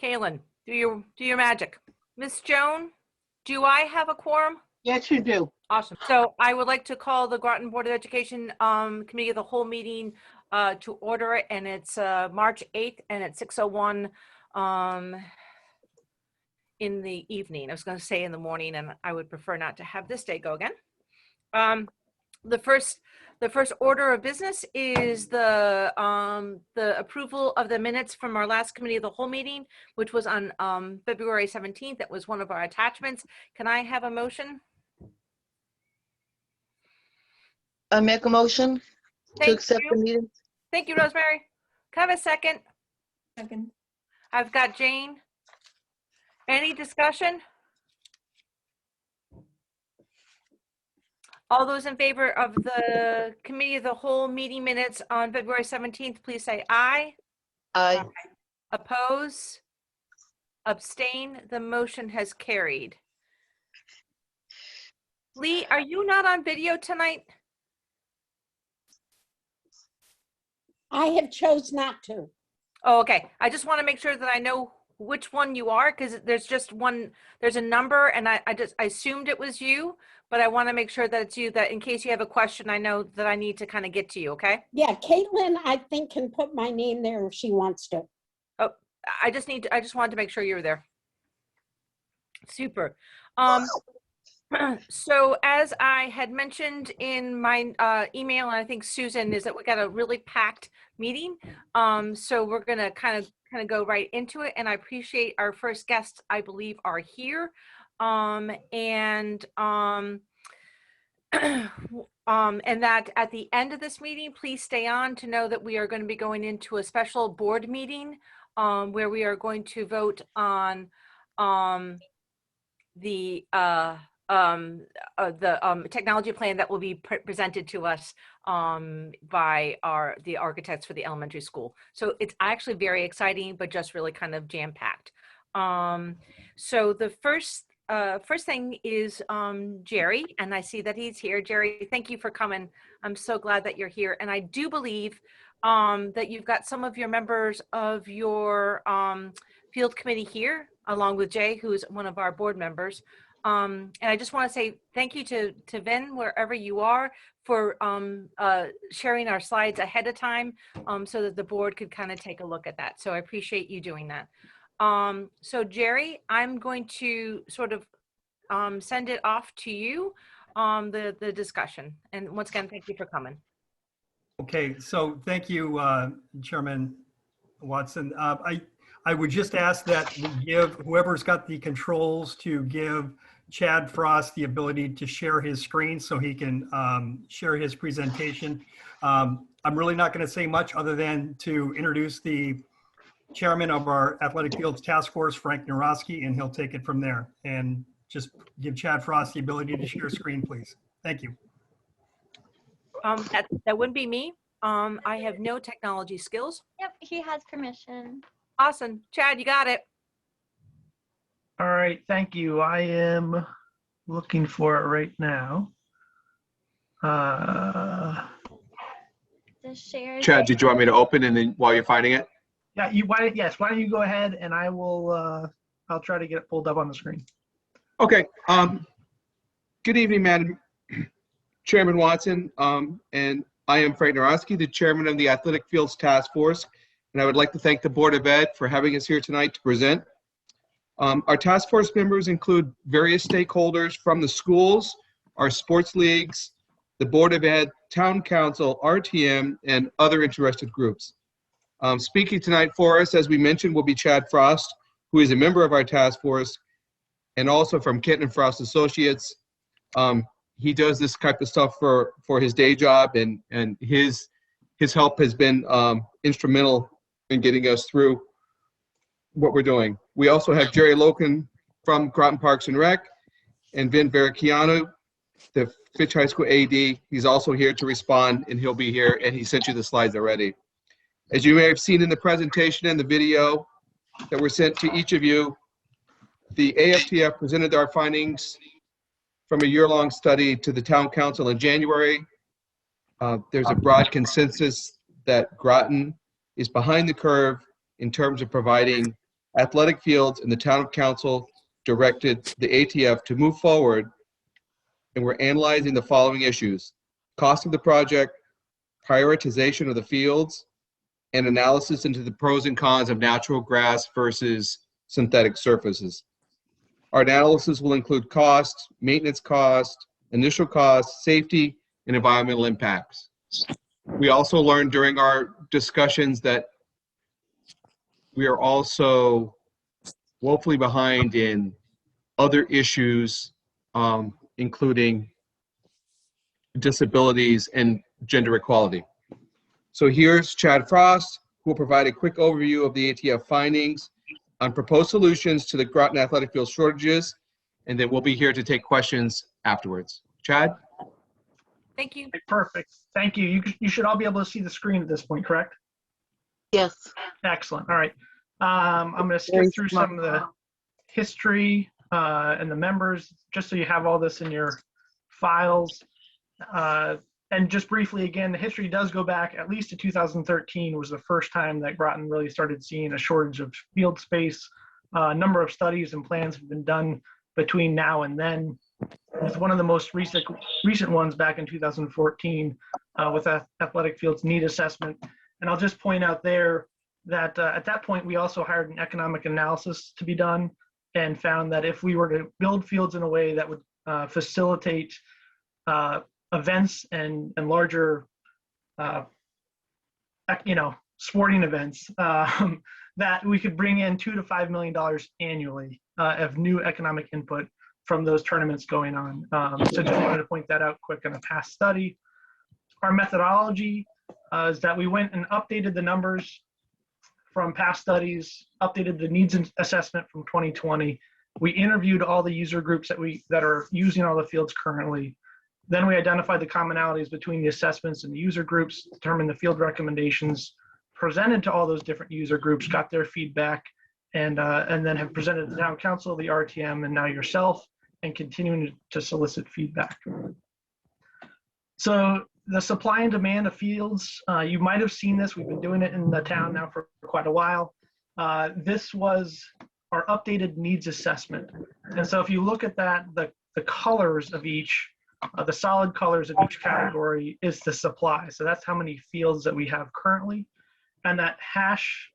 Kaylin, do your magic. Miss Joan, do I have a quorum? Yes, you do. Awesome. So I would like to call the Groton Board of Education Committee of the whole meeting to order it, and it's March 8th, and it's 6:01 in the evening. I was going to say in the morning, and I would prefer not to have this day go again. The first order of business is the approval of the minutes from our last committee of the whole meeting, which was on February 17th. That was one of our attachments. Can I have a motion? I make a motion to accept the meeting. Thank you, Rosemary. Can I have a second? Second. I've got Jane. Any discussion? All those in favor of the committee of the whole meeting minutes on February 17th, please say aye. Aye. Oppose? Abstain? The motion has carried. Lee, are you not on video tonight? I have chose not to. Oh, okay. I just want to make sure that I know which one you are, because there's just one, there's a number, and I assumed it was you, but I want to make sure that it's you, that in case you have a question, I know that I need to kind of get to you, okay? Yeah, Caitlin, I think, can put my name there if she wants to. Oh, I just wanted to make sure you were there. Super. So as I had mentioned in my email, and I think Susan, is that we got a really packed meeting. So we're gonna kind of go right into it, and I appreciate our first guests, I believe, are here. And that at the end of this meeting, please stay on to know that we are going to be going into a special board meeting where we are going to vote on the technology plan that will be presented to us by the architects for the elementary school. So it's actually very exciting, but just really kind of jam-packed. So the first thing is Jerry, and I see that he's here. Jerry, thank you for coming. I'm so glad that you're here. And I do believe that you've got some of your members of your field committee here, along with Jay, who is one of our board members. And I just want to say thank you to Vin, wherever you are, for sharing our slides ahead of time so that the board could kind of take a look at that. So I appreciate you doing that. So Jerry, I'm going to sort of send it off to you, the discussion. And once again, thank you for coming. Okay, so thank you, Chairman Watson. I would just ask that we give whoever's got the controls to give Chad Frost the ability to share his screen so he can share his presentation. I'm really not going to say much other than to introduce the chairman of our Athletic Fields Task Force, Frank Narosky, and he'll take it from there. And just give Chad Frost the ability to share screen, please. Thank you. That wouldn't be me. I have no technology skills. Yep, he has permission. Awesome. Chad, you got it. All right, thank you. I am looking for it right now. The share. Chad, did you want me to open and then while you're finding it? Yeah, yes, why don't you go ahead and I will, I'll try to get it pulled up on the screen. Okay. Good evening, Madam Chairman Watson. And I am Frank Narosky, the chairman of the Athletic Fields Task Force. And I would like to thank the Board of Ed for having us here tonight to present. Our task force members include various stakeholders from the schools, our sports leagues, the Board of Ed, Town Council, RTM, and other interested groups. Speaking tonight for us, as we mentioned, will be Chad Frost, who is a member of our task force, and also from Kenton Frost Associates. He does this type of stuff for his day job, and his help has been instrumental in getting us through what we're doing. We also have Jerry Loken from Groton Parks and Rec, and Vin Vericchiano, the Fitch High School AD. He's also here to respond, and he'll be here, and he sent you the slides already. As you may have seen in the presentation and the video that were sent to each of you, the AFTF presented our findings from a year-long study to the Town Council in January. There's a broad consensus that Groton is behind the curve in terms of providing athletic fields, and the town council directed the ATF to move forward, and we're analyzing the following issues: cost of the project, prioritization of the fields, and analysis into the pros and cons of natural grass versus synthetic surfaces. Our analysis will include cost, maintenance cost, initial cost, safety, and environmental impacts. We also learned during our discussions that we are also woefully behind in other issues, including disabilities and gender equality. So here's Chad Frost, who will provide a quick overview of the ATF findings on proposed solutions to the Groton athletic field shortages, and then we'll be here to take questions afterwards. Chad? Thank you. Okay, perfect. Thank you. You should all be able to see the screen at this point, correct? Yes. Excellent. All right. I'm going to skip Very through smart. some of the history and the members, just so you have all this in your files. And just briefly, again, the history does go back at least to 2013 was the first time that Groton really started seeing a shortage of field space. A number of studies and plans have been done between now and then, with one of the most recent ones back in 2014 with athletic fields need assessment. And I'll just point out there that at that point, we also hired an economic analysis to be done and found that if we were to build fields in a way that would facilitate events and larger, sporting events, that we could bring in $2 to $5 million annually of new economic input from those tournaments going on. So just wanted to point that out quick on a past study. Our methodology is that we went and updated the numbers from past studies, updated the needs assessment from 2020. We interviewed all the user groups that are using all the fields currently. Then we identified the commonalities between the assessments and the user groups, determined the field recommendations, presented to all those different user groups, got their feedback, and then have presented to the town council, the RTM, and now yourself, and continuing to solicit feedback. So the supply and demand of fields, you might have seen this. We've been doing it in the town now for quite a while. This was our updated needs assessment. And so if you look at that, the colors of each, the solid colors of each category is the supply. So that's how many fields that we have currently. And that hash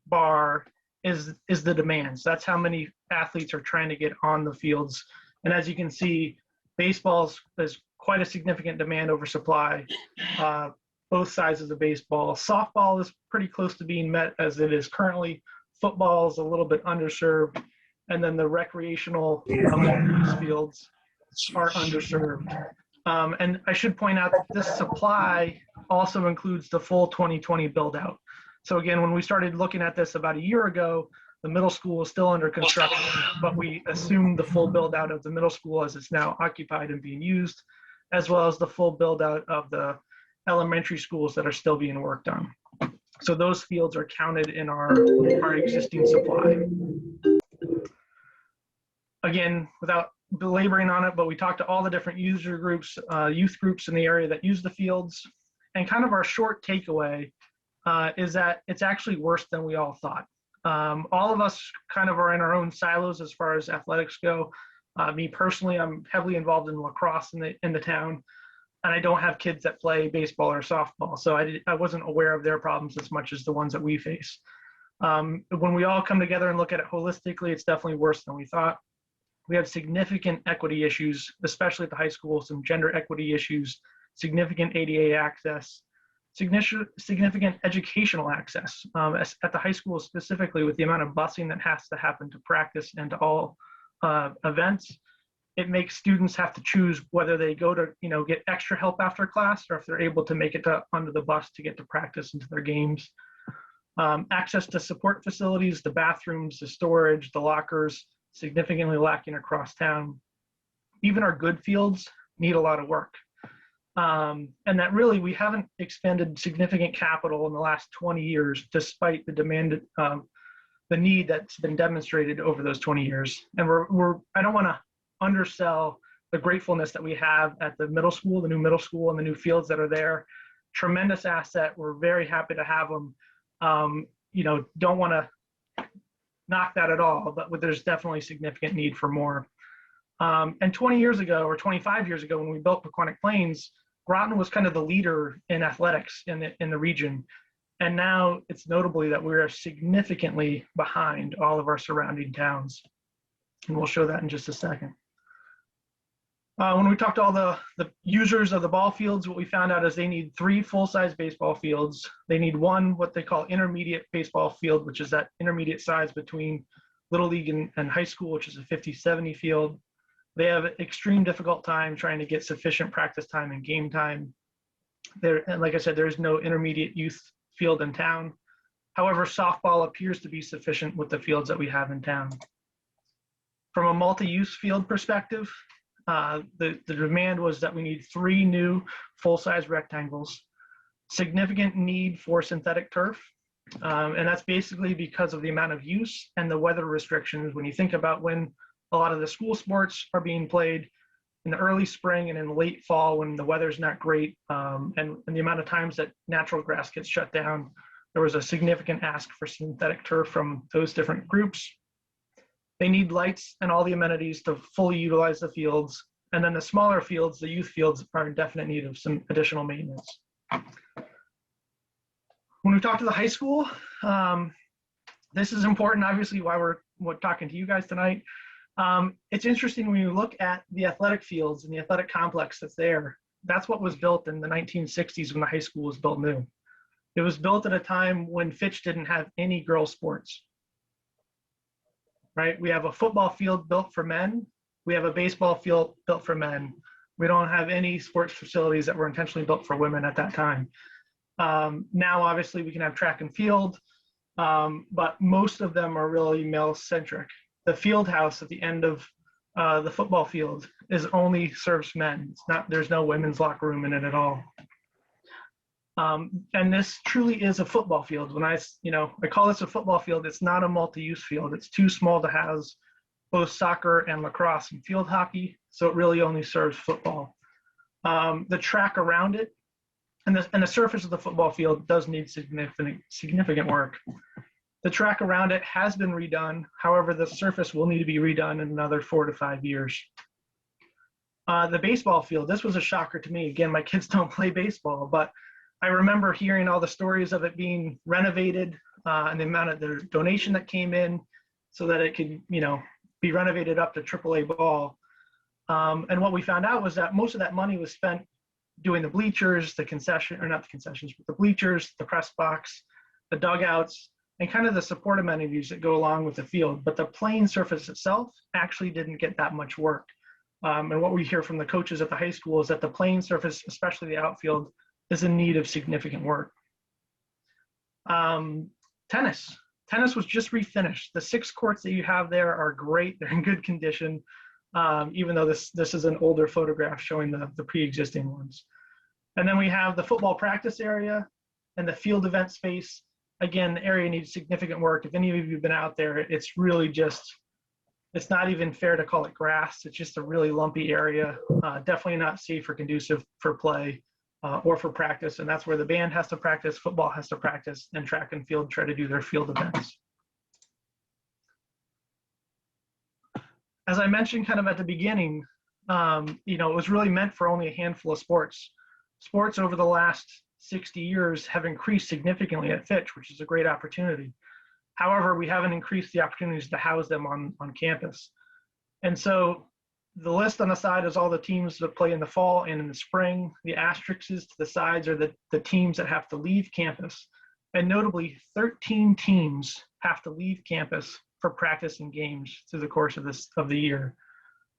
bar is the demand. So that's how many athletes are trying to get on the fields. And as you can see, baseball's there's quite a significant demand over supply, both sides of the baseball. Softball is pretty close to being met as it is currently. Football is a little bit underserved. And then the recreational use fields are underserved. And I should point out that this supply also includes the full 2020 build out. So again, when we started looking at this about a year ago, the middle school is still under construction, but we assumed the full build out of the middle school as it's now occupied and being used, as well as the full build out of the elementary schools that are still being worked on. So those fields are counted in our existing supply. Again, without belaboring on it, but we talked to all the different user groups, youth groups in the area that use the fields. And kind of our short takeaway is that it's actually worse than we all thought. All of us kind of are in our own silos as far as athletics go. Me personally, I'm heavily involved in lacrosse in the town, and I don't have kids that play baseball or softball. So I wasn't aware of their problems as much as the ones that we face. When we all come together and look at it holistically, it's definitely worse than we thought. We have significant equity issues, especially at the high school, some gender equity issues, significant ADA access, significant educational access at the high school specifically, with the amount of busing that has to happen to practice and to all events. It makes students have to choose whether they go to get extra help after class, or if they're able to make it onto the bus to get to practice and to their games. Access to support facilities, the bathrooms, the storage, the lockers, significantly lacking across town. Even our good fields need a lot of work. And that really, we haven't expended significant capital in the last 20 years, despite the demand, the need that's been demonstrated over those 20 years. And I don't want to undersell the gratefulness that we have at the middle school, the new middle school, and the new fields that are there. Tremendous asset. We're very happy to have them. Don't want to knock that at all, but there's definitely significant need for more. And 20 years ago or 25 years ago, when we built Paquonic Plains, Groton was kind of the leader in athletics in the region. And now it's notably that we're significantly behind all of our surrounding towns. And we'll show that in just a second. When we talked to all the users of the ball fields, what we found out is they need 3 full-size baseball fields. They need 1, what they call intermediate baseball field, which is that intermediate size between Little League and high school, which is a 50-70 field. They have extreme difficult time trying to get sufficient practice time and game time. And like I said, there is no intermediate youth field in town. However, softball appears to be sufficient with the fields that we have in town. From a multi-use field perspective, the demand was that we need 3 new full-size rectangles, significant need for synthetic turf, and that's basically because of the amount of use and the weather restrictions. When you think about when a lot of the school sports are being played in the early spring and in late fall when the weather's not great, and the amount of times that natural grass gets shut down, there was a significant ask for synthetic turf from those different groups. They need lights and all the amenities to fully utilize the fields. And then the smaller fields, the youth fields, are in definite need of some additional maintenance. When we talk to the high school, this is important, obviously, why we're talking to you guys tonight. It's interesting when you look at the athletic fields and the athletic complex that's there. That's what was built in the 1960s when the high school was built new. It was built at a time when Fitch didn't have any girls' sports. Right? We have a football field built for men. We have a baseball field built for men. We don't have any sports facilities that were intentionally built for women at that time. Now, obviously, we can have track and field, but most of them are really male-centric. The field house at the end of the football field only serves men. There's no women's locker room in it at all. And this truly is a football field. When I call this a football field, it's not a multi-use field. It's too small to house both soccer and lacrosse and field hockey, so it really only serves football. The track around it and the surface of the football field does need significant work. The track around it has been redone. However, the surface will need to be redone in another 4 to 5 years. The baseball field, this was a shocker to me. Again, my kids don't play baseball, but I remember hearing all the stories of it being renovated and the amount of the donation that came in so that it could, be renovated up to AAA ball. And what we found out was that most of that money was spent doing the bleachers, the bleachers, the press box, the dugouts, and kind of the support amenities that go along with the field. But the playing surface itself actually didn't get that much work. And what we hear from the coaches at the high school is that the playing surface, especially the outfield, is in need of significant work. Tennis was just refinished. The 6 courts that you have there are great. They're in good condition, even though this is an older photograph showing the pre-existing ones. And then we have the football practice area and the field event space. Again, the area needs significant work. If any of you have been out there, it's really it's not even fair to call it grass. It's just a really lumpy area, definitely not safe or conducive for play. Or for practice, and that's where the band has to practice, football has to practice, and track and field try to do their field events. As I mentioned kind of at the beginning, it was really meant for only a handful of sports. Sports over the last 60 years have increased significantly at Fitch, which is a great opportunity. However, we haven't increased the opportunities to house them on campus. And so the list on the side is all the teams that play in the fall and in the spring. The asterisks to the sides are the teams that have to leave campus. And notably, 13 teams have to leave campus for practice and games through the course of the year.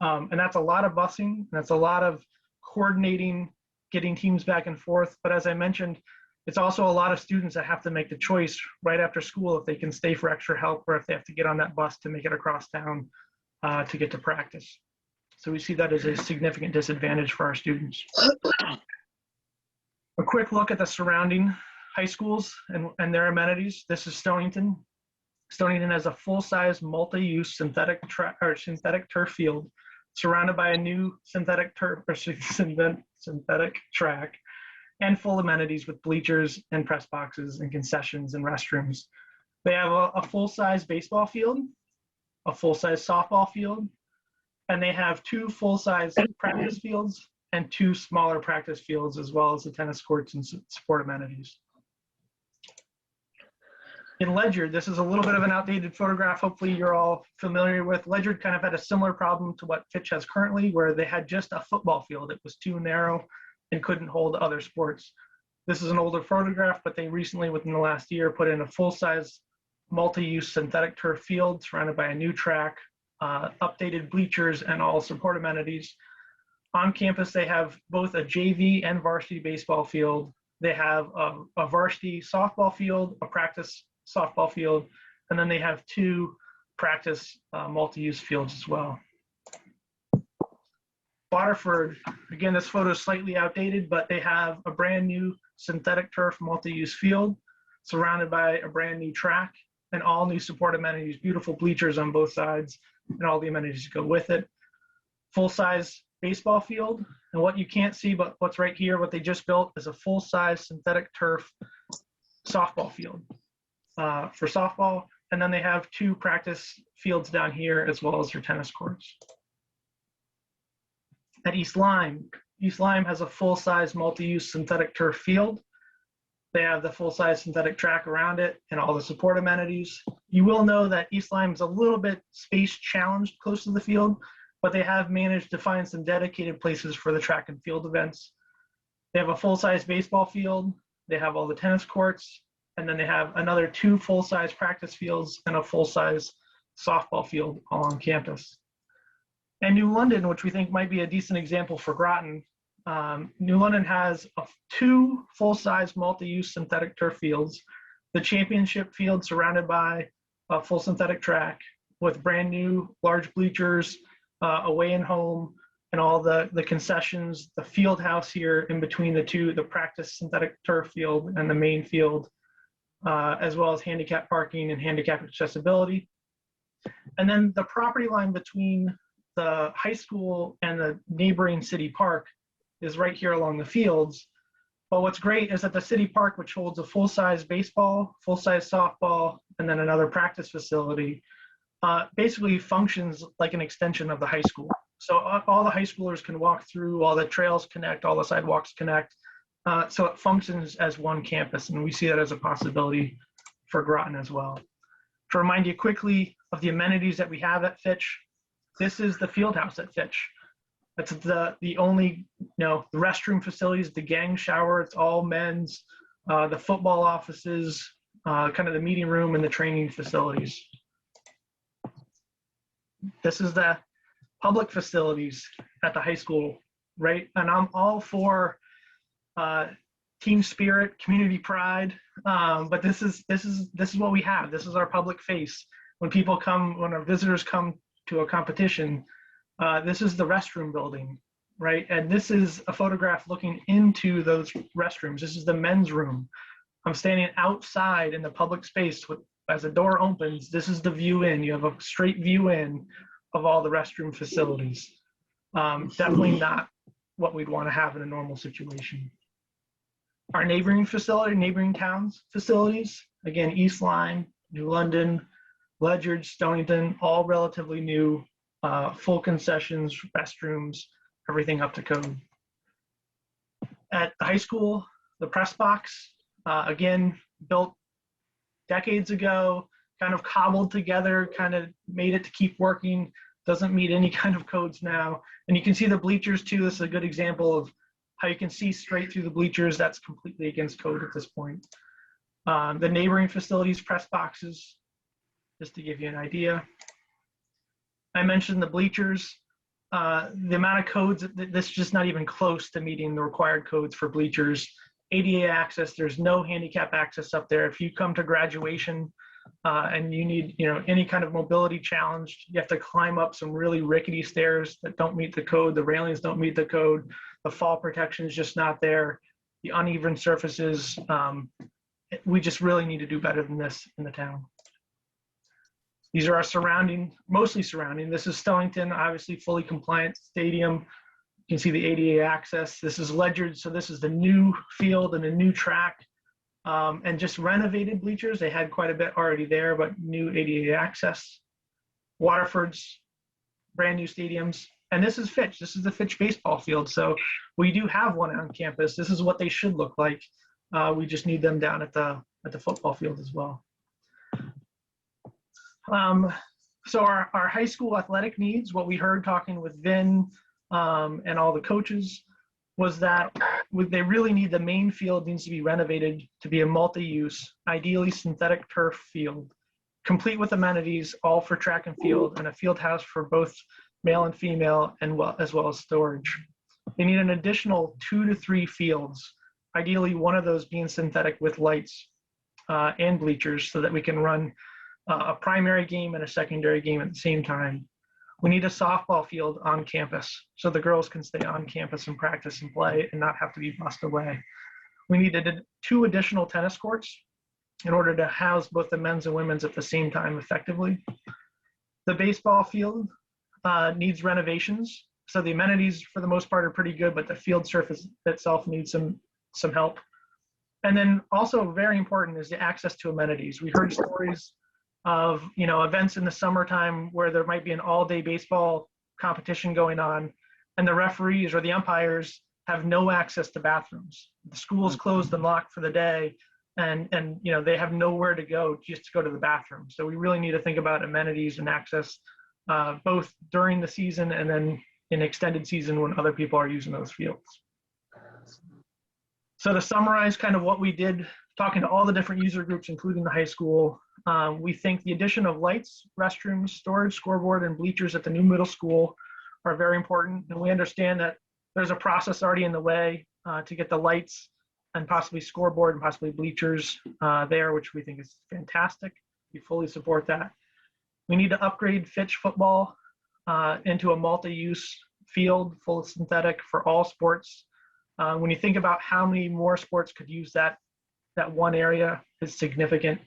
And that's a lot of busing. That's a lot of coordinating, getting teams back and forth. But as I mentioned, it's also a lot of students that have to make the choice right after school if they can stay for extra help or if they have to get on that bus to make it across town to get to practice. So we see that as a significant disadvantage for our students. A quick look at the surrounding high schools and their amenities. This is Stonington. Stonington has a full-size multi-use synthetic turf field surrounded by a new synthetic track and full amenities with bleachers and press boxes and concessions and restrooms. They have a full-size baseball field, a full-size softball field, and they have 2 full-size practice fields and 2 smaller practice fields, as well as the tennis courts and sport amenities. In Ledyard, this is a little bit of an outdated photograph. Hopefully you're all familiar with. Ledyard kind of had a similar problem to what Fitch has currently, where they had just a football field. It was too narrow and couldn't hold other sports. This is an older photograph, but they recently, within the last year, put in a full-size multi-use synthetic turf field surrounded by a new track, updated bleachers, and all support amenities. On campus, they have both a JV and varsity baseball field. They have a varsity softball field, a practice softball field, and then they have 2 practice multi-use fields as well. Waterford, again, this photo is slightly outdated, but they have a brand new synthetic turf multi-use field surrounded by a brand new track and all new support amenities, beautiful bleachers on both sides, and all the amenities that go with it. Full-size baseball field, and what you can't see, but what's right here, what they just built is a full-size synthetic turf softball field for softball, and then they have 2 practice fields down here as well as their tennis courts. At East Lyme has a full-size multi-use synthetic turf field. They have the full-size synthetic track around it and all the support amenities. You will know that East Lyme is a little bit space challenged close to the field, but they have managed to find some dedicated places for the track and field events. They have a full-size baseball field. They have all the tennis courts, and then they have another 2 full-size practice fields and a full-size softball field all on campus. And New London, which we think might be a decent example for Groton, New London has 2 full-size multi-use synthetic turf fields, the championship field surrounded by a full synthetic track with brand new large bleachers, away and home, and all the concessions, the field house here in between the 2, the practice synthetic turf field and the main field, as well as handicap parking and handicap accessibility. And then the property line between the high school and the neighboring city park is right here along the fields. But what's great is that the city park, which holds a full-size baseball, full-size softball, and then another practice facility, basically functions like an extension of the high school. So all the high schoolers can walk through, all the trails connect, all the sidewalks connect. So it functions as one campus, and we see that as a possibility for Groton as well. To remind you quickly of the amenities that we have at Fitch, this is the field house at Fitch. That's the only, the restroom facilities, the gang shower, it's all men's, the football offices, kind of the meeting room and the training facilities. This is the public facilities at the high school, right? And I'm all for team spirit, community pride, but this is what we have. This is our public face. When people come, when our visitors come to a competition, this is the restroom building, right? And this is a photograph looking into those restrooms. This is the men's room. I'm standing outside in the public space. As the door opens, this is the view in. You have a straight view in of all the restroom facilities. Definitely not what we'd want to have in a normal situation. Our neighboring towns facilities, again, East Lyme, New London, Ledyard, Stonington, all relatively new, full concessions, restrooms, everything up to code. At the high school, the press box, again, built decades ago, kind of cobbled together, kind of made it to keep working, doesn't meet any kind of codes now. And you can see the bleachers too. This is a good example of how you can see straight through the bleachers. That's completely against code at this point. The neighboring facilities, press boxes, just to give you an idea. I mentioned the bleachers. The amount of codes, this is just not even close to meeting the required codes for bleachers. ADA access, there's no handicap access up there. If you come to graduation and you need any kind of mobility challenge, you have to climb up some really rickety stairs that don't meet the code. The railings don't meet the code. The fall protection is just not there. The uneven surfaces, we just really need to do better than this in the town. These are our mostly surrounding. This is Stonington, obviously fully compliant stadium. You can see the ADA access. This is Ledyard, so this is the new field and a new track. and just renovated bleachers. They had quite a bit already there, but new ADA access. Waterford's brand new stadiums. And this is Fitch. This is the Fitch baseball field. So we do have one on campus. This is what they should look like. We just need them down at the football field as well. So our high school athletic needs, what we heard talking with Vin and all the coaches, was that they really need the main field needs to be renovated to be a multi-use, ideally synthetic turf field, complete with amenities, all for track and field, and a field house for both male and female, and as well as storage. They need an additional 2 to 3 fields, ideally one of those being synthetic with lights and bleachers so that we can run a primary game and a secondary game at the same time. We need a softball field on campus so the girls can stay on campus and practice and play and not have to be bussed away. We needed 2 additional tennis courts in order to house both the men's and women's at the same time effectively. The baseball field needs renovations. So the amenities for the most part are pretty good, but the field surface itself needs some help. And then also very important is the access to amenities. We heard stories of events in the summertime where there might be an all-day baseball competition going on, and the referees or the umpires have no access to bathrooms. The school's closed and locked for the day, and they have nowhere to go just to go to the bathroom. So we really need to think about amenities and access both during the season and then in extended season when other people are using those fields. So to summarize kind of what we did, talking to all the different user groups, including the high school, we think the addition of lights, restrooms, storage, scoreboard, and bleachers at the new middle school are very important. And we understand that there's a process already in the way to get the lights and possibly scoreboard and possibly bleachers there, which we think is fantastic. We fully support that. We need to upgrade Fitch football into a multi-use field, full of synthetic for all sports. When you think about how many more sports could use that one area is significant,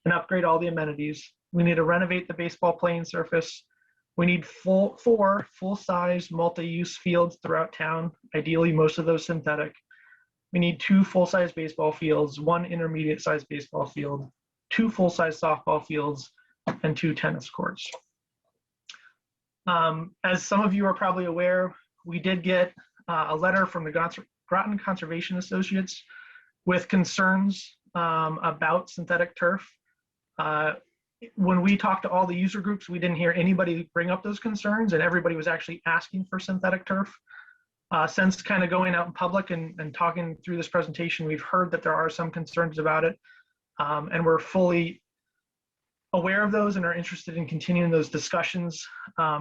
and upgrade all the amenities. We need to renovate the baseball playing surface. We need 4 full-size multi-use fields throughout town, ideally most of those synthetic. We need 2 full-size baseball fields, 1 intermediate-sized baseball field, 2 full-size softball fields, and 2 tennis courts. As some of you are probably aware, we did get a letter from the Groton Conservation Associates with concerns about synthetic turf. When we talked to all the user groups, we didn't hear anybody bring up those concerns, and everybody was actually asking for synthetic turf. Since kind of going out in public and talking through this presentation, we've heard that there are some concerns about it, and we're fully aware of those and are interested in continuing those discussions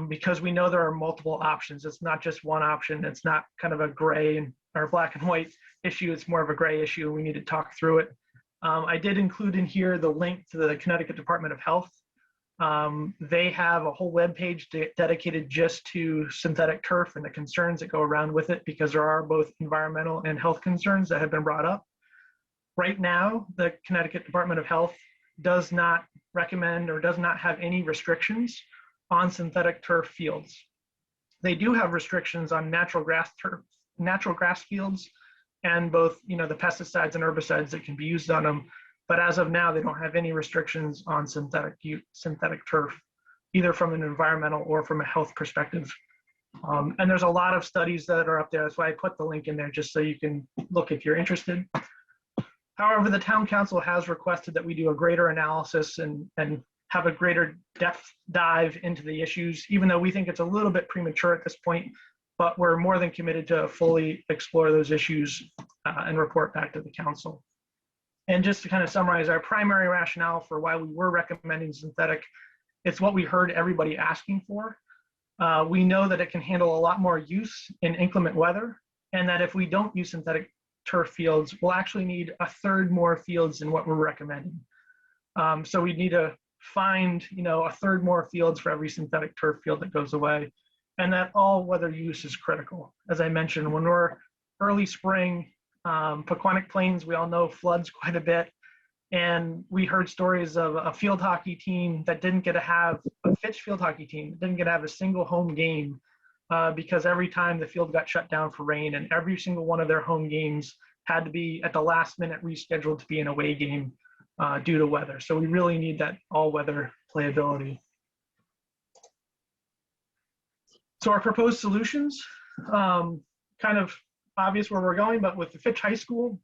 because we know there are multiple options. It's not just one option. It's not kind of a gray or black and white issue. It's more of a gray issue, and we need to talk through it. I did include in here the link to the Connecticut Department of Health. They have a whole web page dedicated just to synthetic turf and the concerns that go around with it, because there are both environmental and health concerns that have been brought up. Right now, the Connecticut Department of Health does not recommend or does not have any restrictions on synthetic turf fields. They do have restrictions on natural grass fields and both, the pesticides and herbicides that can be used on them. But as of now, they don't have any restrictions on synthetic turf, either from an environmental or from a health perspective. And there's a lot of studies that are up there. That's why I put the link in there, just so you can look if you're interested. However, the town council has requested that we do a greater analysis and have a greater depth dive into the issues, even though we think it's a little bit premature at this point, but we're more than committed to fully explore those issues and report back to the council. And just to kind of summarize our primary rationale for why we were recommending synthetic, it's what we heard everybody asking for. We know that it can handle a lot more use in inclement weather, and that if we don't use synthetic turf fields, we'll actually need 1/3 more fields than what we're recommending. So we need to find, 1/3 more fields for every synthetic turf field that goes away, and that all weather use is critical. As I mentioned, when we're early spring, Pequannock Plains, we all know, floods quite a bit. And we heard stories of a field hockey team that didn't get to have, a Fitch field hockey team, didn't get to have a single home game because every time the field got shut down for rain, and every single one of their home games had to be at the last minute rescheduled to be an away game due to weather. So we really need that all-weather playability. So our proposed solutions, kind of obvious where we're going, but with the Fitch High School,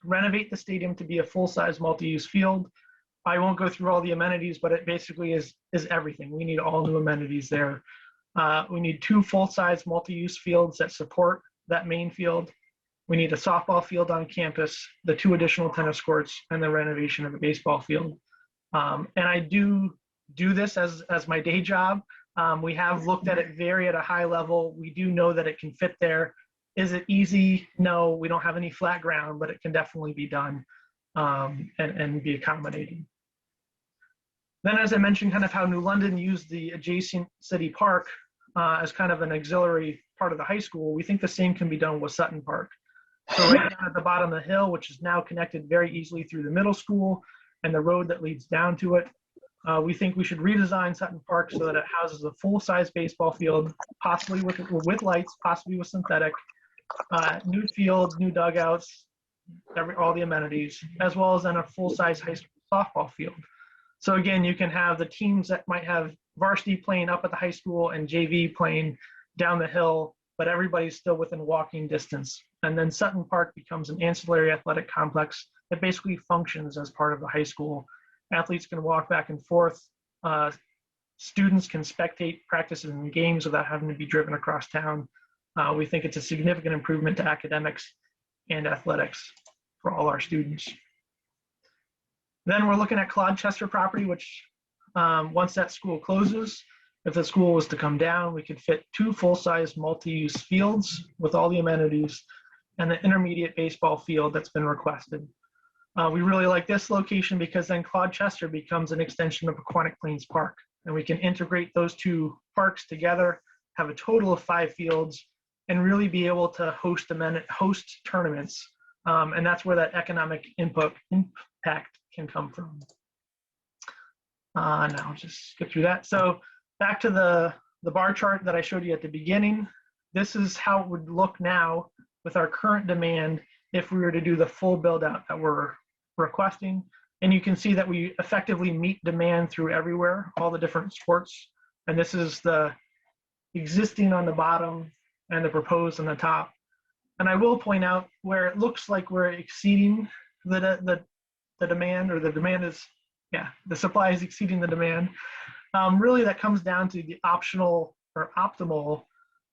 renovate the stadium to be a full-size multi-use field. I won't go through all the amenities, but it basically is everything. We need all new amenities there. We need 2 full-size multi-use fields that support that main field. We need a softball field on campus, the 2 additional tennis courts, and the renovation of a baseball field. And I do this as my day job. We have looked at it at a high level. We do know that it can fit there. Is it easy? No, we don't have any flat ground, but it can definitely be done and be accommodating. Then, as I mentioned, kind of how New London used the adjacent city park as kind of an auxiliary part of the high school, we think the same can be done with Sutton Park. So right down at the bottom of the hill, which is now connected very easily through the middle school and the road that leads down to it, we think we should redesign Sutton Park so that it houses a full-size baseball field, possibly with lights, possibly with synthetic, new field, new dugouts, all the amenities, as well as then a full-size high school softball field. So again, you can have the teams that might have varsity playing up at the high school and JV playing down the hill, but everybody's still within walking distance. And then Sutton Park becomes an ancillary athletic complex that basically functions as part of the high school. Athletes can walk back and forth. Students can spectate practices and games without having to be driven across town. We think it's a significant improvement to academics and athletics for all our students. Then we're looking at Clodchester property, which once that school closes, if the school was to come down, we could fit 2 full-size multi-use fields with all the amenities and the intermediate baseball field that's been requested. We really like this location because then Clodchester becomes an extension of Aquatic Plains Park, and we can integrate those 2 parks together, have a total of 5 fields, and really be able to host tournaments. And that's where that economic impact can come from. Now I'll just skip through that. So back to the bar chart that I showed you at the beginning. This is how it would look now with our current demand if we were to do the full build out that we're requesting. And you can see that we effectively meet demand through everywhere, all the different sports. And this is the existing on the bottom and the proposed on the top. And I will point out where it looks like we're exceeding the demand, or the demand is, the supply is exceeding the demand. Really that comes down to the optional or optimal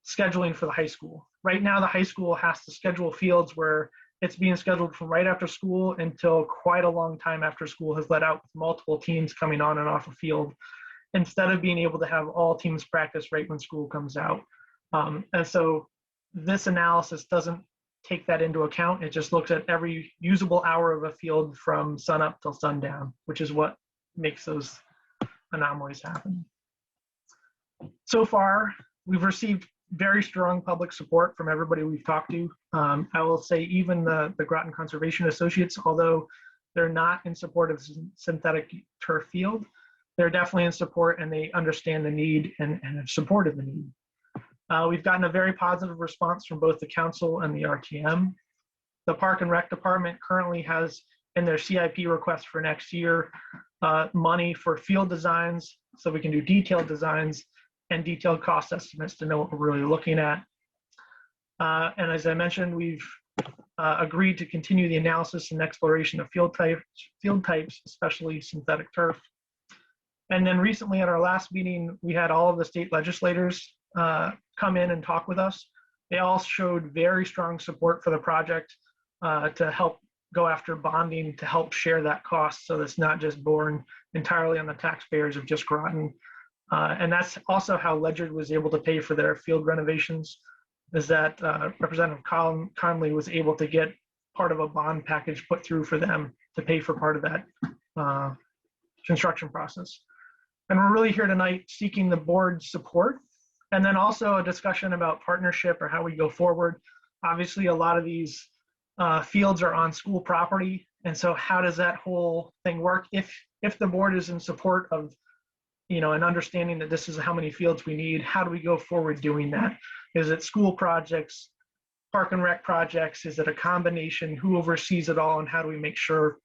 scheduling for the high school. Right now, the high school has to schedule fields where it's being scheduled from right after school until quite a long time after school has let out, with multiple teams coming on and off a field, instead of being able to have all teams practice right when school comes out. And so this analysis doesn't take that into account. It just looks at every usable hour of a field from sun up till sundown, which is what makes those anomalies happen. So far, we've received very strong public support from everybody we've talked to. I will say even the Groton Conservation Associates, although they're not in support of synthetic turf field, they're definitely in support, and they understand the need and have supported the need. We've gotten a very positive response from both the council and the RTM. The Park and Rec Department currently has in their CIP request for next year money for field designs, so we can do detailed designs and detailed cost estimates to know what we're really looking at. And as I mentioned, we've agreed to continue the analysis and exploration of field types, especially synthetic turf. And then recently at our last meeting, we had all of the state legislators come in and talk with us. They all showed very strong support for the project to help go after bonding to help share that cost, so it's not just borne entirely on the taxpayers of just Groton. And that's also how Ledyard was able to pay for their field renovations, is that Representative Conley was able to get part of a bond package put through for them to pay for part of that construction process. And we're really here tonight seeking the board's support, and then also a discussion about partnership or how we go forward. Obviously, a lot of these fields are on school property, and so how does that whole thing work? If the board is in support of, and understanding that this is how many fields we need, how do we go forward doing that? Is it school projects, park and rec projects? Is it a combination? Who oversees it all, and how do we make sure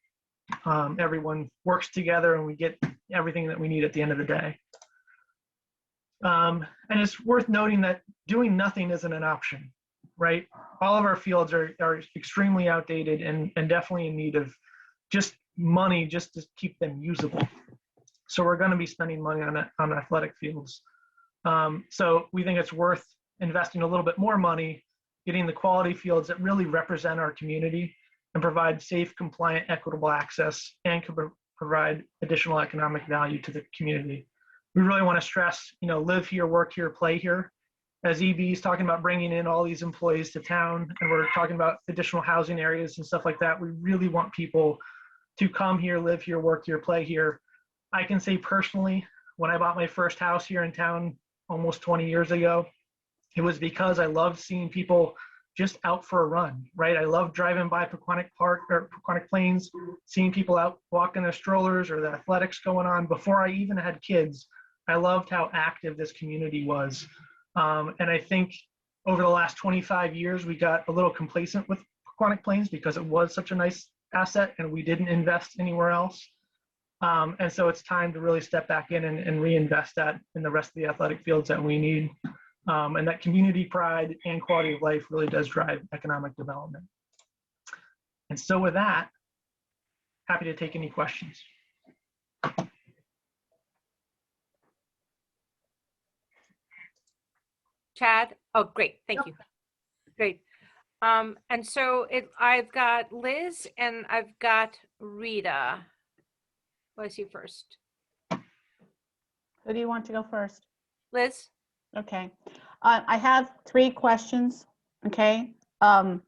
everyone works together and we get everything that we need at the end of the day? And it's worth noting that doing nothing isn't an option, right? All of our fields are extremely outdated and definitely in need of just money just to keep them usable. So we're going to be spending money on athletic fields. So we think it's worth investing a little bit more money, getting the quality fields that really represent our community and provide safe, compliant, equitable access, and can provide additional economic value to the community. We really want to stress, live here, work here, play here. As EB is talking about bringing in all these employees to town, and we're talking about additional housing areas and stuff like that, we really want people to come here, live here, work here, play here. I can say personally, when I bought my first house here in town almost 20 years ago, it was because I loved seeing people just out for a run, right? I love driving by Pequannock Park or Pequannock Plains, seeing people out walking their strollers or the athletics going on. Before I even had kids, I loved how active this community was. And I think over the last 25 years, we got a little complacent with Pequannock Plains because it was such a nice asset and we didn't invest anywhere else. And so it's time to really step back in and reinvest that in the rest of the athletic fields that we need. And that community pride and quality of life really does drive economic development. And so with that, happy to take any questions. Chad? Oh, great. Thank you. Great. And so I've got Liz and I've got Rita. Who I see first? Who do you want to go first? Liz? Okay. I have 3 questions, okay? And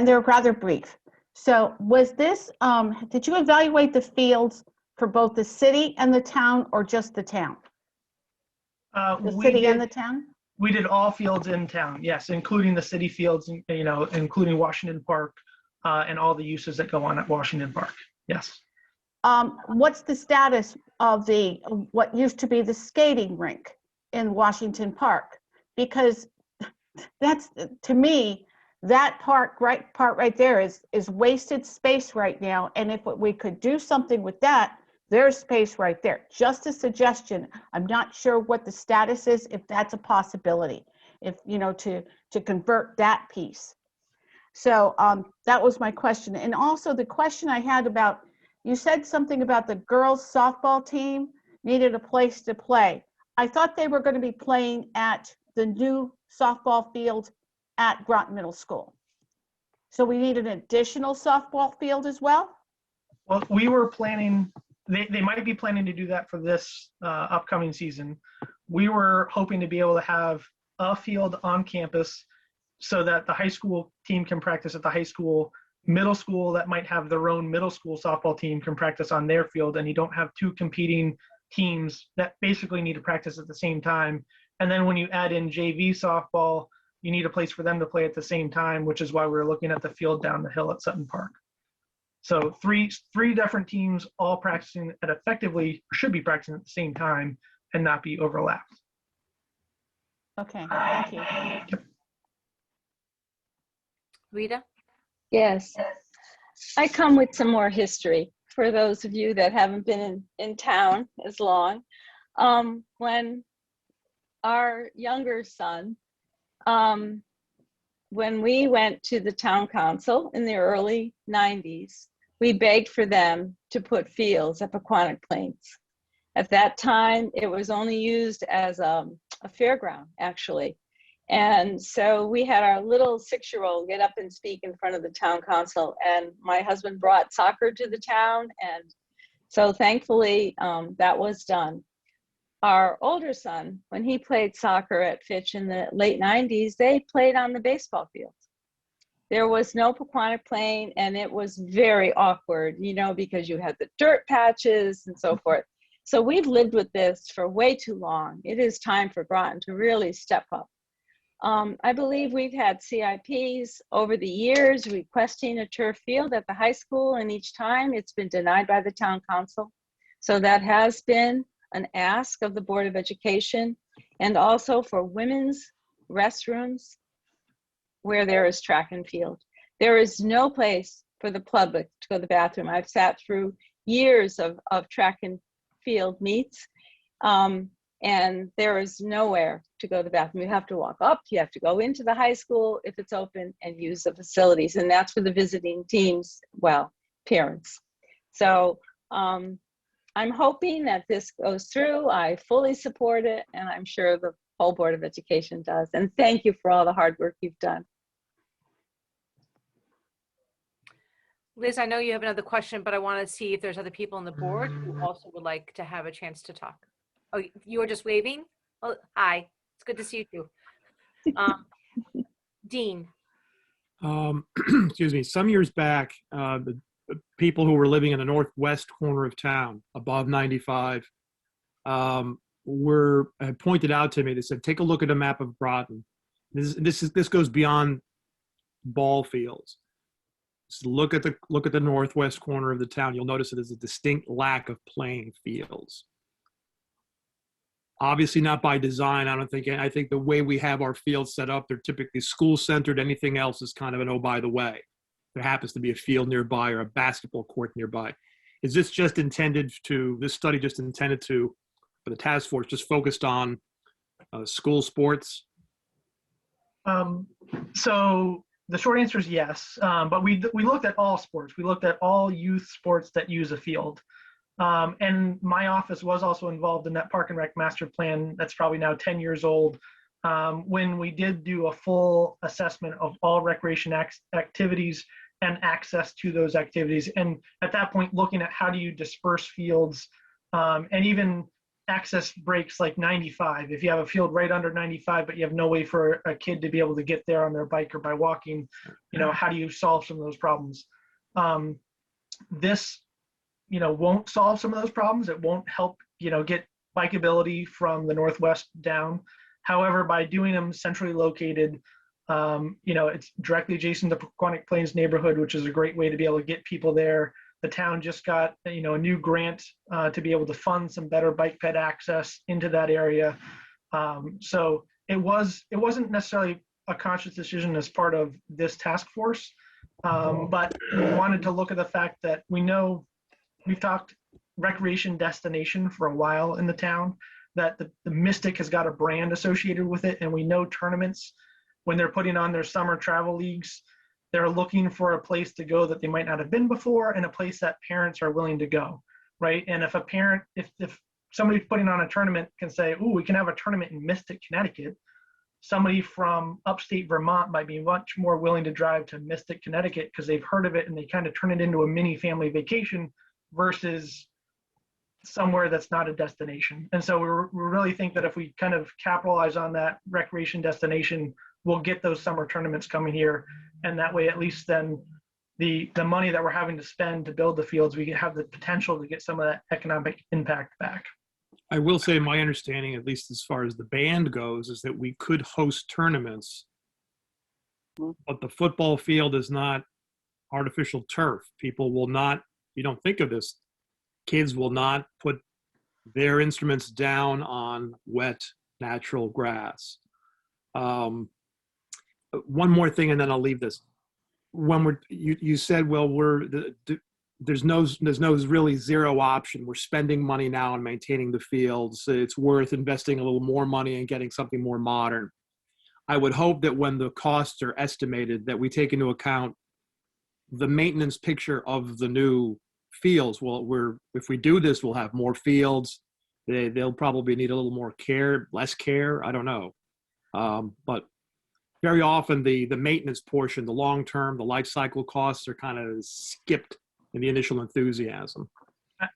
they're rather brief. So was this, did you evaluate the fields for both the city and the town or just the town? The city and the town? We did all fields in town, yes, including the city fields, including Washington Park and all the uses that go on at Washington Park, yes. What's the status of what used to be the skating rink in Washington Park? Because that's, to me, that part right there is wasted space right now. And if we could do something with that, there's space right there. Just a suggestion. I'm not sure what the status is, if that's a possibility, if, to convert that piece. So that was my question. And also the question I had about, you said something about the girls softball team needed a place to play. I thought they were going to be playing at the new softball field at Groton Middle School. So we need an additional softball field as well? Well, we were planning, they might be planning to do that for this upcoming season. We were hoping to be able to have a field on campus so that the high school team can practice at the high school. Middle school that might have their own middle school softball team can practice on their field, and you don't have 2 competing teams that basically need to practice at the same time. And then when you add in JV softball, you need a place for them to play at the same time, which is why we're looking at the field down the hill at Sutton Park. So three different teams all practicing at effectively, or should be practicing at the same time and not be overlapped. Okay, thank you. Rita? Yes, I come with some more history for those of you that haven't been in town as long. When our younger son, when we went to the town council in the early 90s, we begged for them to put fields at Pequannock Plains. At that time, it was only used as a fairground, actually. And so we had our little 6-year-old get up and speak in front of the town council, and my husband brought soccer to the town, and so thankfully that was done. Our older son, when he played soccer at Fitch in the late 90s, they played on the baseball field. There was no Pequannock Plain, and it was very awkward, because you had the dirt patches and so forth. So we've lived with this for way too long. It is time for Groton to really step up. I believe we've had CIPs over the years requesting a turf field at the high school, and each time it's been denied by the town council. So that has been an ask of the Board of Education, and also for women's restrooms. where there is track and field. There is no place for the public to go to the bathroom. I've sat through years of track and field meets, and there is nowhere to go to the bathroom. You have to walk up, you have to go into the high school if it's open and use the facilities. And that's for the visiting teams, well, parents. So I'm hoping that this goes through. I fully support it, and I'm sure the whole Board of Education does. And thank you for all the hard work you've done. Liz, I know you have another question, but I want to see if there's other people on the board who also would like to have a chance to talk. Oh, you were just waving? Oh, hi. It's good to see you too. Dean. Excuse me. Some years back, the people who were living in the northwest corner of town, above 95, had pointed out to me. They said, "Take a look at a map of Groton. This goes beyond ball fields. So look at the northwest corner of the town. You'll notice that there's a distinct lack of playing fields. Obviously not by design, I don't think. I think the way we have our fields set up, they're typically school-centered. Anything else is kind of an oh, by the way. There happens to be a field nearby or a basketball court nearby. Is this just intended to, this study just intended to, for the task force, just focused on school sports? So the short answer is yes, but we looked at all sports. We looked at all youth sports that use a field. And my office was also involved in that Park and Rec master plan that's probably now 10 years old, when we did do a full assessment of all recreation activities and access to those activities. And at that point, looking at how do you disperse fields, and even access breaks like 95. If you have a field right under 95, but you have no way for a kid to be able to get there on their bike or by walking, how do you solve some of those problems? This won't solve some of those problems. It won't help, get bikeability from the northwest down. However, by doing them centrally located, it's directly adjacent to Quantic Plains neighborhood, which is a great way to be able to get people there. The town just got, a new grant to be able to fund some better bike ped access into that area. So it wasn't necessarily a conscious decision as part of this task force, but we wanted to look at the fact that we know we've talked recreation destination for a while in the town, that the Mystic has got a brand associated with it. And we know tournaments, when they're putting on their summer travel leagues, they're looking for a place to go that they might not have been before, and a place that parents are willing to go, right? And if a parent, if somebody's putting on a tournament can say, "Ooh, we can have a tournament in Mystic, Connecticut," somebody from upstate Vermont might be much more willing to drive to Mystic, Connecticut because they've heard of it and they kind of turn it into a mini family vacation versus somewhere that's not a destination. And so we really think that if we kind of capitalize on that recreation destination, we'll get those summer tournaments coming here. And that way, at least then the money that we're having to spend to build the fields, we have the potential to get some of that economic impact back. I will say my understanding, at least as far as the band goes, is that we could host tournaments, but the football field is not artificial turf. People will not, you don't think of this, kids will not put their instruments down on wet, natural grass. One more thing, and then I'll leave this. When you said, well, there's no really zero option. We're spending money now on maintaining the fields. It's worth investing a little more money and getting something more modern. I would hope that when the costs are estimated, that we take into account the maintenance picture of the new fields. Well, if we do this, we'll have more fields. They'll probably need a little more care, less care. I don't know, but very often the maintenance portion, the long term, the life cycle costs are kind of skipped in the initial enthusiasm.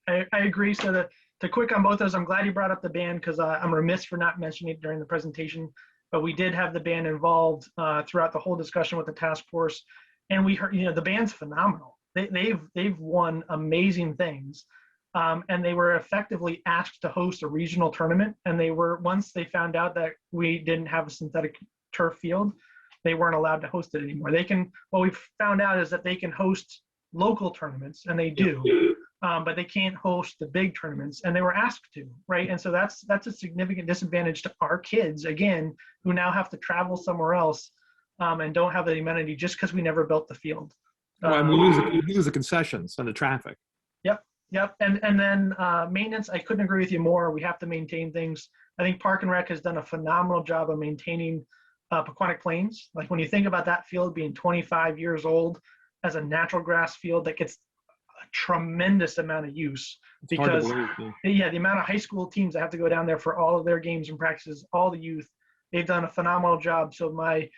I agree. So to quick on both those, I'm glad you brought up the band because I'm remiss for not mentioning it during the presentation. But we did have the band involved throughout the whole discussion with the task force, and we heard, the band's phenomenal. They've won amazing things, and they were effectively asked to host a regional tournament. And once they found out that we didn't have a synthetic turf field, they weren't allowed to host it anymore. What we've found out is that they can host local tournaments, and they do, but they can't host the big tournaments, and they were asked to, right? And so that's a significant disadvantage to our kids, again, who now have to travel somewhere else and don't have the amenity just because we never built the field. Well, and we lose the concessions and the traffic. Yep. And then maintenance, I couldn't agree with you more. We have to maintain things. I think Park and Rec has done a phenomenal job of maintaining Pequannock Plains. Like when you think about that field being 25 years old as a natural grass field that gets a tremendous amount of use. It's hard to Because believe. yeah, the amount of high school teams that have to go down there for all of their games and practices, all the youth, they've done a phenomenal job. So I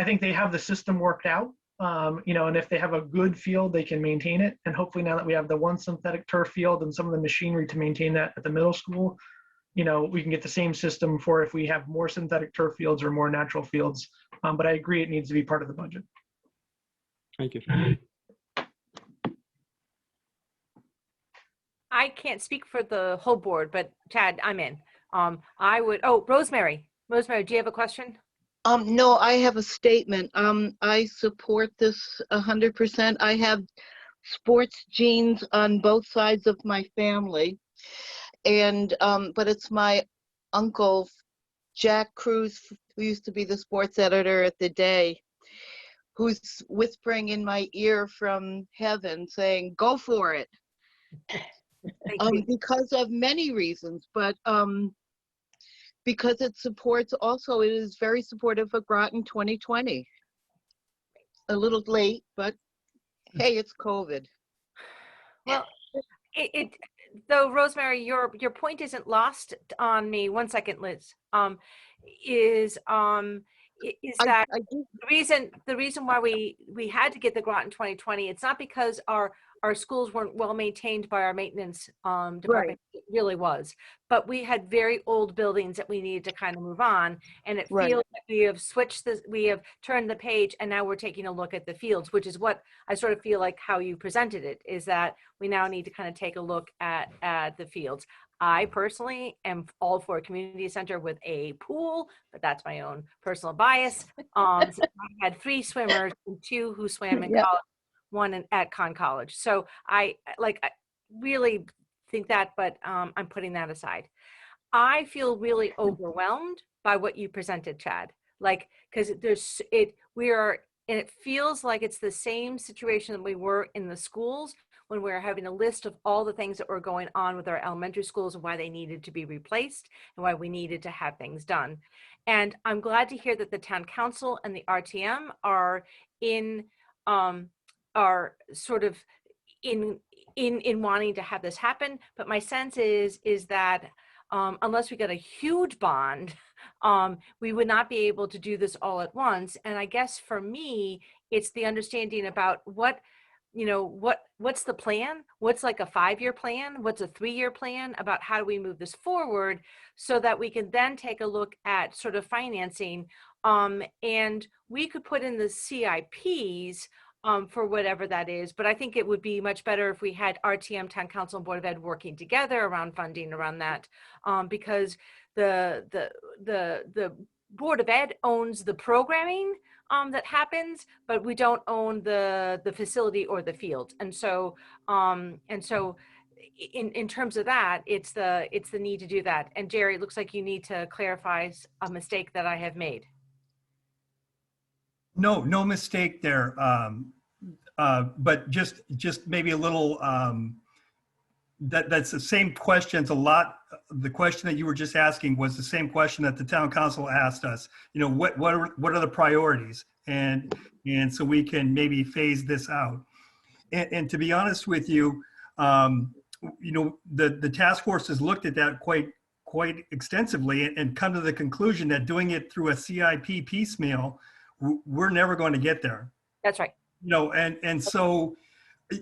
think they have the system worked out. And if they have a good field, they can maintain it. And hopefully now that we have the one synthetic turf field and some of the machinery to maintain that at the middle school, we can get the same system for if we have more synthetic turf fields or more natural fields. But I agree it needs to be part of the budget. Thank you. I can't speak for the whole board, but Chad, I'm in. Rosemary, do you have a question? No, I have a statement. I support this 100%. I have sports genes on both sides of my family. And, but it's my uncle, Jack Cruz, who used to be the sports editor at The Day, who's whispering in my ear from heaven saying, go for it. Because of many reasons, but because it is very supportive of Groton 2020. A little late, but hey, it's COVID. Well, though, Rosemary, your point isn't lost on me. 1 second, Liz. Is that the reason why we had to get the Groton 2020? It's not because our schools weren't well maintained by our maintenance department. Right. It really was, but we had very old buildings that we needed to kind of move on, and it Right. feels like we have switched this, we have turned the page, and now we're taking a look at the fields, which is what I sort of feel like how you presented it, is that we now need to kind of take a look at the fields. I personally am all for a community center with a pool, but that's my own personal bias. So I had 3 swimmers and 2 who swam in Yep. college, 1 at Con College. So I really think that, but I'm putting that aside. I feel really overwhelmed by what you presented, Chad. Because it feels like it's the same situation that we were in the schools when we were having a list of all the things that were going on with our elementary schools and why they needed to be replaced and why we needed to have things done. And I'm glad to hear that the town council and the RTM are sort of in wanting to have this happen. But my sense is that unless we got a huge bond, we would not be able to do this all at once. And I guess for me, it's the understanding about what's the plan? What's like a 5-year plan? What's a 3-year plan about how do we move this forward so that we can then take a look at sort of financing, and we could put in the CIPs for whatever that is. But I think it would be much better if we had RTM, Town Council, and Board of Ed working together around funding around that, because the Board of Ed owns the programming that happens, but we don't own the facility or the field. And so in terms of that, it's the need to do that. And Jerry, it looks like you need to clarify a mistake that I have made. No mistake there. But just maybe a little, that's the same questions a lot. The question that you were just asking was the same question that the town council asked us. What are the priorities? And so we can maybe phase this out. And to be honest with you, the task force has looked at that quite extensively and come to the conclusion that doing it through a CIP piecemeal, we're never going to get there. That's right. And so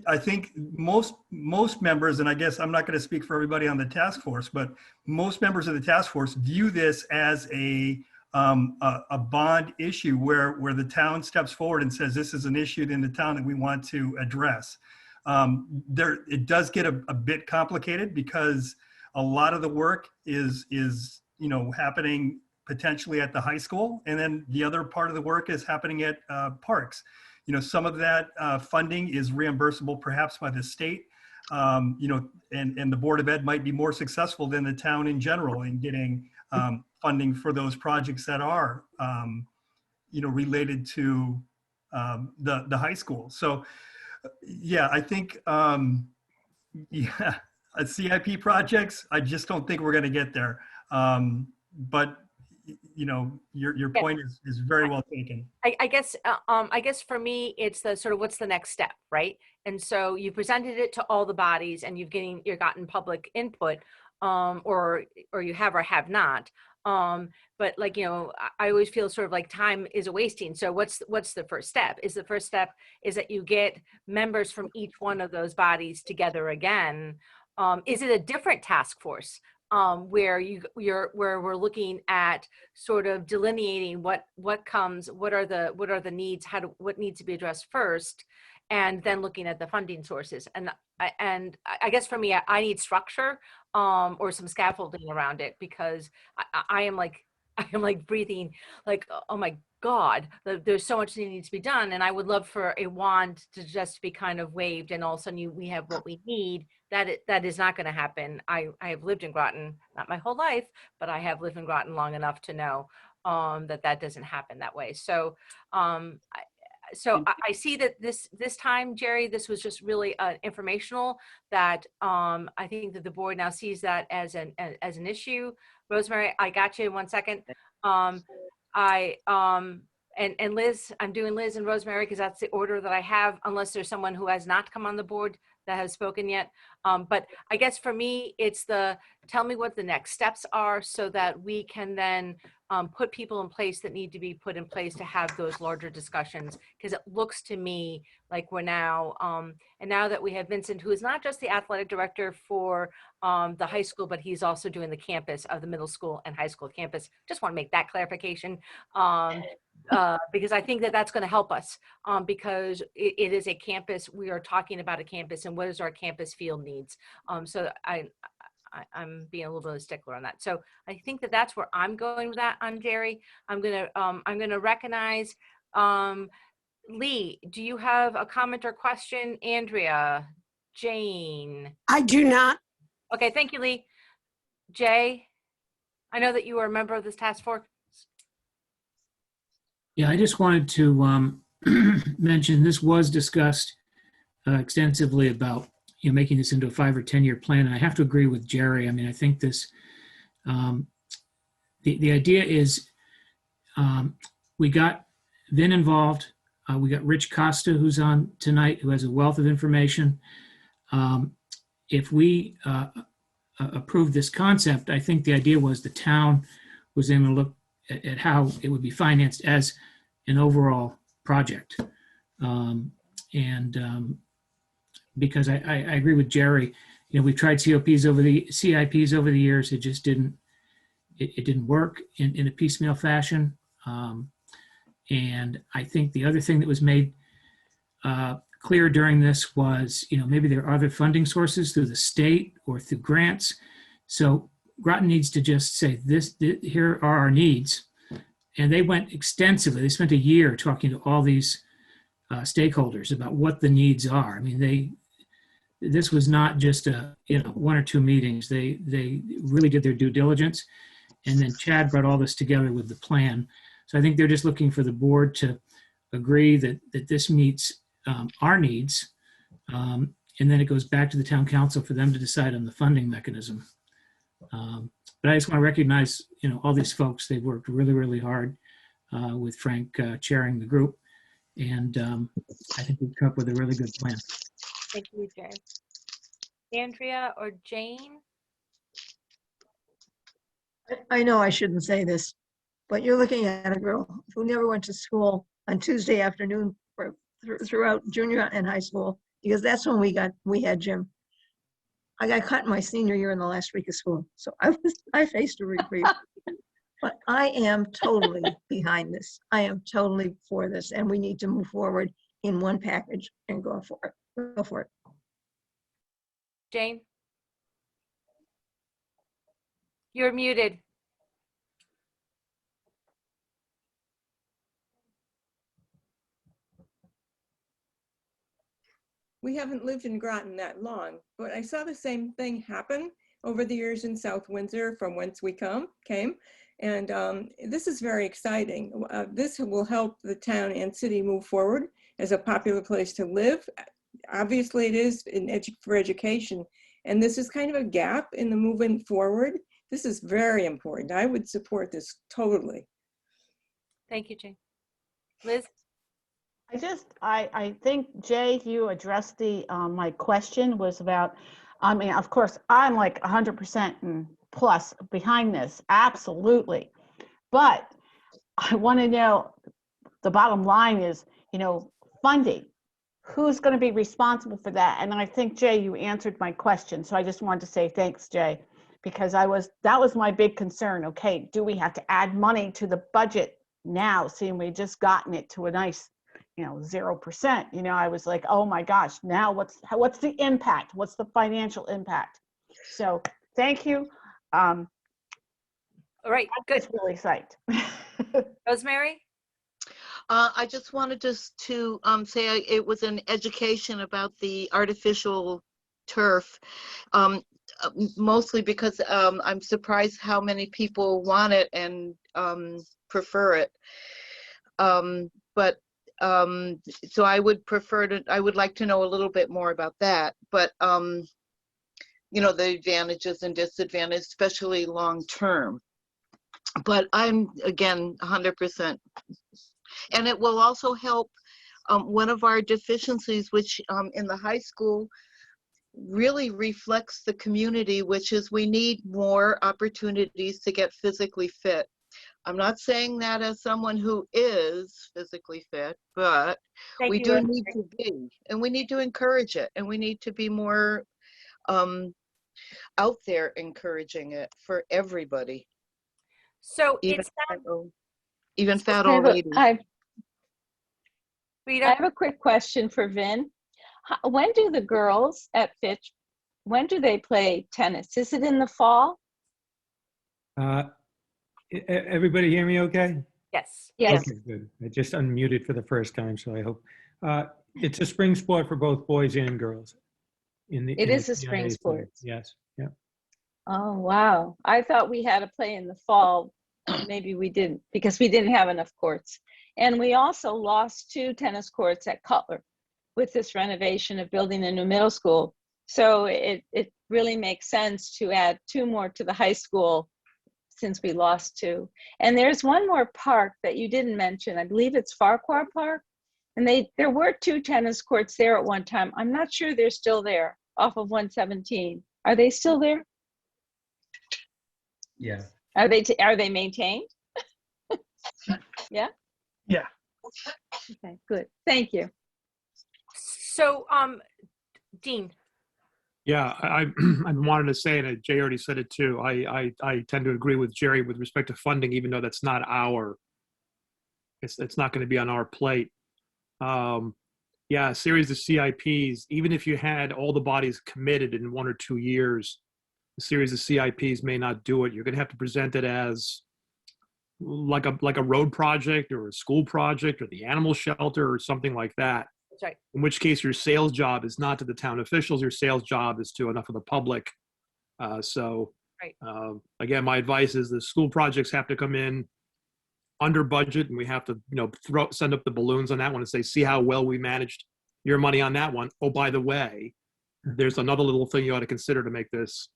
I think most members, and I guess I'm not going to speak for everybody on the task force, but most members of the task force view this as a bond issue where the town steps forward and says, this is an issue in the town that we want to address. It does get a bit complicated because a lot of the work is happening potentially at the high school, and then the other part of the work is happening at parks. Some of that funding is reimbursable perhaps by the state, and the Board of Ed might be more successful than the town in general in getting funding for those projects that are related to the high school. So yeah, I think yeah, CIP projects, I just don't think we're going to get there. But your Yeah. point is very well taken. I guess for me, it's the sort of what's the next step, right? And so you presented it to all the bodies, and you've gotten public input, or you have or have not. But like, I always feel sort of like time is a wasting. So what's the first step? Is the first step is that you get members from each one of those bodies together again. Is it a different task force? Where where we're looking at sort of delineating what are the needs, what needs to be addressed first, and then looking at the funding sources. And I guess for me, I need structure, or some scaffolding around it, because I am like I am like breathing like, oh my God, there's so much that needs to be done, and I would love for a wand to just be kind of waved, and all of a sudden we have what we need. That is not going to happen. I have lived in Groton, not my whole life, but I have lived in Groton long enough to know that doesn't happen that way. So I see that this time, Jerry, this was just really informational. That I think that the board now sees that as an issue. Rosemary, I got you in 1 second. And Liz, I'm doing Liz and Rosemary because that's the order that I have, unless there's someone who has not come on the board that has spoken yet. But I guess for me, it's tell me what the next steps are, so that we can then put people in place that need to be put in place to have those larger discussions. Because it looks to me like we're now, and now that we have Vincent, who is not just the athletic director for the high school, but he's also doing the campus of the middle school and high school campus. Just want to make that clarification. Because I think that that's going to help us, because it is a campus. We are talking about a campus, and what is our campus field needs. So I'm being a little bit of a stickler on that. So I think that that's where I'm going with that on Jerry. I'm gonna recognize Lee. Do you have a comment or question? Andrea, Jane. I do not. Okay, thank you, Lee. Jay, I know that you are a member of this task force. Yeah, I just wanted to mention this was discussed extensively about making this into a 5 or 10 year plan. And I have to agree with Jerry. I mean, I think this the idea is we got Vin involved. We got Rich Costa, who's on tonight, who has a wealth of information. If we approve this concept, I think the idea was the town was going to look at how it would be financed as an overall project. Because I agree with Jerry, we've tried CIPs over the years. It just didn't work in a piecemeal fashion. And I think the other thing that was made clear during this was, maybe there are other funding sources through the state or through grants. So Groton needs to just say here are our needs. And they went extensively. They spent a year talking to all these stakeholders about what the needs are. I mean, this was not just 1 or 2 meetings. They really did their due diligence. And then Chad brought all this together with the plan. So I think they're just looking for the board to agree that this meets our needs. And then it goes back to the town council for them to decide on the funding mechanism. But I just want to recognize, all these folks. They've worked really, really hard with Frank chairing the group. And I think we've come up with a really good plan. Thank you, Jay. Andrea or Jane? I know I shouldn't say this, but you're looking at a girl who never went to school on Tuesday afternoon throughout junior and high school, because that's when we had gym. I got cut my senior year in the last week of school, so I faced a reprieve. But I am totally behind this. I am totally for this, and we need to move forward in one package and go for it. Go for it. Jane? You're muted. We haven't lived in Groton that long, but I saw the same thing happen over the years in South Windsor, from whence we came. And this is very exciting. This will help the town and city move forward as a popular place to live. Obviously, it is for education. And this is kind of a gap in the movement forward. This is very important. I would support this totally. Thank you, Jane. Liz? I think, Jay, you addressed my question was about, I mean, of course, I'm like 100% and plus behind this, absolutely. But I want to know, the bottom line is, funding. Who's going to be responsible for that? And I think, Jay, you answered my question. So I just wanted to say thanks, Jay, because that was my big concern. Okay, do we have to add money to the budget now, seeing we just gotten it to a nice 0%? I was like, oh my gosh, now what's the impact? What's the financial impact? So thank you. All right, good. It's really psyched. Rosemary? I just wanted to say it was an education about the artificial turf, mostly because I'm surprised how many people want it and prefer it. So I would like to know a little bit more about that. But the advantages and disadvantages, especially long term. But I'm, again, 100%. And it will also help one of our deficiencies, which in the high school really reflects the community, which is we need more opportunities to get physically fit. I'm not saying that as someone who is physically fit, but we do need to be, and we need to encourage it, and we need to be more out there encouraging it for everybody. So even it's fat old ladies. I have a quick question for Vin. When do the girls at Fitch, when do they play tennis? Is it in the fall? Everybody hear me okay? Yes. Yes. Okay, good. I just unmuted for the first time, so I hope. It's a spring sport for both boys and girls. It is a spring sport. Yes. Yeah. Oh, wow. I thought we had to play in the fall. Maybe we didn't, because we didn't have enough courts. And we also lost 2 tennis courts at Cutler with this renovation of building a new middle school. So it really makes sense to add 2 more to the high school since we lost 2. And there's one more park that you didn't mention. I believe it's Farquhar Park. And there were 2 tennis courts there at one time. I'm not sure they're still there off of 117. Are they still there? Yeah. Are they maintained? Yeah? Yeah. Okay, good. Thank you. So, Dean. Yeah, I wanted to say, and Jay already said it too. I tend to agree with Jerry with respect to funding, even though that's not it's not going to be on our plate. Yeah, a series of CIPs. Even if you had all the bodies committed in 1 or 2 years, a series of CIPs may not do it. You're going to have to present it as like a road project or a school project or the animal shelter or something like that. That's right. In which case your sales job is not to the town officials, your sales job is to enough of the public. Again, my advice is the school projects have to come in under budget, and we have to send up the balloons on that one and say, see how well we managed your money on that one. Oh, by the way, there's another little thing you ought to consider to make this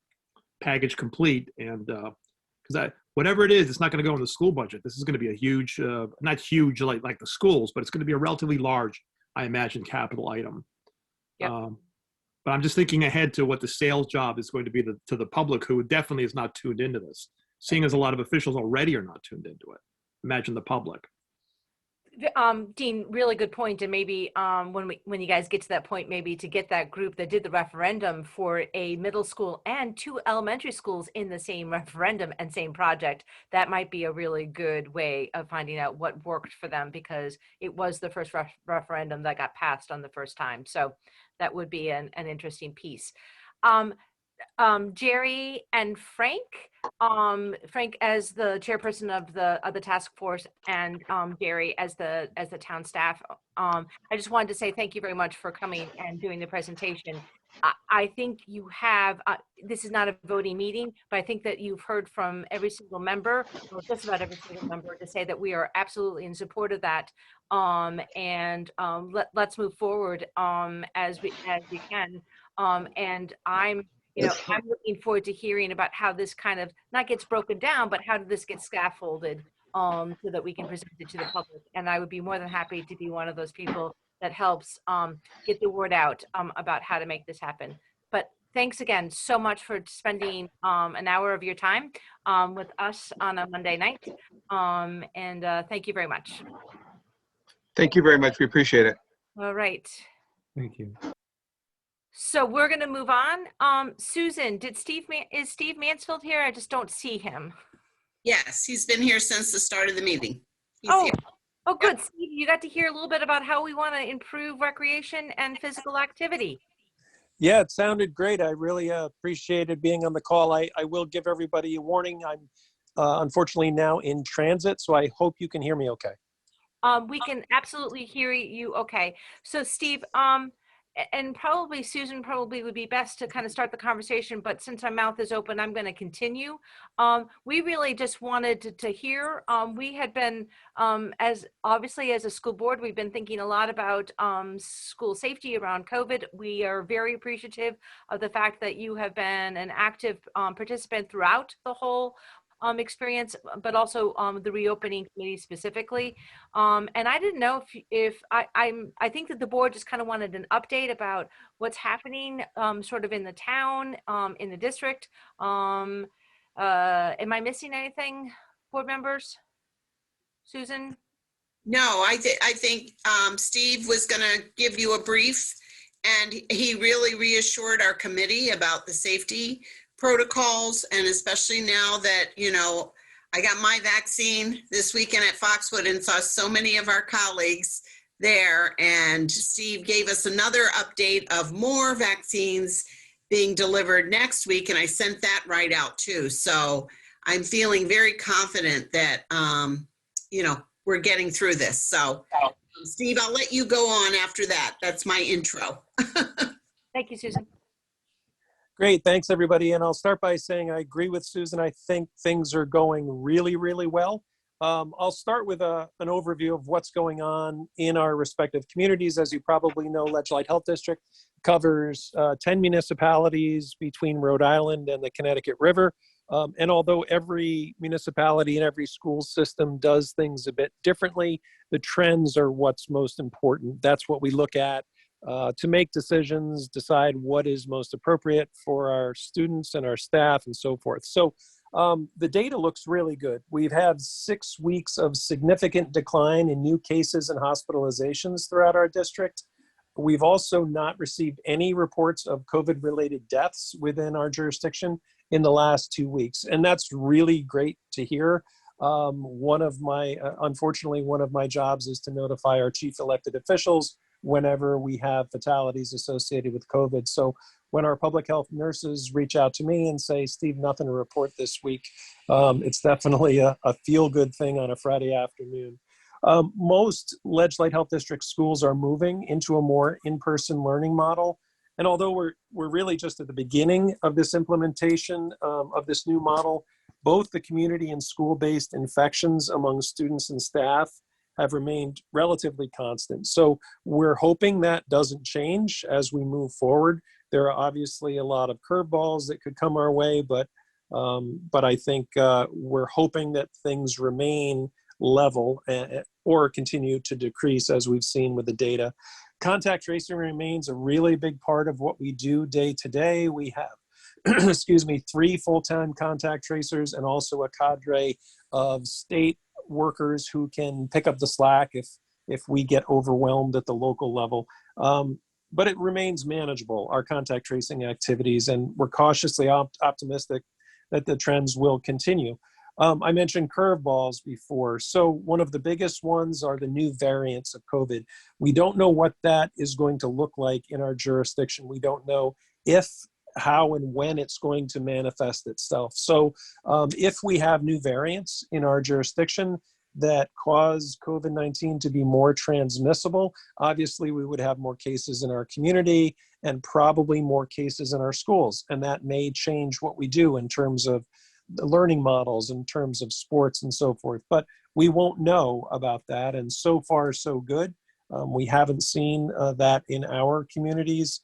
package complete. And because whatever it is, it's not going to go in the school budget. This is going to be a huge, not huge like the schools, but it's going to be a relatively large, I imagine, capital item. Yep. But I'm just thinking ahead to what the sales job is going to be to the public, who definitely is not tuned into this, seeing as a lot of officials already are not tuned into it. Imagine the public. Dean, really good point. And maybe when you guys get to that point, maybe to get that group that did the referendum for a middle school and 2 elementary schools in the same referendum and same project, that might be a really good way of finding out what worked for them, because it was the first referendum that got passed on the first time. So that would be an interesting piece. Jerry and Frank, Frank as the chairperson of the task force, and Jerry as the town staff. I just wanted to say thank you very much for coming and doing the presentation. I think you have, this is not a voting meeting, but I think that you've heard from every single member, or just about every single member, to say that we are absolutely in support of that. Let's move forward as we can. And I'm, I'm looking forward to hearing about how this kind of not gets broken down, but how this gets scaffolded so that we can present it to the public. And I would be more than happy to be one of those people that helps get the word out about how to make this happen. But thanks again so much for spending an hour of your time with us on a Monday night. Thank you very much. Thank you very much. We appreciate it. All right. Thank you. So we're going to move on. Susan, is Steve Mansfield here? I just don't see him. Yes, he's been here since the start of the meeting. He's Oh, here. oh, good. Steve, you got to hear a little bit about how we want to improve recreation and physical activity. Yeah, it sounded great. I really appreciated being on the call. I will give everybody a warning. I'm unfortunately now in transit, so I hope you can hear me okay. We can absolutely hear you okay. So Steve, and probably Susan probably would be best to kind of start the conversation, but since my mouth is open, I'm going to continue. We really just wanted to hear, we had been, as obviously as a school board, we've been thinking a lot about school safety around COVID. We are very appreciative of the fact that you have been an active participant throughout the whole experience, but also the reopening committee specifically. And I didn't know if I think that the board just kind of wanted an update about what's happening sort of in the town, in the district. Am I missing anything, board members? Susan? No, I think Steve was going to give you a brief, and he really reassured our committee about the safety protocols, and especially now that, I got my vaccine this weekend at Foxwood and saw so many of our colleagues there, and Steve gave us another update of more vaccines being delivered next week, and I sent that right out too. So I'm feeling very confident that, we're getting through this. So Steve, I'll let you go on after that. That's my intro. Thank you, Susan. Great, thanks everybody. And I'll start by saying I agree with Susan. I think things are going really, really well. I'll start with an overview of what's going on in our respective communities. As you probably know, Ledgely Health District covers 10 municipalities between Rhode Island and the Connecticut River. And although every municipality and every school system does things a bit differently, the trends are what's most important. That's what we look at to make decisions, decide what is most appropriate for our students and our staff and so forth. So the data looks really good. We've had 6 weeks of significant decline in new cases and hospitalizations throughout our district. We've also not received any reports of COVID-related deaths within our jurisdiction in the last 2 weeks. And that's really great to hear. Unfortunately, one of my jobs is to notify our chief elected officials whenever we have fatalities associated with COVID. So when our public health nurses reach out to me and say, Steve, nothing to report this week, it's definitely a feel-good thing on a Friday afternoon. Most Ledgely Health District schools are moving into a more in-person learning model. And although we're really just at the beginning of this implementation of this new model, both the community and school-based infections among students and staff have remained relatively constant. So we're hoping that doesn't change as we move forward. There are obviously a lot of curveballs that could come our way, but I think we're hoping that things remain level or continue to decrease as we've seen with the data. Contact tracing remains a really big part of what we do day to day. We have, 3 full-time contact tracers and also a cadre of state workers who can pick up the slack if we get overwhelmed at the local level. But it remains manageable, our contact tracing activities, and we're cautiously optimistic that the trends will continue. I mentioned curveballs before. So one of the biggest ones are the new variants of COVID. We don't know what that is going to look like in our jurisdiction. We don't know if, how, and when it's going to manifest itself. So if we have new variants in our jurisdiction that cause COVID-19 to be more transmissible, obviously we would have more cases in our community and probably more cases in our schools. And that may change what we do in terms of the learning models, in terms of sports and so forth. But we won't know about that. And so far, so good. We haven't seen that in our communities,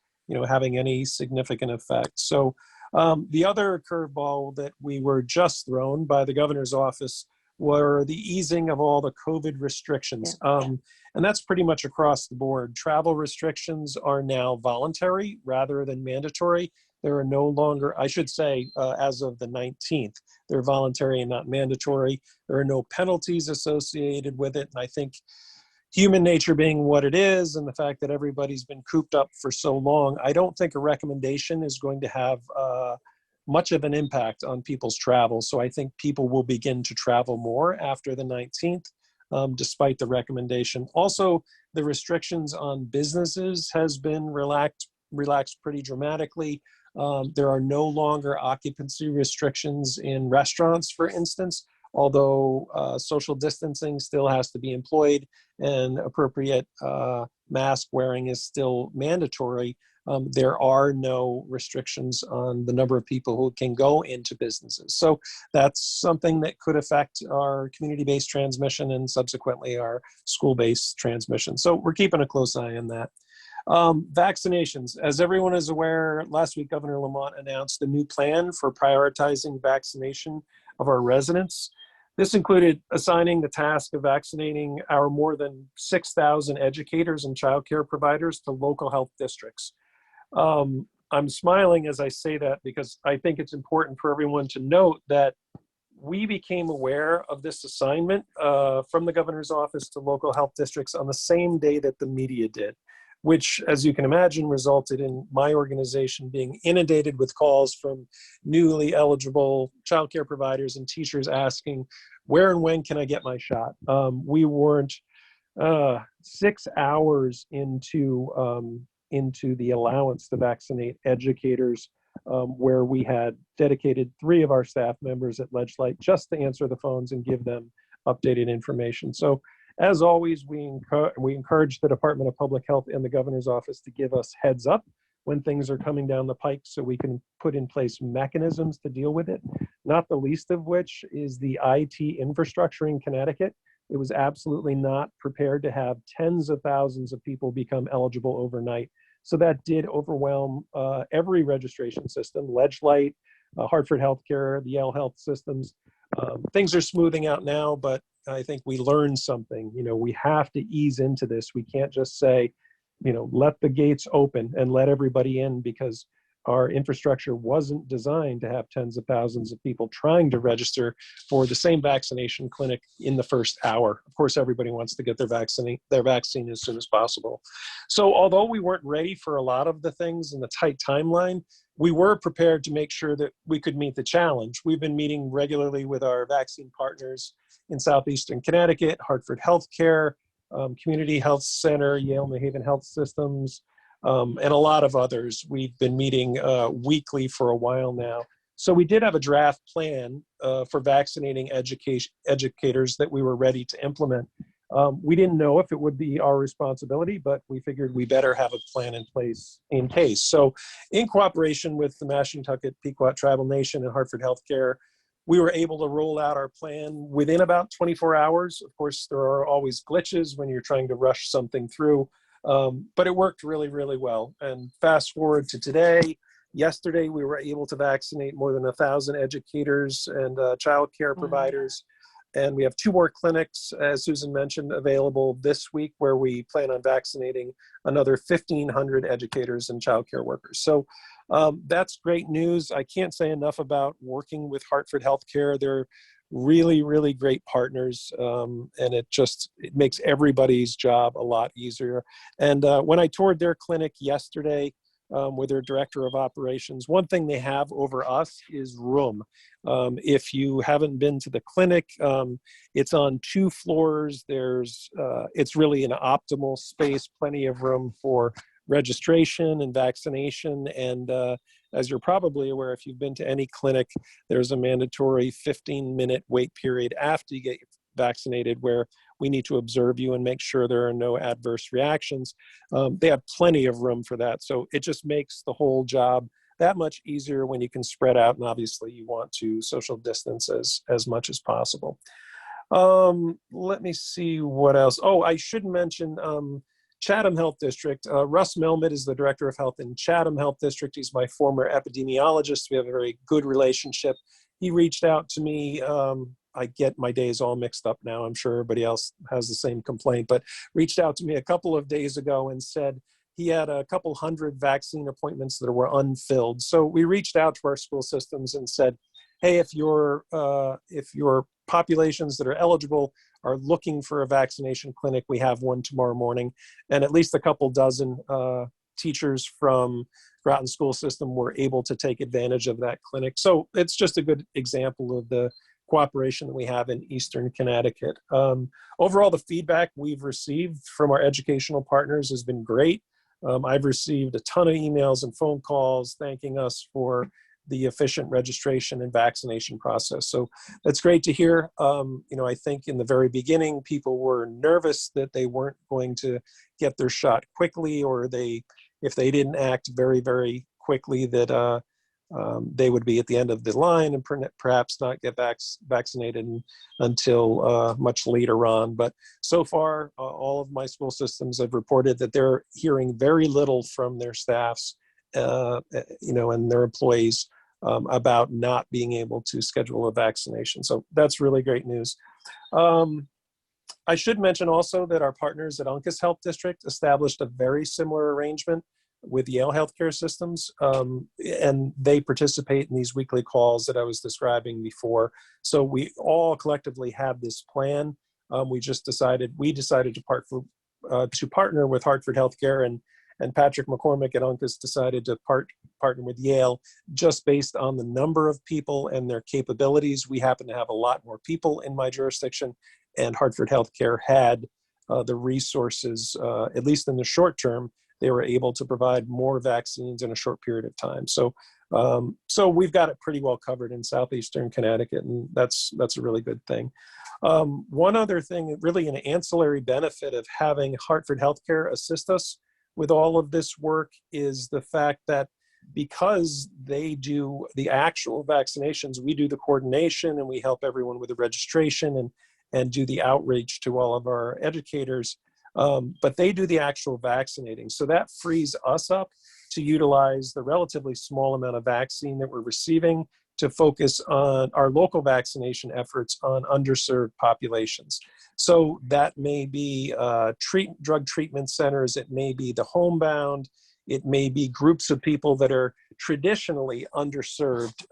having any significant effect. So the other curveball that we were just thrown by the governor's office were the easing of all the COVID restrictions. And that's pretty much across the board. Travel restrictions are now voluntary rather than mandatory. There are no longer, I should say, as of the 19th, they're voluntary and not mandatory. There are no penalties associated with it. And I think human nature being what it is, and the fact that everybody's been cooped up for so long, I don't think a recommendation is going to have much of an impact on people's travel. So I think people will begin to travel more after the 19th, despite the recommendation. Also, the restrictions on businesses has been relaxed pretty dramatically. There are no longer occupancy restrictions in restaurants, for instance, although social distancing still has to be employed and appropriate mask wearing is still mandatory. There are no restrictions on the number of people who can go into businesses. So that's something that could affect our community-based transmission and subsequently our school-based transmission. So we're keeping a close eye on that. Vaccinations. As everyone is aware, last week Governor Lamont announced a new plan for prioritizing vaccination of our residents. This included assigning the task of vaccinating our more than 6,000 educators and childcare providers to local health districts. I'm smiling as I say that because I think it's important for everyone to note that we became aware of this assignment from the governor's office to local health districts on the same day that the media did, which, as you can imagine, resulted in my organization being inundated with calls from newly eligible childcare providers and teachers asking, where and when can I get my shot? We weren't 6 hours into the allowance to vaccinate educators, where we had dedicated 3 of our staff members at Ledgelight just to answer the phones and give them updated information. So as always, we encourage the Department of Public Health and the governor's office to give us heads up when things are coming down the pike so we can put in place mechanisms to deal with it, not the least of which is the IT infrastructure in Connecticut. It was absolutely not prepared to have tens of thousands of people become eligible overnight. So that did overwhelm every registration system, Ledgelight, Hartford Healthcare, the Yale Health Systems. Things are smoothing out now, but I think we learned something. We have to ease into this. We can't just say, let the gates open and let everybody in, because our infrastructure wasn't designed to have tens of thousands of people trying to register for the same vaccination clinic in the first hour. Of course, everybody wants to get their vaccine as soon as possible. So although we weren't ready for a lot of the things in the tight timeline, we were prepared to make sure that we could meet the challenge. We've been meeting regularly with our vaccine partners in Southeastern Connecticut, Hartford Healthcare, Community Health Center, Yale New Haven Health Systems, and a lot of others. We've been meeting weekly for a while now. So we did have a draft plan for vaccinating educators that we were ready to implement. We didn't know if it would be our responsibility, but we figured we better have a plan in place in case. So in cooperation with the Mashantucket, Pequot Tribal Nation and Hartford Healthcare, we were able to roll out our plan within about 24 hours. Of course, there are always glitches when you're trying to rush something through, but it worked really, really well. And fast forward to today, yesterday, we were able to vaccinate more than 1,000 educators and childcare providers. And we have 2 more clinics, as Susan mentioned, available this week, where we plan on vaccinating another 1,500 educators and childcare workers. So that's great news. I can't say enough about working with Hartford Healthcare. They're really, really great partners, and it makes everybody's job a lot easier. And when I toured their clinic yesterday, with their director of operations, one thing they have over us is room. If you haven't been to the clinic, it's on 2 floors. It's really an optimal space, plenty of room for registration and vaccination. And as you're probably aware, if you've been to any clinic, there's a mandatory 15-minute wait period after you get vaccinated where we need to observe you and make sure there are no adverse reactions. They have plenty of room for that. So it just makes the whole job that much easier when you can spread out, and obviously you want to social distance as much as possible. Let me see what else. Oh, I should mention Chatham Health District. Russ Melmid is the Director of Health in Chatham Health District. He's my former epidemiologist. We have a very good relationship. He reached out to me. I get my days all mixed up now. I'm sure everybody else has the same complaint, but reached out to me a couple of days ago and said he had a couple hundred vaccine appointments that were unfilled. So we reached out to our school systems and said, hey, if your populations that are eligible are looking for a vaccination clinic, we have one tomorrow morning. And at least a couple dozen teachers from Groton school system were able to take advantage of that clinic. So it's just a good example of the cooperation that we have in Eastern Connecticut. Overall, the feedback we've received from our educational partners has been great. I've received a ton of emails and phone calls thanking us for the efficient registration and vaccination process. So that's great to hear. I think in the very beginning, people were nervous that they weren't going to get their shot quickly, or if they didn't act very, very quickly, that they would be at the end of the line and perhaps not get vaccinated until much later on. But so far, all of my school systems have reported that they're hearing very little from their staffs, and their employees about not being able to schedule a vaccination. So that's really great news. I should mention also that our partners at Uncas Health District established a very similar arrangement with Yale Healthcare Systems, and they participate in these weekly calls that I was describing before. So we all collectively have this plan. We decided to partner with Hartford Healthcare, and Patrick McCormick at Uncas decided to partner with Yale just based on the number of people and their capabilities. We happen to have a lot more people in my jurisdiction, and Hartford Healthcare had the resources, at least in the short term. They were able to provide more vaccines in a short period of time. So we've got it pretty well covered in southeastern Connecticut, and that's a really good thing. One other thing, really an ancillary benefit of having Hartford Healthcare assist us with all of this work is the fact that because they do the actual vaccinations, we do the coordination and we help everyone with the registration and do the outreach to all of our educators. But they do the actual vaccinating. So that frees us up to utilize the relatively small amount of vaccine that we're receiving to focus on our local vaccination efforts on underserved populations. So that may be drug treatment centers, it may be the homebound, it may be groups of people that are traditionally underserved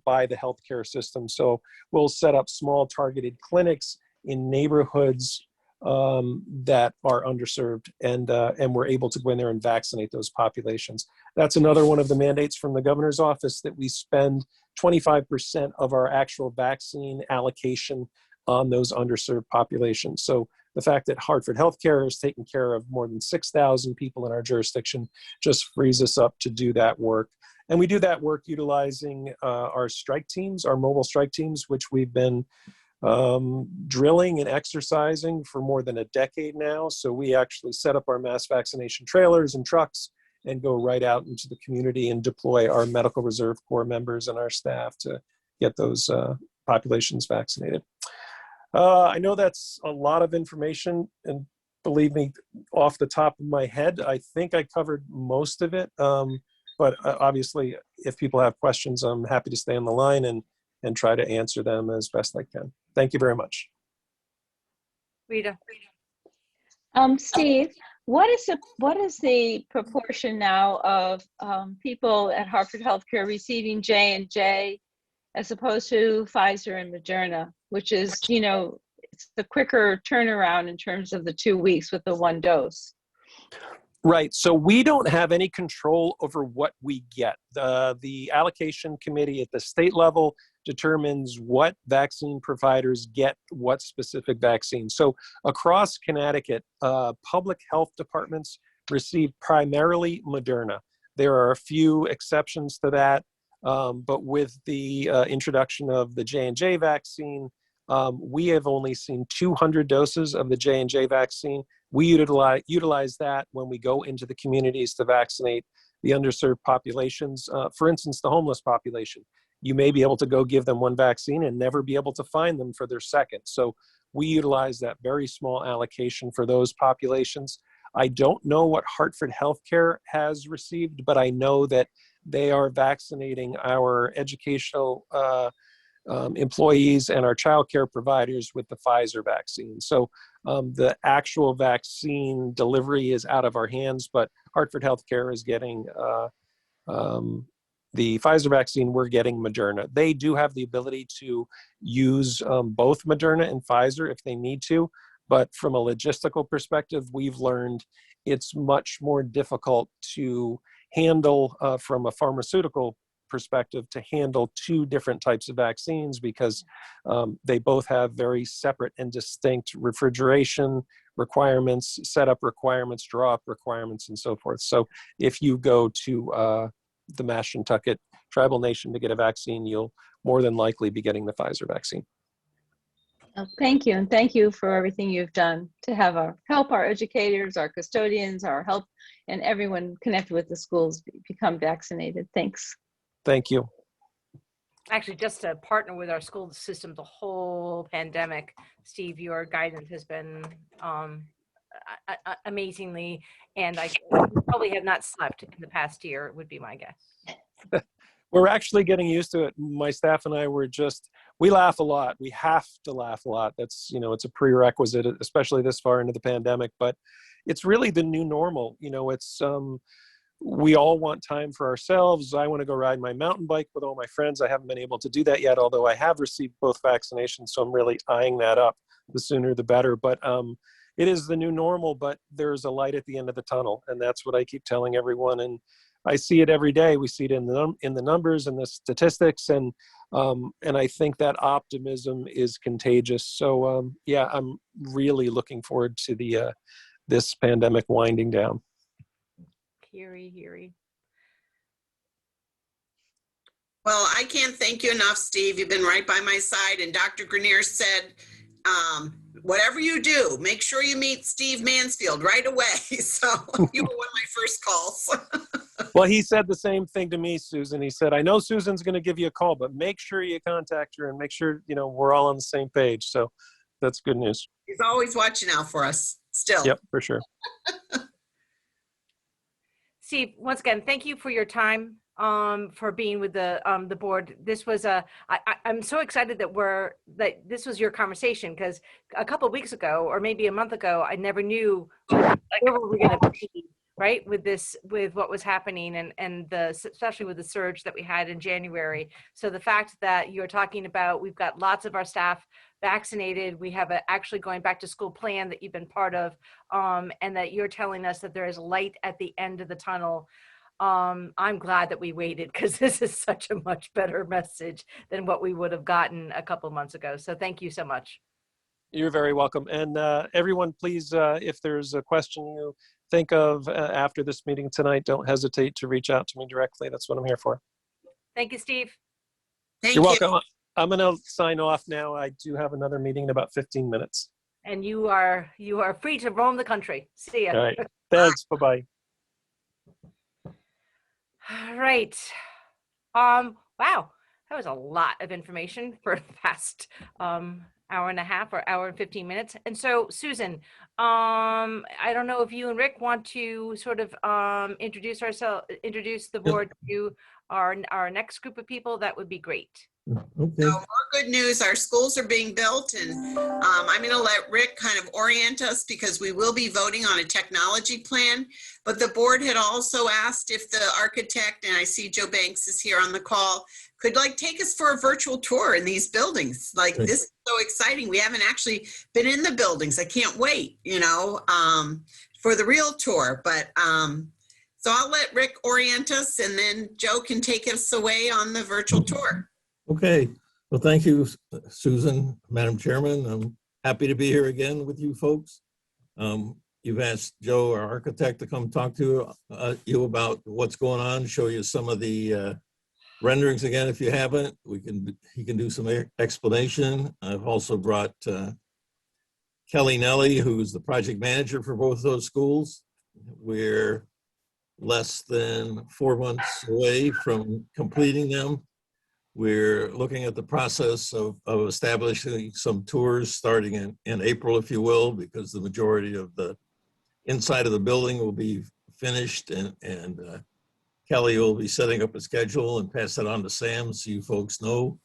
by the healthcare system. So we'll set up small targeted clinics in neighborhoods that are underserved, and we're able to go in there and vaccinate those populations. That's another one of the mandates from the governor's office, that we spend 25% of our actual vaccine allocation on those underserved populations. So the fact that Hartford Healthcare is taking care of more than 6,000 people in our jurisdiction just frees us up to do that work. And we do that work utilizing our strike teams, our mobile strike teams, which we've been drilling and exercising for more than a decade now. So we actually set up our mass vaccination trailers and trucks and go right out into the community and deploy our Medical Reserve Corps members and our staff to get those populations vaccinated. I know that's a lot of information, and believe me, off the top of my head, I think I covered most of it. But obviously, if people have questions, I'm happy to stay on the line and try to answer them as best I can. Thank you very much. Rita. Steve, what is the proportion now of people at Hartford Healthcare receiving J&J as opposed to Pfizer and Moderna, which is, it's the quicker turnaround in terms of the 2 weeks with the one dose? Right. So we don't have any control over what we get. The allocation committee at the state level determines what vaccine providers get what specific vaccine. So across Connecticut, public health departments receive primarily Moderna. There are a few exceptions to that, but with the introduction of the J&J vaccine, We have only seen 200 doses of the J&J vaccine. We utilize that when we go into the communities to vaccinate the underserved populations. For instance, the homeless population. You may be able to go give them one vaccine and never be able to find them for their second. So we utilize that very small allocation for those populations. I don't know what Hartford Healthcare has received, but I know that they are vaccinating our educational employees and our childcare providers with the Pfizer vaccine. So the actual vaccine delivery is out of our hands, but Hartford Healthcare is getting the Pfizer vaccine. We're getting Moderna. They do have the ability to use both Moderna and Pfizer if they need to, but from a logistical perspective, we've learned it's much more difficult to handle from a pharmaceutical perspective to handle two different types of vaccines because they both have very separate and distinct refrigeration requirements, setup requirements, draw up requirements, and so forth. So if you go to the Mashantucket Tribal Nation to get a vaccine, you'll more than likely be getting the Pfizer vaccine. Thank you, and thank you for everything you've done to have help our educators, our custodians, our help, and everyone connected with the schools become vaccinated. Thanks. Thank you. Actually, just to partner with our school system the whole pandemic, Steve, your guidance has been amazingly, and I probably have not slept in the past year, would be my guess. We're actually getting used to it. My staff and I we laugh a lot. We have to laugh a lot. That's, it's a prerequisite, especially this far into the pandemic, but it's really the new normal. It's, we all want time for ourselves. I want to go ride my mountain bike with all my friends. I haven't been able to do that yet, although I have received both vaccinations. So I'm really eyeing that up. The sooner, the better. But it is the new normal, but there's a light at the end of the tunnel. And that's what I keep telling everyone. And I see it every day. We see it in the numbers and the statistics. And I think that optimism is contagious. So yeah, I'm really looking forward to this pandemic winding down. Heary. Well, I can't thank you enough, Steve. You've been right by my side. And Dr. Grenier said, whatever you do, make sure you meet Steve Mansfield right away. So you were one of my first calls. Well, he said the same thing to me, Susan. He said, I know Susan's going to give you a call, but make sure you contact her and make sure, we're all on the same page. So that's good news. He's always watching out for us still. Yep, for sure. Steve, once again, thank you for your time, for being with the board. This was I'm so excited that this was your conversation, because a couple of weeks ago, or maybe a month ago, I never knew where we were going to be, right? With what was happening and especially with the surge that we had in January. So the fact that you're talking about, we've got lots of our staff vaccinated, we have actually going back to school plan that you've been part of, and that you're telling us that there is light at the end of the tunnel. I'm glad that we waited, because this is such a much better message than what we would have gotten a couple months ago. So thank you so much. You're very welcome. And everyone, please, if there's a question you think of after this meeting tonight, don't hesitate to reach out to me directly. That's what I'm here for. Thank you, Steve. You're welcome. I'm going to sign off now. I do have another meeting in about 15 minutes. And you are free to roam the country. See ya. All right. Thanks. Bye-bye. All right. Wow, that was a lot of information for the past hour and a half or hour and 15 minutes. And so, Susan, I don't know if you and Rick want to sort of introduce the board to our next group of people. That would be great. Okay. So more good news, our schools are being built, and I'm going to let Rick kind of orient us, because we will be voting on a technology plan. But the board had also asked if the architect, and I see Joe Banks is here on the call, could take us for a virtual tour in these buildings. This is so exciting. We haven't actually been in the buildings. I can't wait, for the real tour. But so I'll let Rick orient us, and then Joe can take us away on the virtual tour. Okay, well, thank you, Susan, Madam Chairman. I'm happy to be here again with you folks. You've asked Joe, our architect, to come talk to you about what's going on, show you some of the renderings again if you haven't. He can do some explanation. I've also brought Kelly Nelly, who's the project manager for both those schools. We're less than 4 months away from completing them. We're looking at the process of establishing some tours starting in April, if you will, because the majority of the inside of the building will be finished, and Kelly will be setting up a schedule and pass that on to Sam so you folks know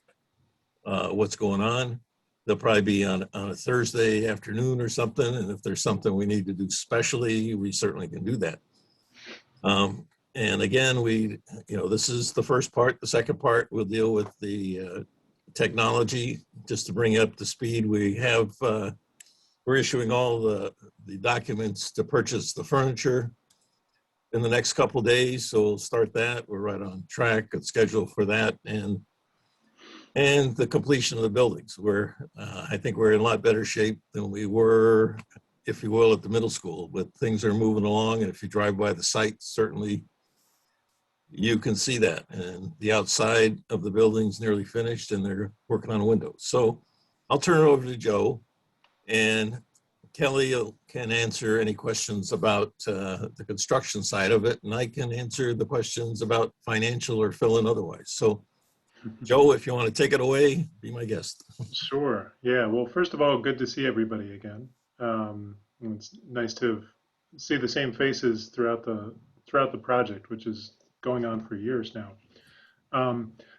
what's going on. They'll probably be on a Thursday afternoon or something, and if there's something we need to do specially, we certainly can do that. And again, this is the first part. The second part, we'll deal with the technology. Just to bring up the speed, we're issuing all the documents to purchase the furniture in the next couple of days. So we'll start that. We're right on track, good schedule for that. And the completion of the buildings. I think we're in a lot better shape than we were, if you will, at the middle school, but things are moving along. And if you drive by the site, certainly you can see that. And the outside of the building's nearly finished and they're working on windows. So I'll turn it over to Joe, and Kelly can answer any questions about the construction side of it, and I can answer the questions about financial or fill in otherwise. So Joe, if you want to take it away, be my guest. Sure. Yeah. Well, first of all, good to see everybody again. It's nice to see the same faces throughout the project, which is going on for years now.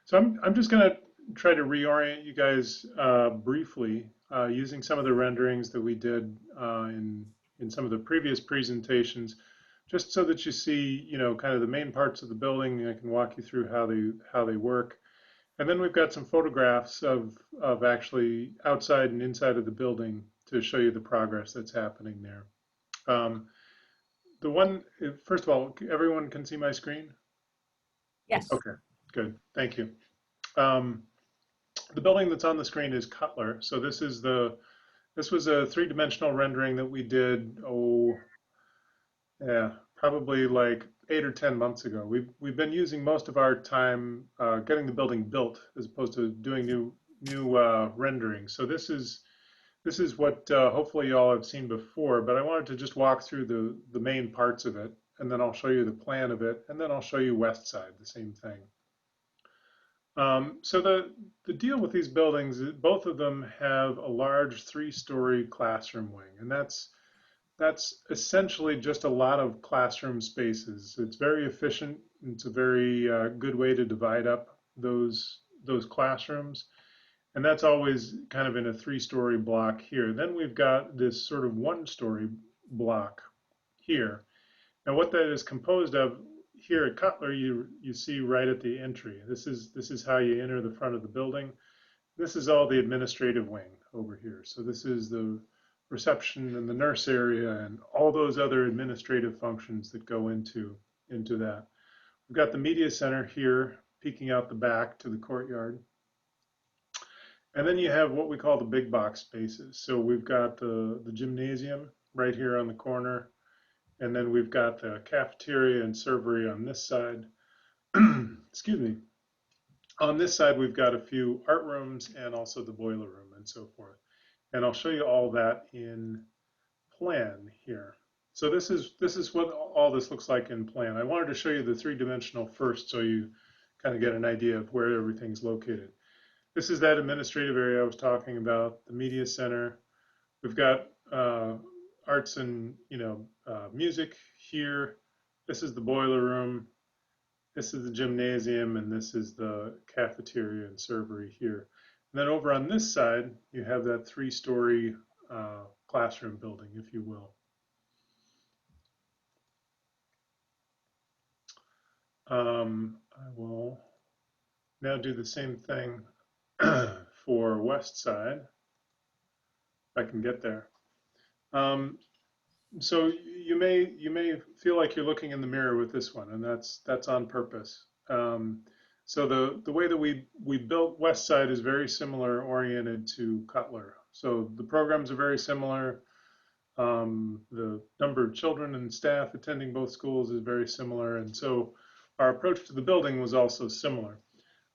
So I'm just going to try to reorient you guys briefly using some of the renderings that we did in some of the previous presentations, just so that you see, kind of the main parts of the building. I can walk you through how they work. And then we've got some photographs of actually outside and inside of the building to show you the progress that's happening there. First of all, everyone can see my screen? Yes. Okay, good. Thank you. The building that's on the screen is Cutler. So this was a three-dimensional rendering that we did, probably like 8 or 10 months ago. We've been using most of our time getting the building built as opposed to doing new rendering. So this is what hopefully you all have seen before, but I wanted to just walk through the main parts of it, and then I'll show you the plan of it, and then I'll show you West Side, the same thing. So the deal with these buildings is both of them have a large 3-story classroom wing, and that's essentially just a lot of classroom spaces. It's very efficient. It's a very good way to divide up those classrooms. And that's always kind of in a 3-story block here. Then we've got this sort of 1-story block here. Now what that is composed of, here at Cutler, you see right at the entry. This is how you enter the front of the building. This is all the administrative wing over here. So this is the reception and the nurse area and all those other administrative functions that go into that. We've got the media center here peeking out the back to the courtyard. And then you have what we call the big box spaces. So we've got the gymnasium right here on the corner. And then we've got the cafeteria and servery on this side. Excuse me. On this side, we've got a few art rooms and also the boiler room and so forth. And I'll show you all that in plan here. So this is what all this looks like in plan. I wanted to show you the 3-dimensional first so you kind of get an idea of where everything's located. This is that administrative area I was talking about, the media center. We've got arts and music here. This is the boiler room. This is the gymnasium, and this is the cafeteria and servery here. And then over on this side, you have that 3-story classroom building, if you will. I will now do the same thing for West Side, if I can get there. So you may feel like you're looking in the mirror with this one, and that's on purpose. So the way that we built West Side is very similar oriented to Cutler. So the programs are very similar. The number of children and staff attending both schools is very similar, and so our approach to the building was also similar.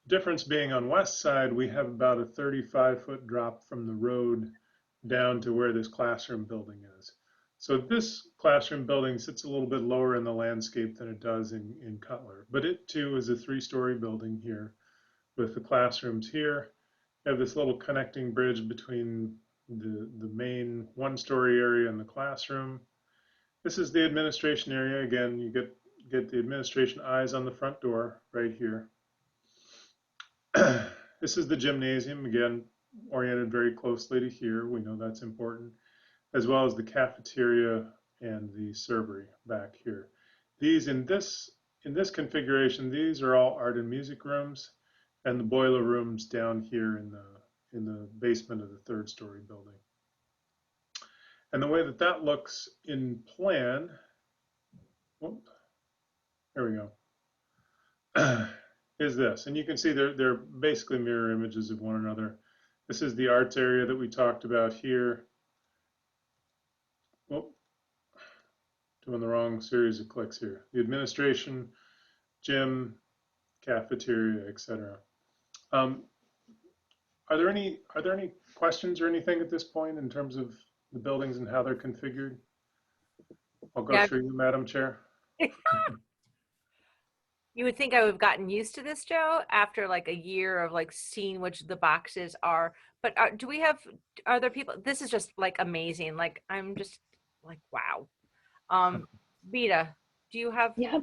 Difference being on west side, we have about a 35-foot drop from the road down to where this classroom building is. So this classroom building sits a little bit lower in the landscape than it does in Cutler, but it too is a 3-story building here with the classrooms here. You have this little connecting bridge between the main 1-story area and the classroom. This is the administration area. Again, you get the administration eyes on the front door right here. This is the gymnasium, again, oriented very closely to here. We know that's important, as well as the cafeteria and the servery back here. These in this configuration, these are all art and music rooms, and the boiler rooms down here in the basement of the 3rd-story building. And the way that that looks in plan, whoop, there we go, is this. And you can see they're basically mirror images of one another. This is the arts area that we talked about here. Whoop, doing the wrong series of clicks here. The administration, gym, cafeteria, etc. Are there any questions or anything at this point in terms of the buildings and how they're configured? I'll go through you, Madam Chair. You would think I would have gotten used to this, Joe, after like a year of like seeing which the boxes are. But do we have other people? This is just like amazing. Like I'm just like, wow. Vita, do you have? Yeah,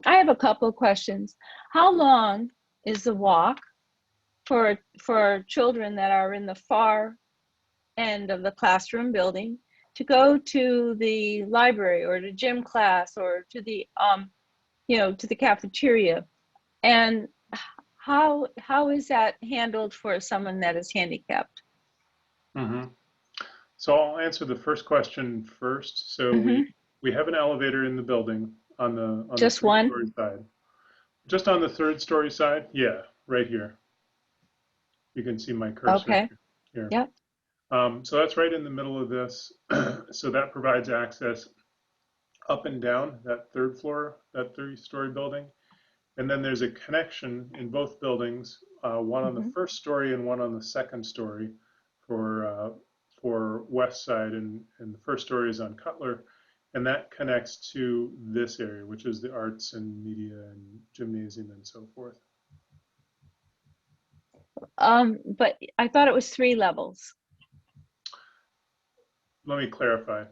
I have a couple of questions. How long is the walk for children that are in the far end of the classroom building to go to the library or to gym class or to the to the cafeteria? And how is that handled for someone that is handicapped? Mm-hmm. So I'll answer the first question first. So we have an elevator in the building on the Just one? 3rd-story side. Just on the 3rd-story side, yeah, right here. You can see my cursor. Okay. Here. Yeah. So that's right in the middle of this. So that provides access up and down that 3rd floor, that 3-story building. And then there's a connection in both buildings, one on the 1st story and one on the 2nd story for west side, and the 1st story is on Cutler, and that connects to this area, which is the arts and media and gymnasium and so forth. But I thought it was 3 levels. Let me clarify.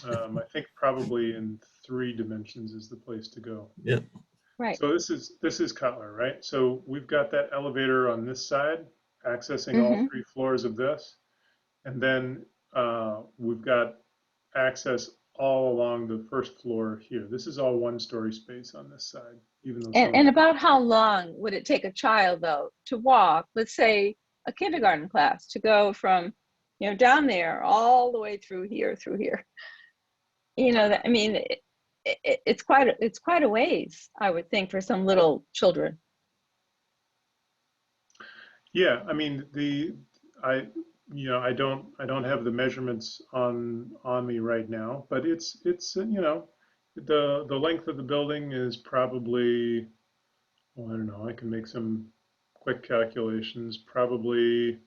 I think probably in 3 dimensions is the place to go. Yeah. Right. So this is Cutler, right? So we've got that elevator on this side, accessing all 3 floors of this, and then we've got access all along the 1st floor here. This is all 1-story space on this side, even though. And about how long would it take a child though to walk? Let's say a kindergarten class to go from down there all the way through here. I mean, it's quite a ways, I would think, for some little children. Yeah, I mean I don't have the measurements on me right now, but it's the length of the building is probably, well, I don't know, I can make some quick calculations, probably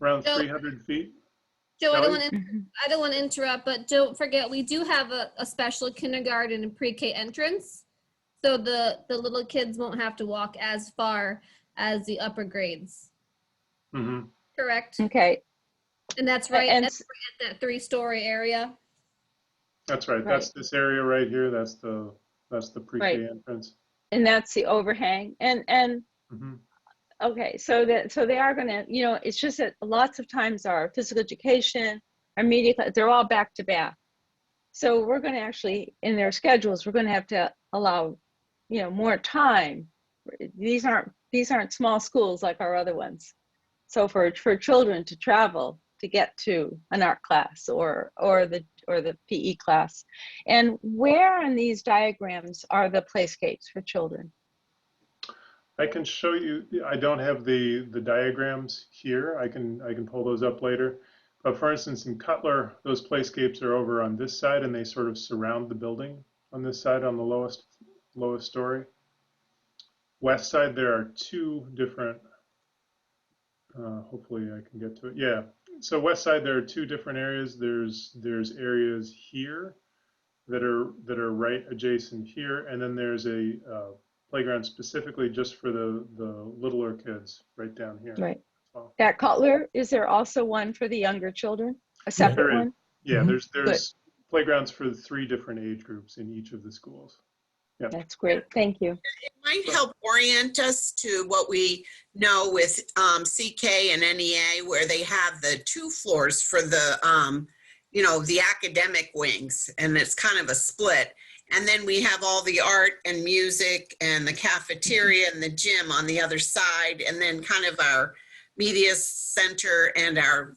around 300 feet. Joe, I Kelly? don't want to interrupt, but don't forget, we do have a special kindergarten and pre-K entrance. So the little kids won't have to walk as far as the upper grades. Correct? Okay. And that's right, that's right at that 3-story area. That's right. That's this area right here. That's the pre-K entrance. And that's the overhang. And okay, so they are going to, it's just that lots of times our physical education, our media, they're all back to back. So we're going to actually, in their schedules, we're going to have to allow, more time. These aren't small schools like our other ones. So for children to travel to get to an art class or the PE class, and where on these diagrams are the playscapes for children? I can show you. I don't have the diagrams here. I can pull those up later. But for instance, in Cutler, those playscapes are over on this side, and they sort of surround the building on this side on the lowest story. west side, there are two different, hopefully I can get to it. Yeah. So west side, there are two different areas. There's areas here that are right adjacent here, and then there's a playground specifically just for the littler kids right down here. Right. Well, At Cutler, is there also one for the younger children? A separate there is. one? Yeah, Good. there's playgrounds for 3 different age groups in each of the schools. Yeah. That's great. Thank you. It might help orient us to what we know with CK and NEA, where they have the 2 floors for the, you know, the academic wings, and it's kind of a split. And then we have all the art and music and the cafeteria and the gym on the other side, and then kind of our media center and our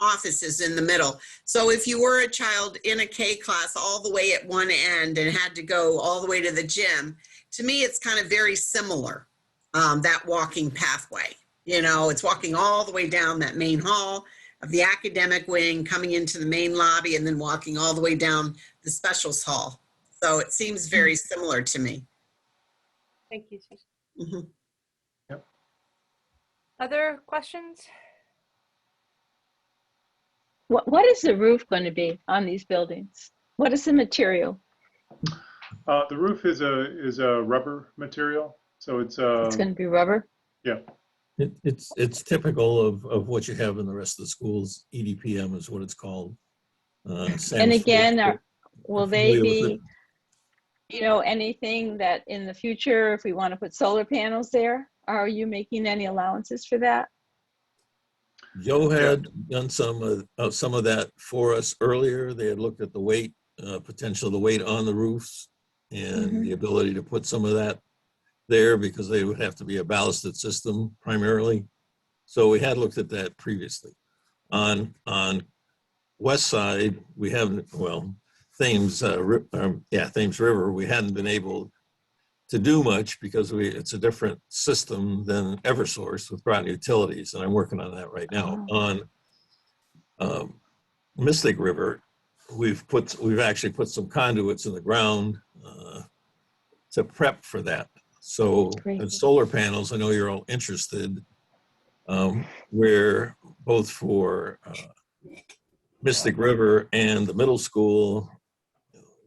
offices in the middle. So if you were a child in a K class all the way at one end and had to go all the way to the gym, to me, it's kind of very similar, that walking pathway. You know, it's walking all the way down that main hall of the academic wing, coming into the main lobby, and then walking all the way down the specials hall. So it seems very similar to me. Thank you, Susan. Mhm. Other questions? What is the roof going to be on these buildings? What is the material? The roof is a rubber material, so it's It's going to be rubber? yeah. It's typical of what you have in the rest of the schools. EDPM is what it's called. And again, will they familiar with be, you know, anything that in the future, if we want to put solar panels there, are you making any allowances for that? Joe had done some of that for us earlier. They had looked at the weight, potential of the weight on the roofs, and the ability to put some of that there, because they would have to be a ballasted system primarily. So we had looked at that previously. On west side, we haven't, well, Thames River, we hadn't been able to do much because it's a different system than Eversource with Groton Utilities, and I'm working on that right now. On Mystic River, we've actually put some conduits in the ground to prep for that. So, and solar panels, I know you're all interested, where both for Mystic River and the middle school,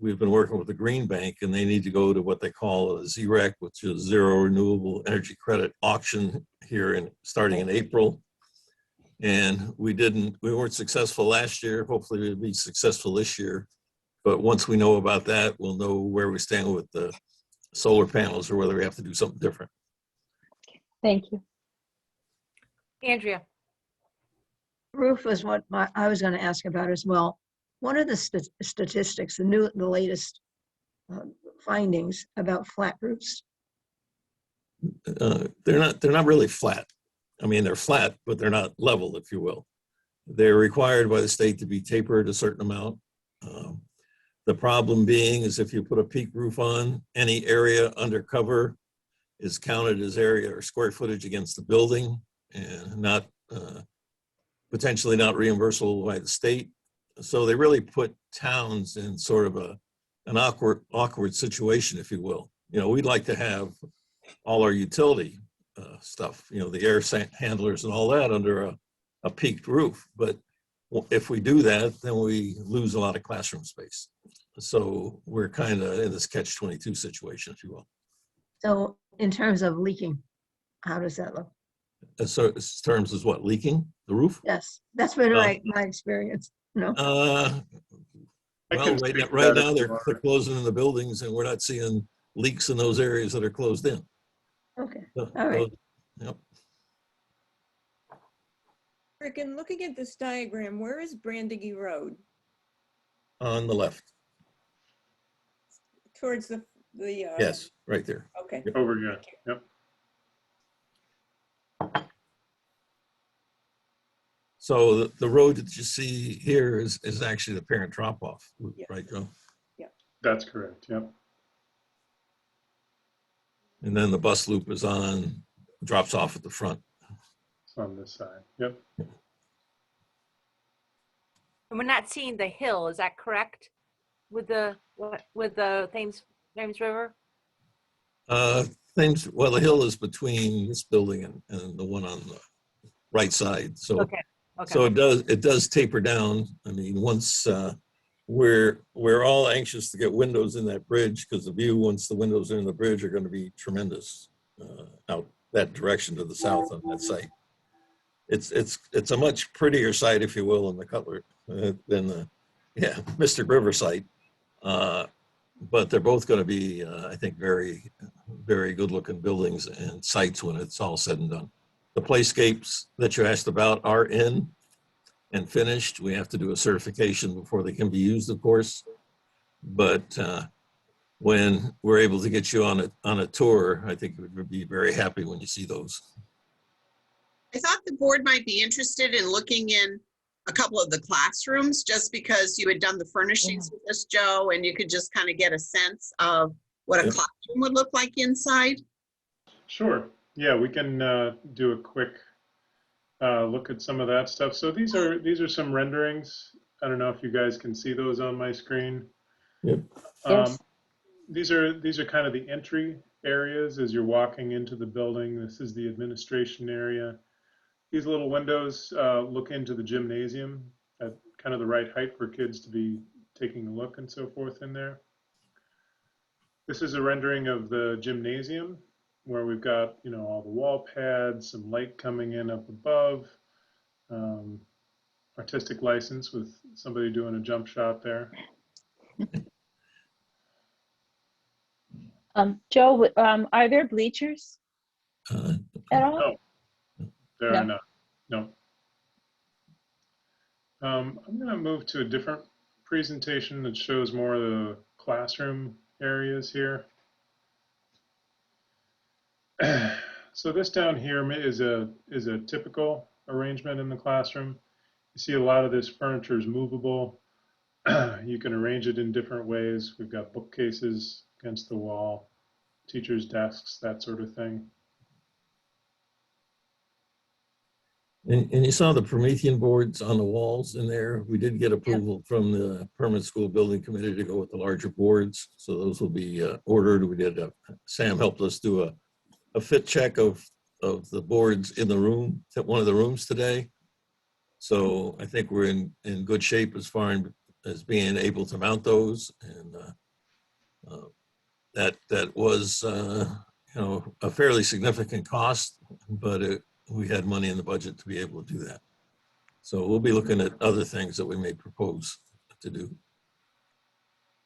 we've been working with the Green Bank, and they need to go to what they call a ZREC, which is Zero Renewable Energy Credit auction here starting in April. And we weren't successful last year. Hopefully we'll be successful this year. But once we know about that, we'll know where we stand with the solar panels or whether we have to do something different. Thank you. Andrea. Roof was what I was going to ask about as well. What are the statistics, the latest findings about flat roofs? They're not really flat. I mean, they're flat, but they're not level, if you will. They're required by the state to be tapered a certain amount. The problem being is if you put a peak roof on, any area under cover is counted as area or square footage against the building, and not potentially not reimbursable by the state. So they really put towns in sort of an awkward situation, if you will. You know, we'd like to have all our utility stuff, you know, the air handlers and all that under a peaked roof. But if we do that, then we lose a lot of classroom space. So we're kind of in this catch-22 situation, if you will. So in terms of leaking, how does that look? So in terms of what, leaking the roof? Yes, that's been my experience. No. Well, right now they're closing in the buildings, and we're not seeing leaks in those areas that are closed in. Okay. So, All right. Yep. Rick, in looking at this diagram, where is Brandegee Road? On the left. Towards the Yes, right there. Okay. Yep. Over here. Yep. So the road that you see here is actually the parent drop-off, right, Joe? Yeah. That's correct. Yep. And then the bus loop drops off at the front. It's on this side. Yep. And we're not seeing the hill, is that correct? With the Thames River? things, well, the hill is between this building and the one on the right side. So, Okay. Okay. so it does taper down. I mean, once we're all anxious to get windows in that bridge because the view, once the windows are in the bridge, are going to be tremendous out that direction to the south on that site. It's a much prettier site, if you will, in the Cutler than the Mr. River site. But they're both going to be, I think, very, very good looking buildings and sites when it's all said and done. The playscapes that you asked about are in and finished. We have to do a certification before they can be used, of course. But when we're able to get you on a tour, I think we would be very happy when you see those. I thought the board might be interested in looking in a couple of the classrooms, just because you had done the furnishings with us, Joe, and you could just kind of get a sense of what a classroom would look like inside. Sure. Yeah, we can do a quick look at some of that stuff. So these are some renderings. I don't know if you guys can see those on my screen. Yep. Yes. These are kind of the entry areas as you're walking into the building. This is the administration area. These little windows look into the gymnasium at kind of the right height for kids to be taking a look and so forth in there. This is a rendering of the gymnasium where we've got, you know, all the wall pads, some light coming in up above, artistic license with somebody doing a jump shot there. Joe, are there bleachers at all? No, there No. are not. No. I'm going to move to a different presentation that shows more of the classroom areas here. So this down here is a typical arrangement in the classroom. You see a lot of this furniture is movable. You can arrange it in different ways. We've got bookcases against the wall, teachers' desks, that sort of thing. And you saw the Promethean boards on the walls in there. We did get approval from the Permanent School Building Committee to go with the larger boards. So those will be ordered. We did, Sam helped us do a fit check of the boards in the room, one of the rooms today. So I think we're in good shape as far as being able to mount those. And that was, you know, a fairly significant cost, but we had money in the budget to be able to do that. So we'll be looking at other things that we may propose to do.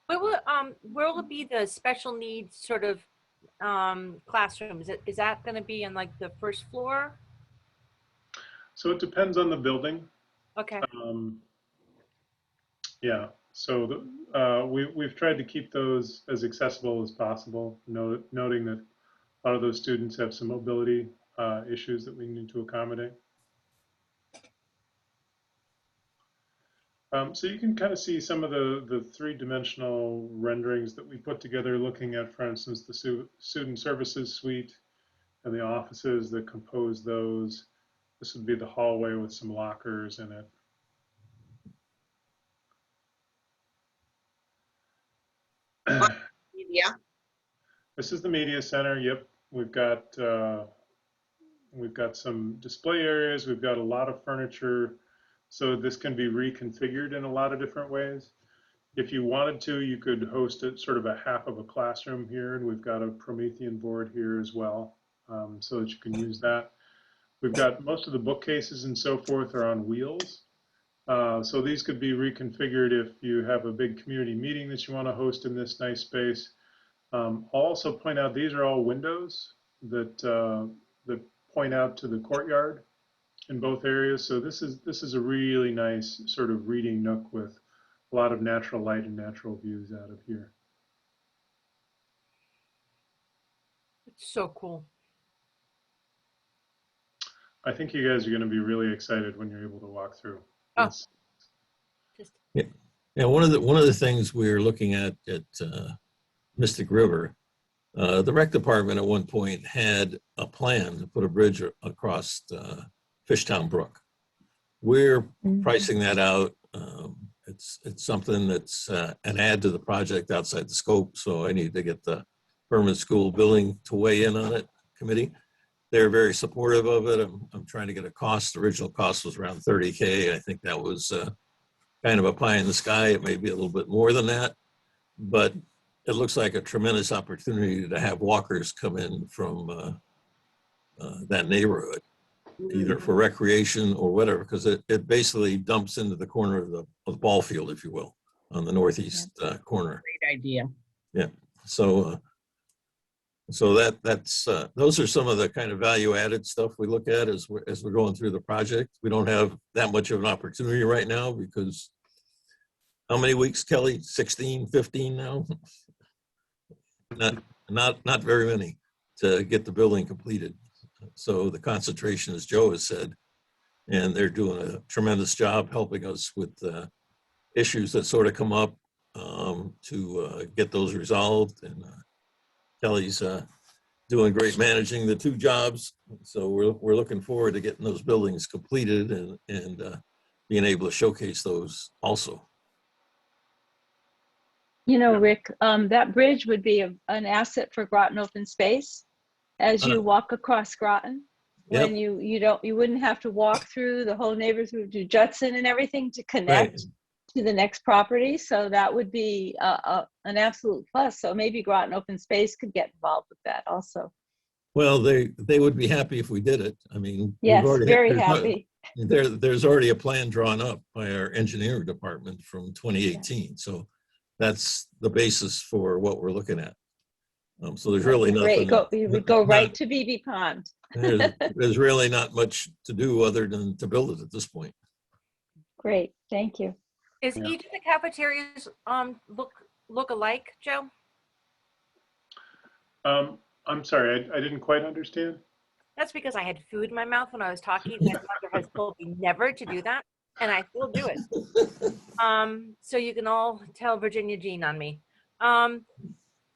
Where will it be the special needs sort of classroom? Is that going to be on like the first floor? So it depends on the building. Okay. Yeah. So we've tried to keep those as accessible as possible, noting that a lot of those students have some mobility issues that we need to accommodate. So you can kind of see some of the three-dimensional renderings that we put together, looking at, for instance, the student services suite and the offices that compose those. This would be the hallway with some lockers in it. Media. This is the media center. Yep, we've got some display areas. We've got a lot of furniture, so this can be reconfigured in a lot of different ways. If you wanted to, you could host it sort of a half of a classroom here, and we've got a Promethean board here as well, so that you can use that. We've got most of the bookcases and so forth are on wheels. So these could be reconfigured if you have a big community meeting that you want to host in this nice space. I'll also point out these are all windows that that point out to the courtyard in both areas. So this is a really nice sort of reading nook with a lot of natural light and natural views out of here. It's so cool. I think you guys are going to be really excited when you're able to walk through. Oh. Yeah, one of the things we're looking at Mystic River, the rec department at one point had a plan to put a bridge across Fishtown Brook. We're pricing that out. It's something that's an add to the project outside the scope, so I need to get the permanent school building to weigh in on it committee. They're very supportive of it. I'm trying to get a cost. The original cost was around 30K. I think that was kind of a pie in the sky. It may be a little bit more than that, but it looks like a tremendous opportunity to have walkers come in from that neighborhood, either for recreation or whatever, because it basically dumps into the corner of the ball field, if you will, on the northeast corner. Great idea. Yeah. So that's those are some of the kind of value added stuff we look at as we're going through the project. We don't have that much of an opportunity right now because how many weeks, Kelly? 16, 15 now? Not very many to get the building completed. So the concentration, as Joe has said, and they're doing a tremendous job helping us with issues that sort of come up to get those resolved. And Kelly's doing great managing the two jobs. So we're looking forward to getting those buildings completed and being able to showcase those also. You know, Rick, that bridge would be an asset for Groton Open Space as you walk across Groton. Yep. When you wouldn't have to walk through the whole neighborhood to Judson and everything to connect Right. to the next property. So that would be an absolute plus. So maybe Groton Open Space could get involved with that also. Well, they would be happy if we did it. I mean, Yes, very there's happy. There's already a plan drawn up by our engineering department from 2018. So that's the basis for what we're looking at. So there's really nothing. You would go right to BB Pond. There's really not much to do other than to build it at this point. Great, thank you. Is each of the cafeterias look alike, Joe? I'm sorry, I didn't quite understand. That's because I had food in my mouth when I was talking. My mother has told me never to do that, and I still do it. So you can all tell Virginia Jean on me.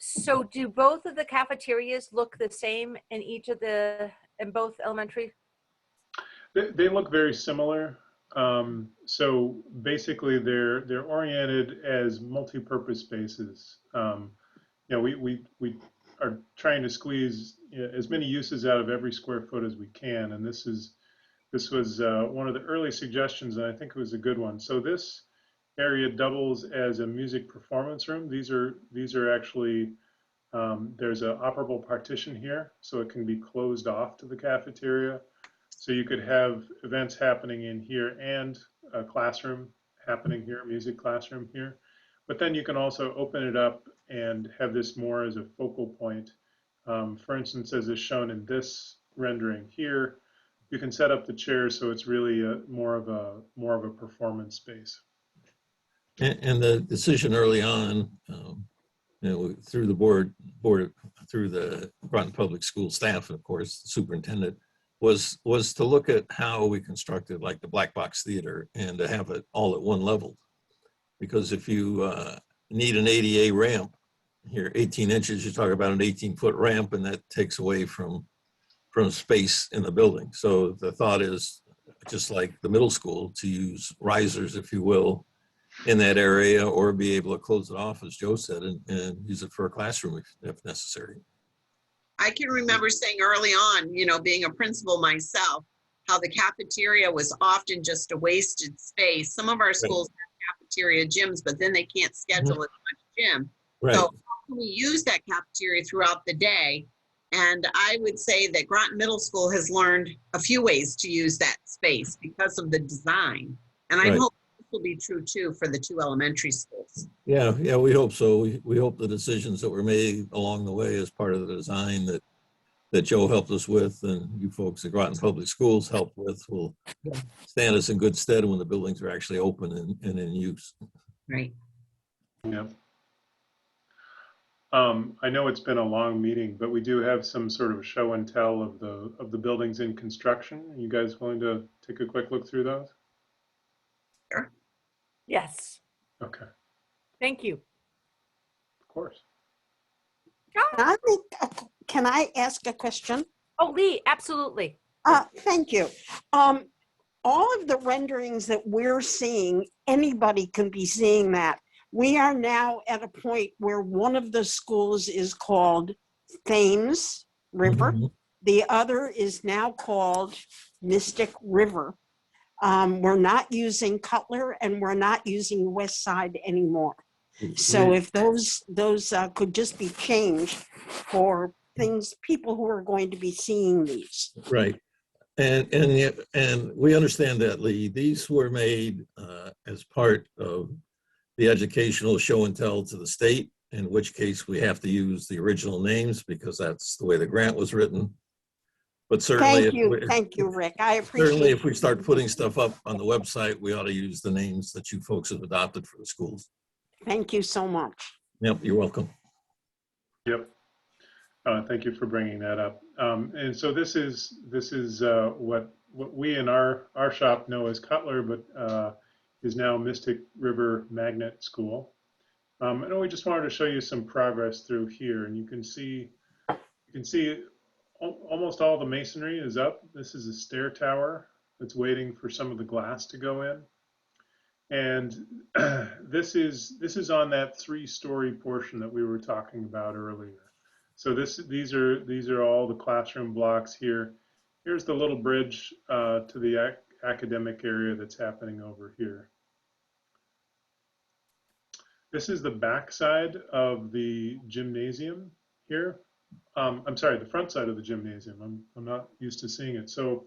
So do both of the cafeterias look the same in both elementary? They look very similar. So basically, they're oriented as multi-purpose spaces. We are trying to squeeze as many uses out of every square foot as we can, and this was one of the early suggestions, and I think it was a good one. So this area doubles as a music performance room. These are actually there's an operable partition here, so it can be closed off to the cafeteria. So you could have events happening in here and a classroom happening here, music classroom here. But then you can also open it up and have this more as a focal point. For instance, as is shown in this rendering here, you can set up the chairs so it's really more of a performance space. And the decision early on, through the board, through the Groton Public School staff, and of course, the superintendent, was to look at how we constructed like the black box theater and to have it all at one level. Because if you need an ADA ramp, here 18 inches, you talk about an 18-foot ramp, and that takes away from space in the building. So the thought is, just like the middle school, to use risers, if you will, in that area, or be able to close it off, as Joe said, and use it for a classroom if necessary. I can remember saying early on, being a principal myself, how the cafeteria was often just a wasted space. Some of our schools have cafeteria gyms, but then they can't schedule as much gym. Right. So how can we use that cafeteria throughout the day? And I would say that Groton Middle School has learned a few ways to use that space because of the design. And I hope this will be true too for the two elementary schools. Yeah, we hope so. We hope the decisions that were made along the way as part of the design that Joe helped us with and you folks at Groton Public Schools helped with will stand us in good stead when the buildings are actually open and in use. Right. Yeah. I know it's been a long meeting, but we do have some sort of show and tell of the buildings in construction. Are you guys willing to take a quick look through those? Sure. Yes. Okay. Thank you. Of course. Can I ask a question? Oh, Lee, absolutely. Thank you. All of the renderings that we're seeing, anybody can be seeing that. We are now at a point where one of the schools is called Thames River. Mhm. The other is now called Mystic River. We're not using Cutler and we're not using West Side anymore. So if those could just be changed for things, people who are going to be seeing these. Right. And we understand that, Lee. These were made as part of the educational show and tell to the state, in which case we have to use the original names because that's the way the grant was written. But certainly, Thank you, Rick. I appreciate certainly it. if we start putting stuff up on the website, we ought to use the names that you folks have adopted for the schools. Thank you so much. Yep, you're welcome. Yep. Thank you for bringing that up. And so this is what we in our shop know as Cutler, but is now Mystic River Magnet School. And we just wanted to show you some progress through here, and you can see almost all the masonry is up. This is a stair tower that's waiting for some of the glass to go in. And this is on that 3-story portion that we were talking about earlier. So these are all the classroom blocks here. Here's the little bridge to the academic area that's happening over here. This is the back side of the gymnasium here. I'm sorry, the front side of the gymnasium. I'm not used to seeing it. So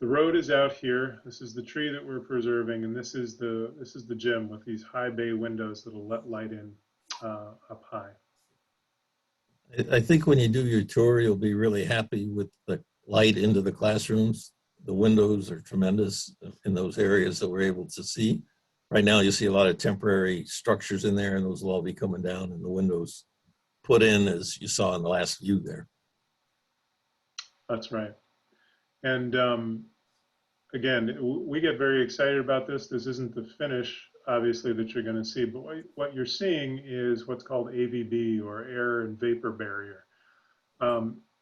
the road is out here. This is the tree that we're preserving, and this is the gym with these high bay windows that'll let light in up high. I think when you do your tour, you'll be really happy with the light into the classrooms. The windows are tremendous in those areas that we're able to see. Right now, you see a lot of temporary structures in there, and those will all be coming down and the windows put in, as you saw in the last view there. That's right. And again, we get very excited about this. This isn't the finish, obviously, that you're going to see, but what you're seeing is what's called AVB, or air and vapor barrier.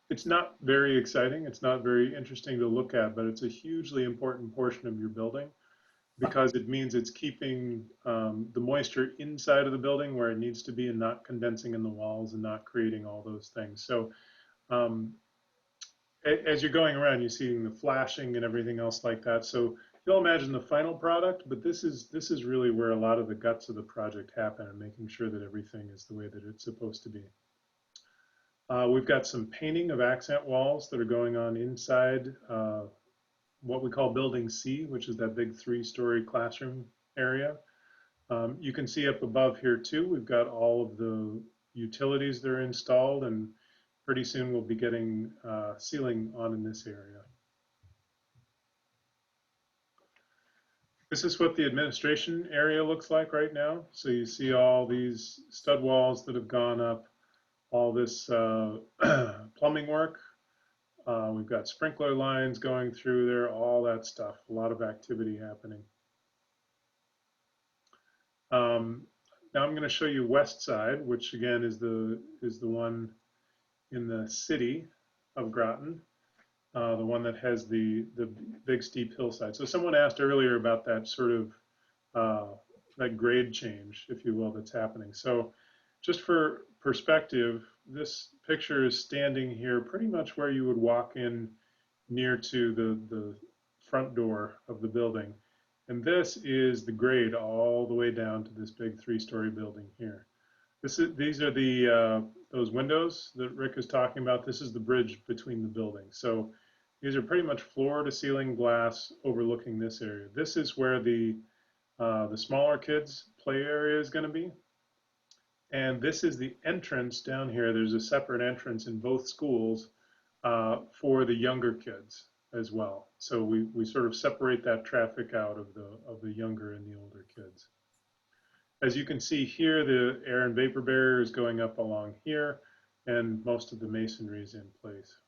It's not very exciting. It's not very interesting to look at, but it's a hugely important portion of your building, because it means it's keeping the moisture inside of the building where it needs to be and not condensing in the walls and not creating all those things. So as you're going around, you're seeing the flashing and everything else like that. So you'll imagine the final product, but this is really where a lot of the guts of the project happen, and making sure that everything is the way that it's supposed to be. We've got some painting of accent walls that are going on inside what we call Building C, which is that big 3-story classroom area. You can see up above here too, we've got all of the utilities that are installed, and pretty soon we'll be getting ceiling on in this area. This is what the administration area looks like right now. So you see all these stud walls that have gone up, all this plumbing work. We've got sprinkler lines going through there, all that stuff, a lot of activity happening. Now I'm going to show you West Side, which again is the one in the city of Groton, the one that has the big steep hillside. So someone asked earlier about that sort of that grade change, if you will, that's happening. So just for perspective, this picture is standing here pretty much where you would walk in near to the front door of the building. And this is the grade all the way down to this big 3-story building here. These are the those windows that Rick is talking about. This is the bridge between the buildings. So these are pretty much floor to ceiling glass overlooking this area. This is where the smaller kids' play area is going to be. And this is the entrance down here. There's a separate entrance in both schools for the younger kids as well. So we sort of separate that traffic out of the younger and the older kids. As you can see here, the air and vapor barrier is going up along here, and most of the masonry is in place.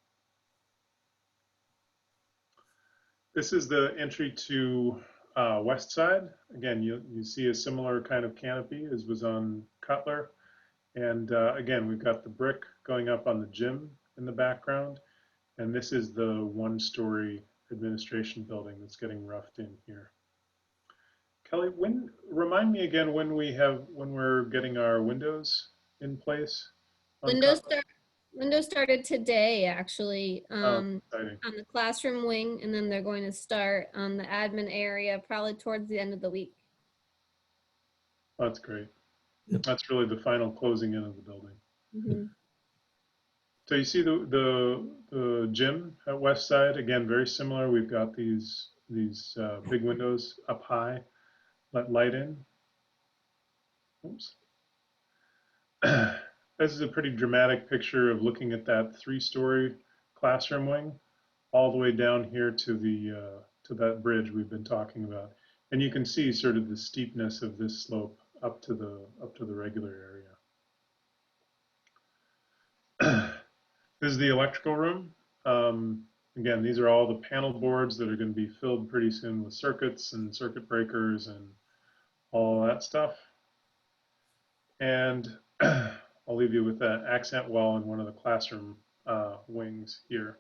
This is the entry to West Side. Again, you see a similar kind of canopy as was on Cutler. And again, we've got the brick going up on the gym in the background. And this is the 1-story administration building that's getting roughed in here. Kelly, remind me again when we're getting our windows in place? on Windows started today, actually, exciting. on the classroom wing, and then they're going to start on the admin area probably towards the end of the week. That's great. That's really the final closing in of the building. Mm-hmm. So you see the gym at West Side, again, very similar. We've got these big windows up high, let light in. Oops. This is a pretty dramatic picture of looking at that 3-story classroom wing all the way down here to that bridge we've been talking about. And you can see sort of the steepness of this slope up to the regular area. This is the electrical room. Again, these are all the panel boards that are going to be filled pretty soon with circuits and circuit breakers and all that stuff. And I'll leave you with that accent wall in one of the classroom wings here.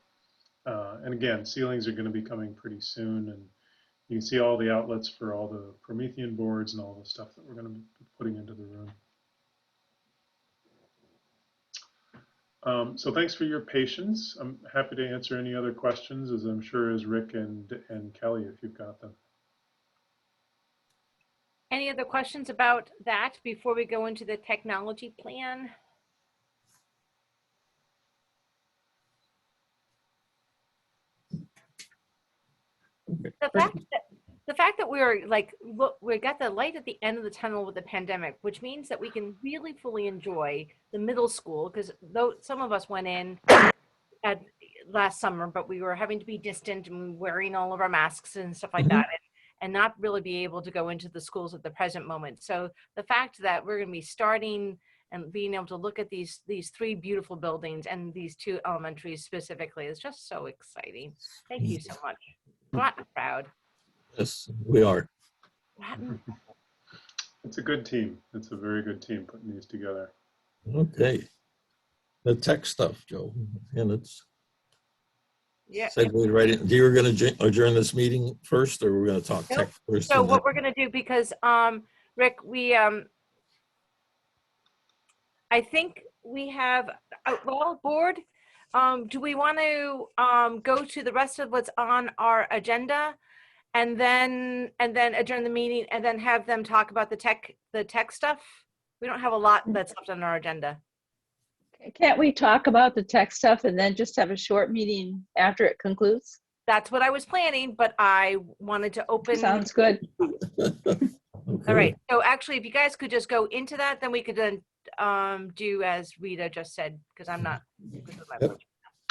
And again, ceilings are going to be coming pretty soon, and you can see all the outlets for all the Promethean boards and all the stuff that we're going to be putting into the room. So thanks for your patience. I'm happy to answer any other questions, as I'm sure as Rick and Kelly, if you've got them. Any other questions about that before we go into the technology plan? The fact that we're like, look, we got the light at the end of the tunnel with the pandemic, which means that we can really fully enjoy the middle school, because though some of us went in at last summer, but we were having to be distant and wearing all of our masks and stuff like that, and not really be able to go into the schools at the present moment. So the fact that we're going to be starting and being able to look at these 3 beautiful buildings and these 2 elementaries specifically is just so exciting. Thank you so much. I'm proud. Yes, we are. It's a good team. It's a very good team putting these together. Okay. The tech stuff, Joe, and it's segue right in. Do you were going to adjourn this meeting first, or we're going to talk tech first? So what we're going to do, because Rick, we I think we have well, board. Do we want to go to the rest of what's on our agenda, and then adjourn the meeting, and then have them talk about the tech stuff? We don't have a lot that's left on our agenda. Can't we talk about the tech stuff and then just have a short meeting after it concludes? That's what I was planning, but I wanted to open. Sounds good. Okay. All right. So actually, if you guys could just go into that, then we could then do as Rita just said, because I'm not good with my Yep.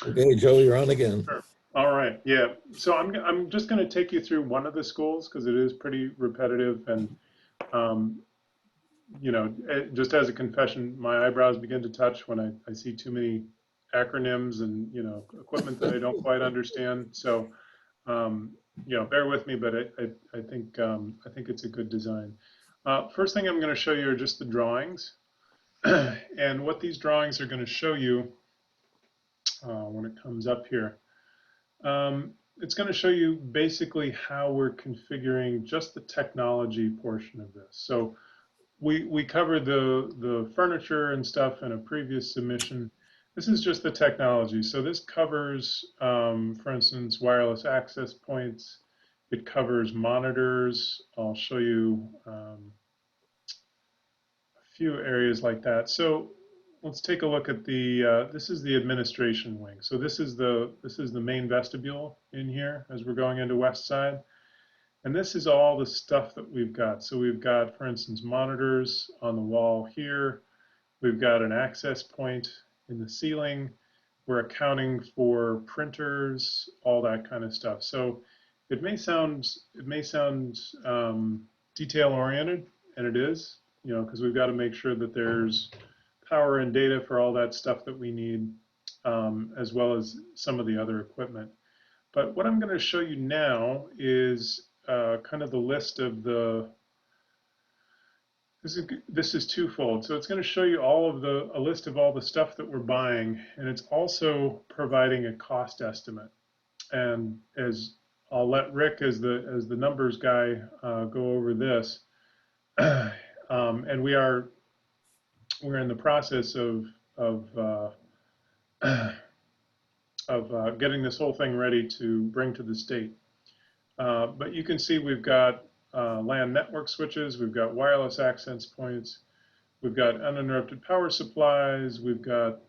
Okay, Joe, you're on again. Sure. All right. Yeah. So I'm just going to take you through one of the schools because it is pretty repetitive, and you know, just as a confession, my eyebrows begin to touch when I see too many acronyms and, you know, equipment that I don't quite understand. So, you know, bear with me, but I think it's a good design. First thing I'm going to show you are just the drawings, and what these drawings are going to show you when it comes up here. It's going to show you basically how we're configuring just the technology portion of this. So we covered the furniture and stuff in a previous submission. This is just the technology. So this covers, for instance, wireless access points. It covers monitors. I'll show you a few areas like that. So let's take a look at the, this is the administration wing. So this is the main vestibule in here as we're going into West Side. And this is all the stuff that we've got. So we've got, for instance, monitors on the wall here. We've got an access point in the ceiling. We're accounting for printers, all that kind of stuff. So it may sound detail oriented, and it is, you know, because we've got to make sure that there's power and data for all that stuff that we need, as well as some of the other equipment. But what I'm going to show you now is kind of the list of the, this is twofold. So it's going to show you a list of all the stuff that we're buying, and it's also providing a cost estimate. And as I'll let Rick, as the numbers guy, go over this. And we're in the process of getting this whole thing ready to bring to the state. But you can see we've got LAN network switches, we've got wireless access points, we've got uninterrupted power supplies, we've got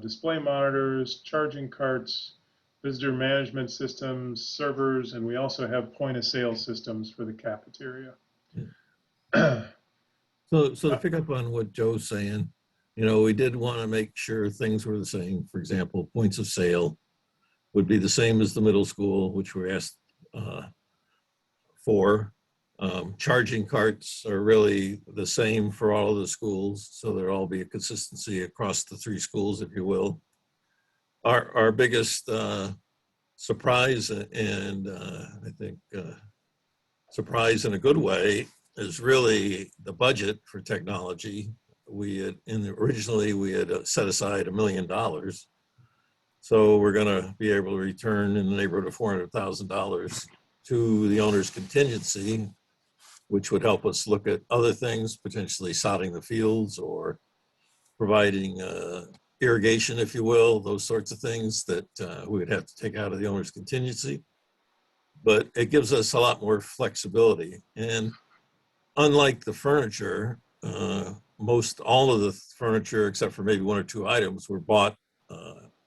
display monitors, charging carts, visitor management systems, servers, and we also have point of sale systems for the cafeteria. So to pick up on what Joe's saying, you know, we did want to make sure things were the same. For example, points of sale would be the same as the middle school, which we're asked for. Charging carts are really the same for all of the schools, so there'll all be a consistency across the 3 schools, if you will. Our biggest surprise, and I think surprise in a good way, is really the budget for technology. Originally we had set aside $1 million. So we're going to be able to return in the neighborhood of $400,000 to the owner's contingency, which would help us look at other things, potentially sodding the fields or providing irrigation, if you will, those sorts of things that we would have to take out of the owner's contingency. But it gives us a lot more flexibility. And unlike the furniture, all of the furniture, except for maybe 1 or 2 items, were bought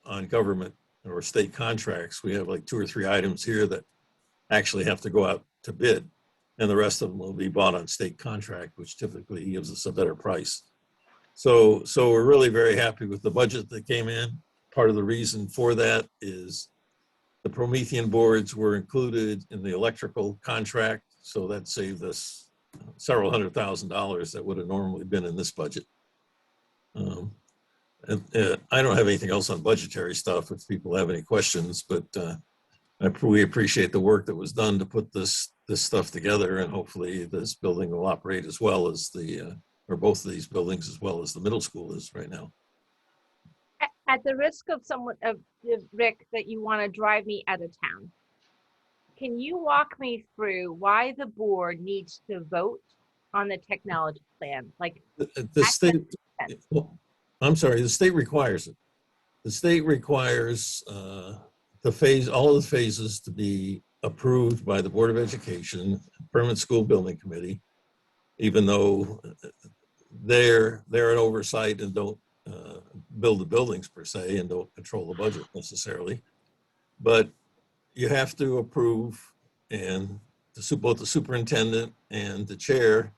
on government or state contracts. We have like 2 or 3 items here that actually have to go out to bid, and the rest of them will be bought on state contract, which typically gives us a better price. So we're really very happy with the budget that came in. Part of the reason for that is the Promethean boards were included in the electrical contract, so that saved us several $100,000 that would have normally been in this budget. I don't have anything else on budgetary stuff if people have any questions, but we appreciate the work that was done to put this stuff together, and hopefully this building will operate as well as or both of these buildings as well as the middle school is right now. At the risk of Rick, that you want to drive me out of town, can you walk me through why the board needs to vote on the technology plan? Like the state, I'm sorry, the state requires it. The state requires all of the phases to be approved by the Board of Education, Permanent School Building Committee, even though they're an oversight and don't build the buildings per se and don't control the budget necessarily. But you have to approve, and both the superintendent and the chair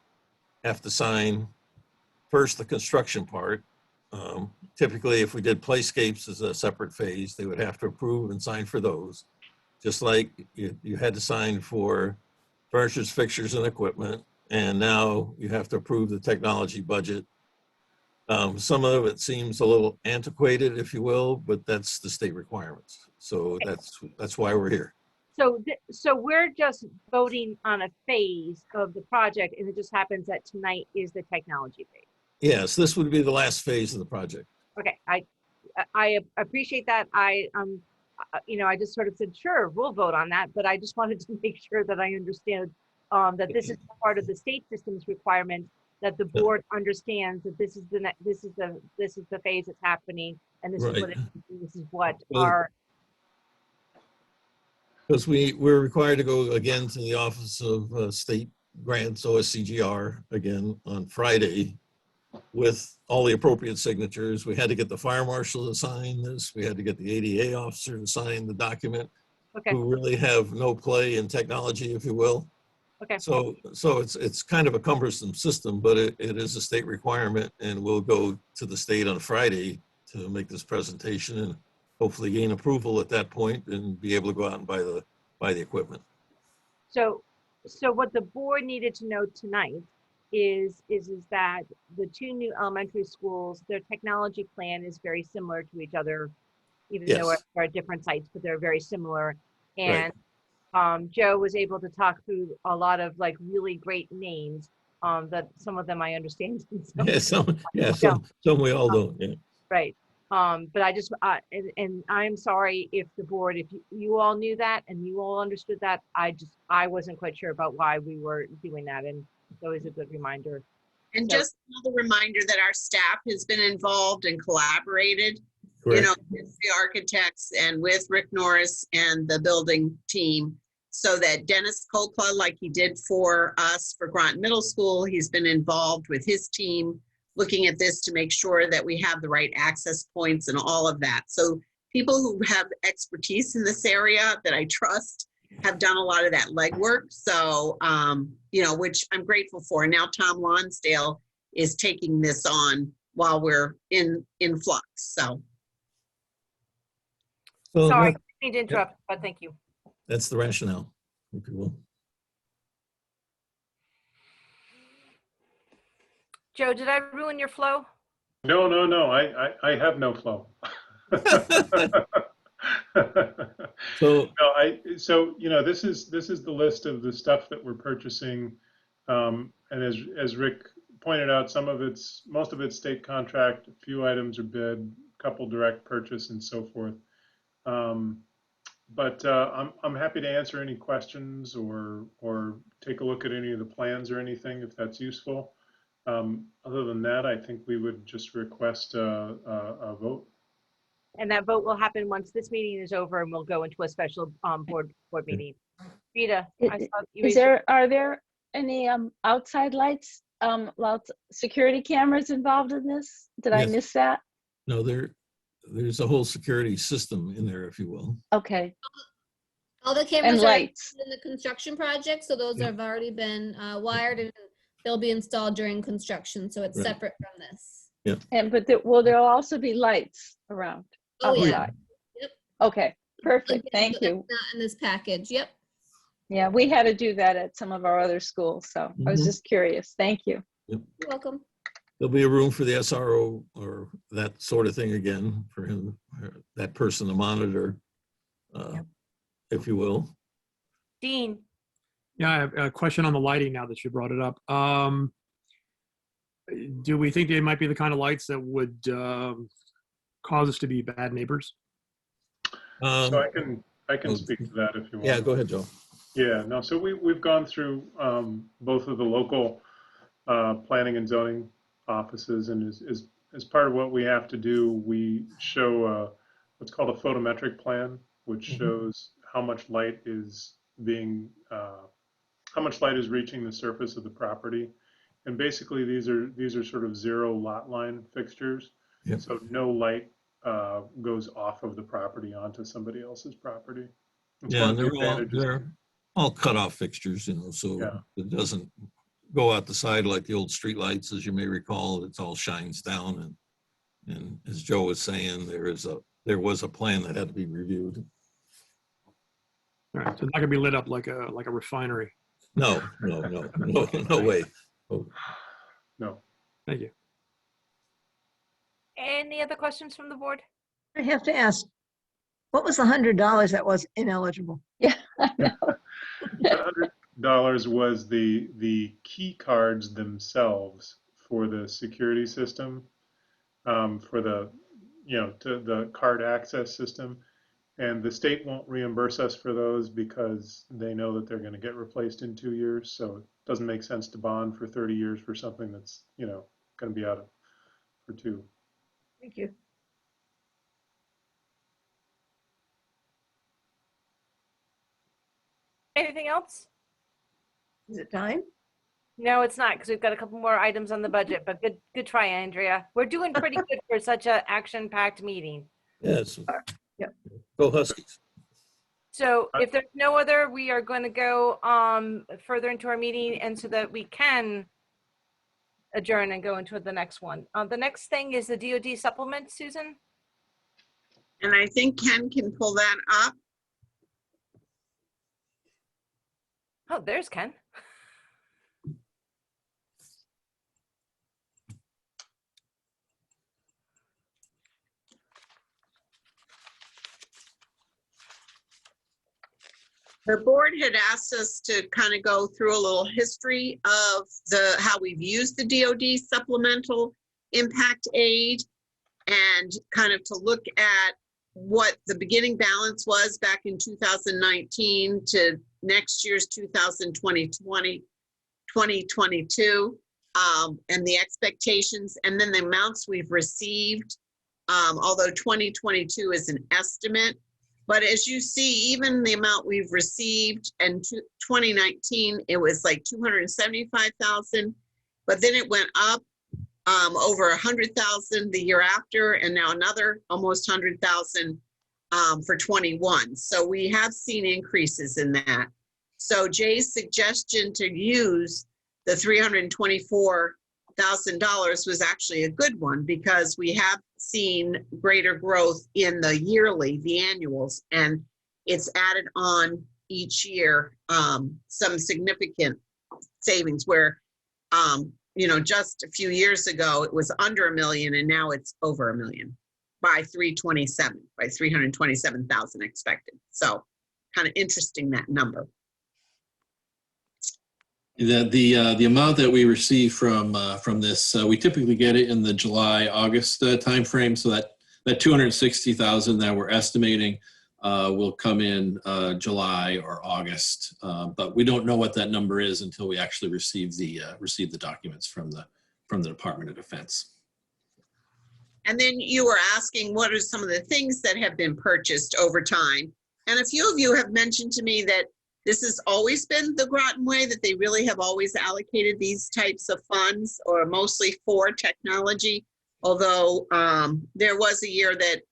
have to sign first the construction part. Typically, if we did playscapes as a separate phase, they would have to approve and sign for those. Just like you had to sign for furnitures, fixtures, and equipment, and now you have to approve the technology budget. Some of it seems a little antiquated, if you will, but that's the state requirements. So that's why we're here. So we're just voting on a phase of the project, and it just happens that tonight is the technology phase. Yes, this would be the last phase of the project. Okay, I appreciate that. I just sort of said, sure, we'll vote on that, but I just wanted to make sure that I understand that this is part of the state system's requirement, that the board understands that this is the phase that's happening, and this is what our. Because we're required to go again to the Office of State Grants, OSCGR, again on Friday with all the appropriate signatures. We had to get the fire marshal to sign this. We had to get the ADA officer to sign the document, who really have no play in technology, if you will. Okay. So it's kind of a cumbersome system, but it is a state requirement, and we'll go to the state on Friday to make this presentation and hopefully gain approval at that point and be able to go out and buy the equipment. So what the board needed to know tonight is that the 2 new elementary schools, their technology plan is very similar to each other, even though they're at different sites, but they're very similar. And Joe was able to talk through a lot of like really great names that some of them I understand. Some we all don't. Yeah. Right. But I just, and I'm sorry if the board, if you all knew that and you all understood that, I wasn't quite sure about why we were doing that. And it's always a good reminder. And So- just another reminder that our staff has been involved and collaborated, you know, with the architects and with Rick Norris and the building team, so that Dennis Coppola, like he did for us for Groton Middle School, he's been involved with his team looking at this to make sure that we have the right access points and all of that. So people who have expertise in this area that I trust have done a lot of that legwork. So, you know, which I'm grateful for. Now Tom Lonsdale is taking this on while we're in flux. So. Sorry, I that- didn't mean to interrupt, but thank you. That's the rationale, if you will. Joe, did I ruin your flow? No, no, no. I have no flow. So So you know, this is the list of the stuff that we're purchasing, and as Rick pointed out, most of it's state contract, a few items are bid, a couple direct purchase, and so forth. But I'm happy to answer any questions or take a look at any of the plans or anything if that's useful. Other than that, I think we would just request a vote. And that vote will happen once this meeting is over and we'll go into a special board meeting. Rita, I saw you raised your- Are there any outside lights, security cameras involved in this? Did I Yes. miss that? No, there's a whole security system in there, if you will. Okay. All the cameras are lights. in the construction project, so those have already been wired and they'll be installed during construction, so it's Right. separate from this. But there'll also be lights around Oh, yeah. outside? Yep. Okay, perfect. Again, Thank but you. that's not in this package. Yep. Yeah, we had to do that at some of our other schools, so I was Mhm. just curious. Thank you. You're welcome. There'll be a room for the SRO or that sort of thing again for him, that person to monitor, if you will. Dean, Yeah, I have a question on the lighting now that you brought it up. Do we think they might be the kind of lights that would cause us to be bad neighbors? So I can speak to that if you want. Yeah, go ahead, Joe. Yeah, no, so we've gone through both of the local planning and zoning offices, and as part of what we have to do, we show what's called a photometric plan, which shows how much light is reaching the surface of the property. And basically these are sort of zero lot line fixtures. Yep. So no light goes off of the property onto somebody else's property. It's Yeah, one and of the advantages. they're all cut-off fixtures, you know, so Yeah. it doesn't go out the side like the old street lights, as you may recall. It's all shines down, and as Joe was saying, there was a plan that had to be reviewed. All right, so it's not gonna be lit up like a refinery. No way. Oh, No. Thank you. any other questions from the board? I have to ask, what was the $100 that was ineligible? Yeah, I know. $100 was the key cards themselves for the security system, for the to the card access system, and the state won't reimburse us for those because they know that they're going to get replaced in 2 years. So it doesn't make sense to bond for 30 years for something that's going to be out for 2. Thank you. Anything else? Is it time? No, it's not, because we've got a couple more items on the budget, but good try, Andrea. We're doing pretty good for such a action-packed meeting. yes. Yep. Go Huskies. So if there's no other, we are going to go further into our meeting, and so that we can adjourn and go into the next one. The next thing is the DoD supplement, Susan. And I think Ken can pull that up. Oh, there's Ken. The board had asked us to kind of go through a little history of how we've used the DoD supplemental impact aid. and kind of to look at what the beginning balance was back in 2019 to next year's 2022, and the expectations, and then the amounts we've received, although 2022 is an estimate. But as you see, even the amount we've received in 2019, it was like 275,000, but then it went up over 100,000 the year after, and now another almost 100,000 for 21. So we have seen increases in that. So Jay's suggestion to use the $324,000 was actually a good one, because we have seen greater growth in the yearly, the annuals, and it's added on each year some significant savings where, just a few years ago, it was under $1 million, and now it's over $1 million by 327,000 expected. So kind of interesting, that number. The amount that we receive from this, we typically get it in the July-August timeframe. So that 260,000 that we're estimating will come in July or August, but we don't know what that number is until we actually receive the documents from the Department of Defense. And then you were asking what are some of the things that have been purchased over time, and a few of you have mentioned to me that this has always been the Groton way, that they really have always allocated these types of funds, or mostly for technology. Although there was a year that,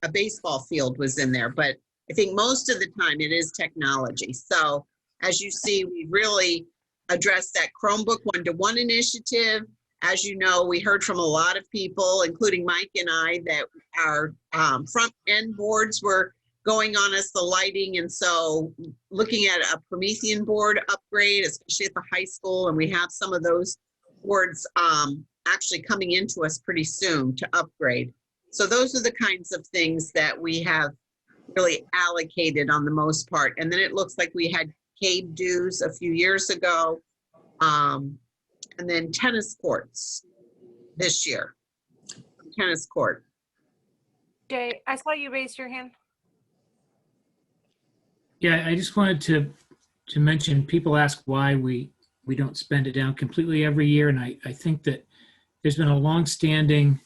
a baseball field was in there, but I think most of the time it is technology. So as you see, we really addressed that Chromebook one-to-one initiative. As you know, we heard from a lot of people, including Mike and I, that our front end boards were going on us, the lighting, and so looking at a Promethean board upgrade, especially at the high school, and we have some of those boards actually coming into us pretty soon to upgrade. So those are the kinds of things that we have really allocated on the most part. And then it looks like we had cave dues a few years ago, and then tennis courts this year, tennis court. Jay, I saw you raised your hand. Yeah, I just wanted to mention, people ask why we don't spend it down completely every year. And I think that there's been a longstanding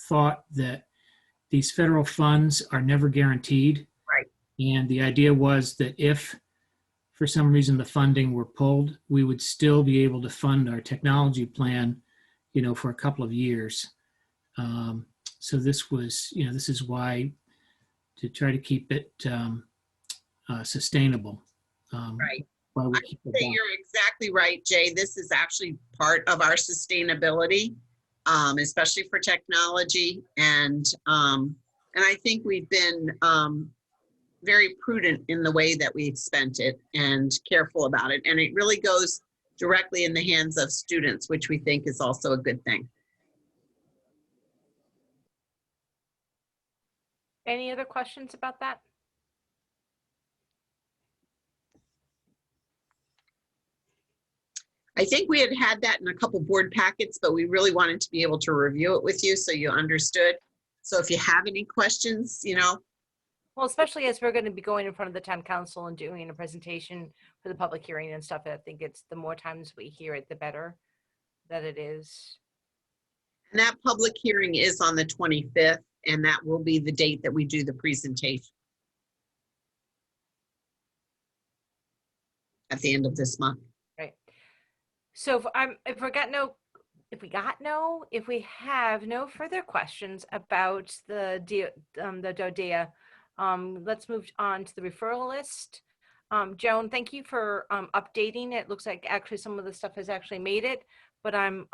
thought that these federal funds are never guaranteed. Right. And the idea was that if for some reason the funding were pulled, we would still be able to fund our technology plan, for a couple of years. So this was, this is why, to try to keep it sustainable. Right. Why we I keep it say down. you're exactly right, Jay. This is actually part of our sustainability, especially for technology. And I think we've been very prudent in the way that we've spent it and careful about it. And it really goes directly in the hands of students, which we think is also a good thing. Any other questions about that? I think we had that in a couple board packets, but we really wanted to be able to review it with you so you understood. So if you have any questions, Well, especially as we're going to be going in front of the town council and doing a presentation for the public hearing and stuff, I think it's the more times we hear it, the better that it is. And that public hearing is on the 25th, and that will be the date that we do the presentation. At the end of this month. Right. So if we have no further questions about the DODEA, let's move on to the referral list. Joan, thank you for updating. It looks like actually some of the stuff has actually made it, but I'm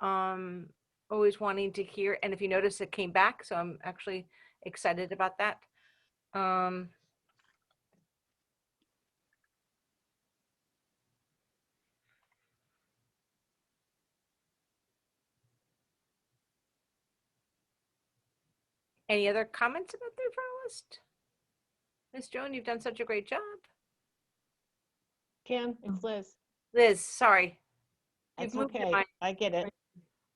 always wanting to hear, and if you notice, it came back, so I'm actually excited about that. Any other comments about the referral list? Miss Joan, you've done such a great job. Kim, it's Liz. Liz, sorry. That's You've moved it, okay. Mike. I get it.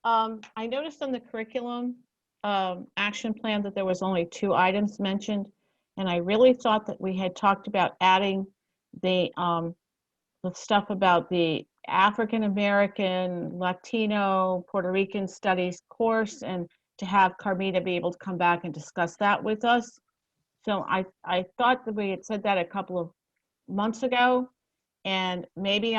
I noticed on the curriculum action plan that there was only 2 items mentioned. And I really thought that we had talked about adding the stuff about the African American, Latino, Puerto Rican studies course, and to have Carmita be able to come back and discuss that with us. So I thought that we had said that a couple of months ago, and maybe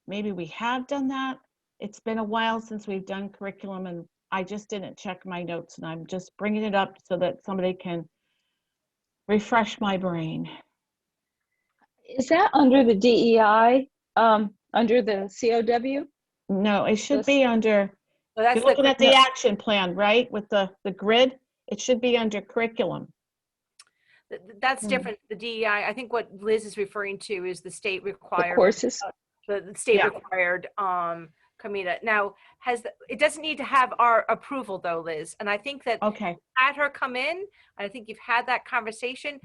maybe we have done that. It's been a while since we've done curriculum, and I just didn't check my notes, and I'm just bringing it up so that somebody can refresh my brain. Is that under the DEI, under the COW? No, it should be under, So that's you're looking at the no. action plan, right? With the grid, it should be under curriculum. That's different. The DEI, I think what Liz is referring to is the state required. Courses? The state Yeah. required Kamita. Now, it doesn't need to have our approval though, Liz. And I think that Okay. had her come in, I think you've had that conversation.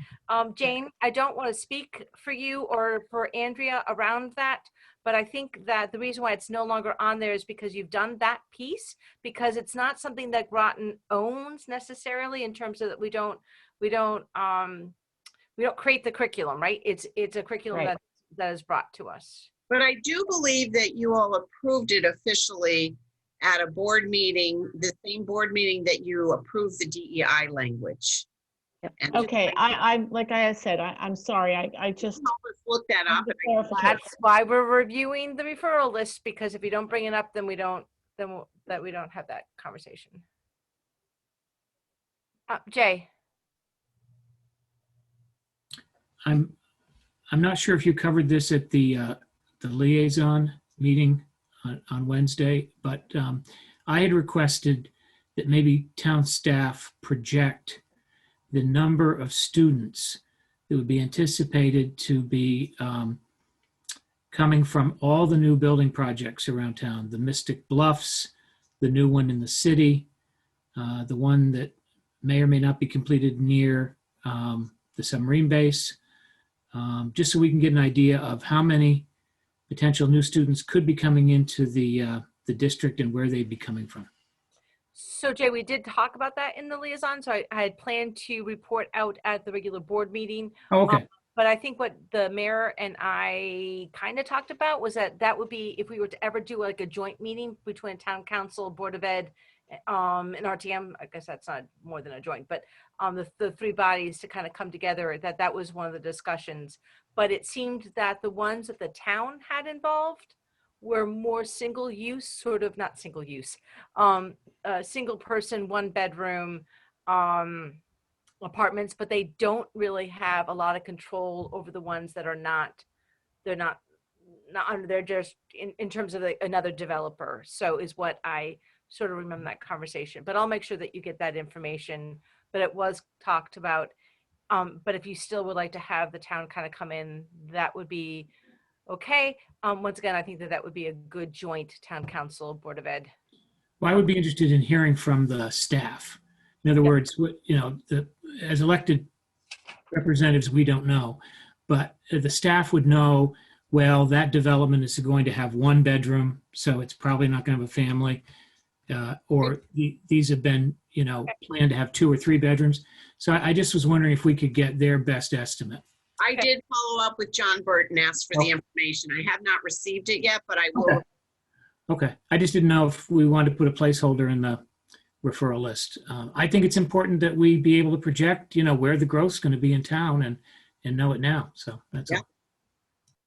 Jane, I don't want to speak for you or for Andrea around that, but I think that the reason why it's no longer on there is because you've done that piece, because it's not something that Groton owns necessarily in terms of that we don't create the curriculum, right? It's a curriculum Right. that is brought to us. But I do believe that you all approved it officially at a board meeting, the same board meeting that you approved the DEI language. And Okay, I like I said, I'm sorry, I just. look that up. That's why we're reviewing the referral list, because if you don't bring it up, then we don't have that conversation. Jay. I'm not sure if you covered this at the liaison meeting on Wednesday, but I had requested that maybe town staff project the number of students that would be anticipated to be coming from all the new building projects around town, the Mystic Bluffs, the new one in the city, the one that may or may not be completed near the submarine base, just so we can get an idea of how many potential new students could be coming into the district and where they'd be coming from. So Jay, we did talk about that in the liaison. So I had planned to report out at the regular board meeting. Oh, okay. But I think what the mayor and I kind of talked about was that would be if we were to ever do like a joint meeting between town council, board of ed, and RTM. I guess that's not more than a joint, but the 3 bodies to kind of come together. That was one of the discussions. But it seemed that the ones that the town had involved were more single use, sort of not single use, single person, 1 bedroom apartments, but they don't really have a lot of control over the ones that are not, they're just in terms of another developer. So is what I sort of remember that conversation, but I'll make sure that you get that information. But it was talked about. But if you still would like to have the town kind of come in, that would be okay. Once again, I think that would be a good joint town council, board of ed. Well, I would be interested in hearing from the staff. In other words, as elected representatives, we don't know, but the staff would know, well, that development is going to have 1 bedroom, so it's probably not going to have a family, or these have been, planned to have 2 or 3 bedrooms. So I just was wondering if we could get their best estimate. I did follow up with John Burton, asked for the information. I have not received it yet, but I will. Okay. I just didn't know if we wanted to put a placeholder in the referral list. I think it's important that we be able to project, where the growth's going to be in town and know it now. So that's all.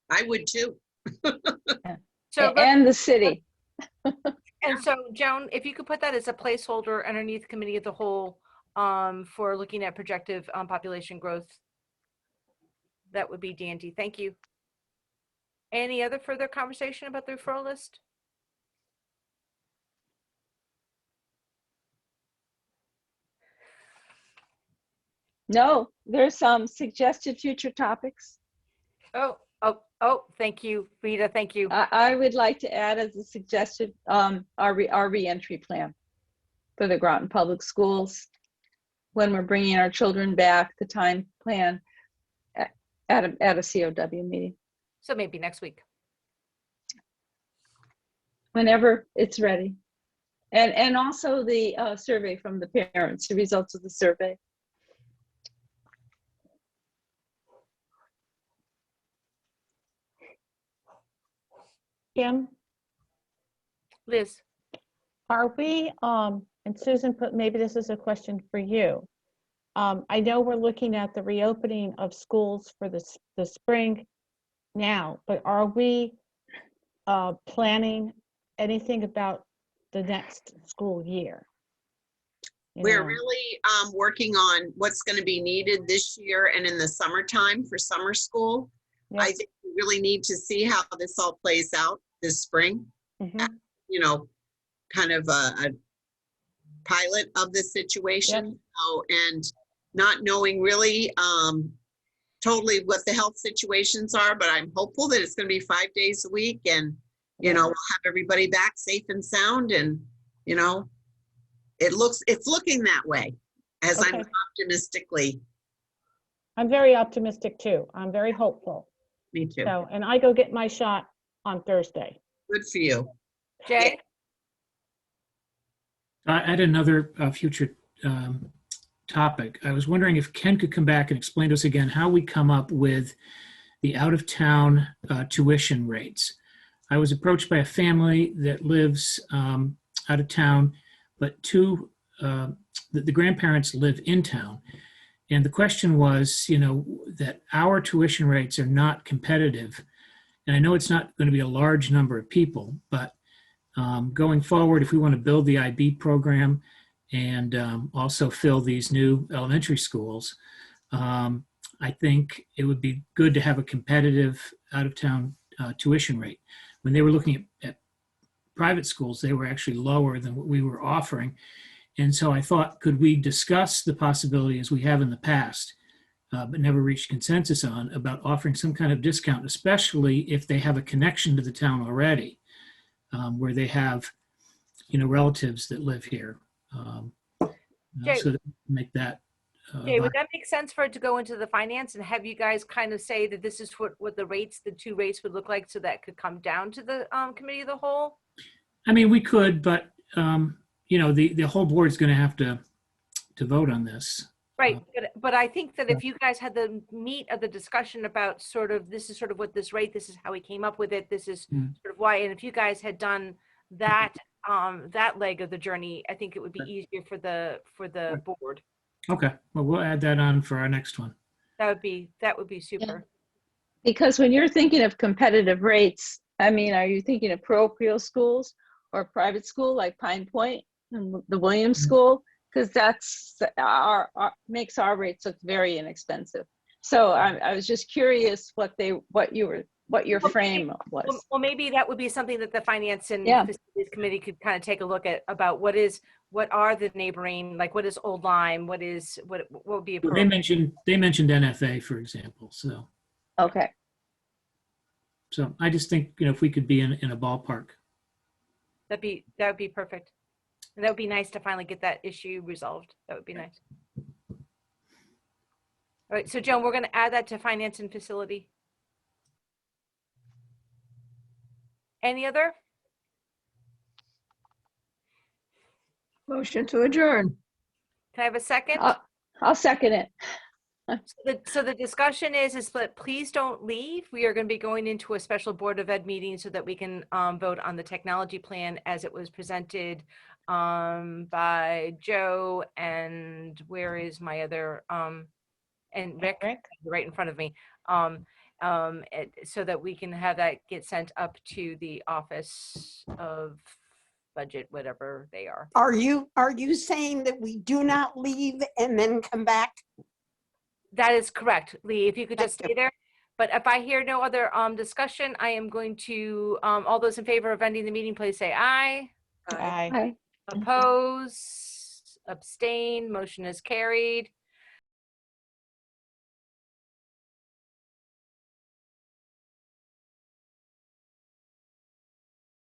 I would too. So and the city. And so Joan, if you could put that as a placeholder underneath committee of the whole for looking at projective population growth, that would be dandy. Thank you. Any other further conversation about the referral list? No, there's some suggested future topics. Oh, thank you, Rita. Thank you. I would like to add as a suggested our reentry plan for the Groton Public Schools when we're bringing our children back, the time plan at a COW meeting. So maybe next week. whenever it's ready. And also the survey from the parents, the results of the survey. Kim, Liz, are we, and Susan put, maybe this is a question for you. I know we're looking at the reopening of schools for the spring now, but are we planning anything about the next school year? You We're know, really working on what's going to be needed this year and in the summertime for summer school. yeah. I think we really need to see how this all plays out this spring. Mhm. You know, kind of a pilot of the situation. So, and not knowing really totally what the health situations are, but I'm hopeful that it's going to be 5 days a week, and you know, we'll have everybody back safe and sound, and you know, it's looking that way as I'm Okay. optimistically. I'm very optimistic too. I'm very hopeful. Me too. So, and I go get my shot on Thursday. Good for you. Jay? I had another future topic. I was wondering if Ken could come back and explain to us again how we come up with the out-of-town tuition rates. I was approached by a family that lives out of town, but the grandparents live in town. And the question was, you know, that our tuition rates are not competitive. And I know it's not going to be a large number of people, but going forward, if we want to build the IB program and also fill these new elementary schools, I think it would be good to have a competitive out-of-town tuition rate. When they were looking at private schools, they were actually lower than what we were offering. And so I thought, could we discuss the possibility, as we have in the past, but never reached consensus on, about offering some kind of discount, especially if they have a connection to the town already, where they have, you know, relatives that live here. Jay, So that make that. Jay, would that make sense for it to go into the finance and have you guys kind of say that this is what the rates, the two rates would look like, so that could come down to the committee of the whole? I mean, we could, but you know, the whole board is going to have to vote on this. Right, but I think that if you guys had the meat of the discussion about sort of, this is sort of what this rate, this is how we came up with it, this is sort of why, and if you guys had done that that leg of the journey, I think it would be easier for the board. Okay, well, we'll add that on for our next one. That would be super. Because when you're thinking of competitive rates, I mean, are you thinking of parochial schools or private school like Pine Point and the Williams School? Because that's makes our rates look very inexpensive. So I was just curious what your frame was. Well, maybe that would be something that the finance and facilities committee could kind of take a look at, about what are the neighboring, like what is Old Lyme, what would be Well, appropriate. they mentioned NFA, for example. So okay. So I just think, you know, if we could be in a ballpark. That would be perfect. And that would be nice to finally get that issue resolved. That would be nice. All right, so Joan, we're going to add that to finance and facility. Any other? Motion to adjourn. Can I have a second? I'll second it. So the discussion is that please don't leave. We are going to be going into a special Board of Ed meeting so that we can vote on the technology plan as it was presented by Joe, and where is my other and Rick right in front of me, so that we can have that get sent up to the Office of Budget, whatever they are. Are you saying that we do not leave and then come back? That is correct, Lee. If you could just stay there. But if I hear no other discussion, I am going to, all those in favor of ending the meeting, please say aye. Aye. Oppose, abstain, motion is carried.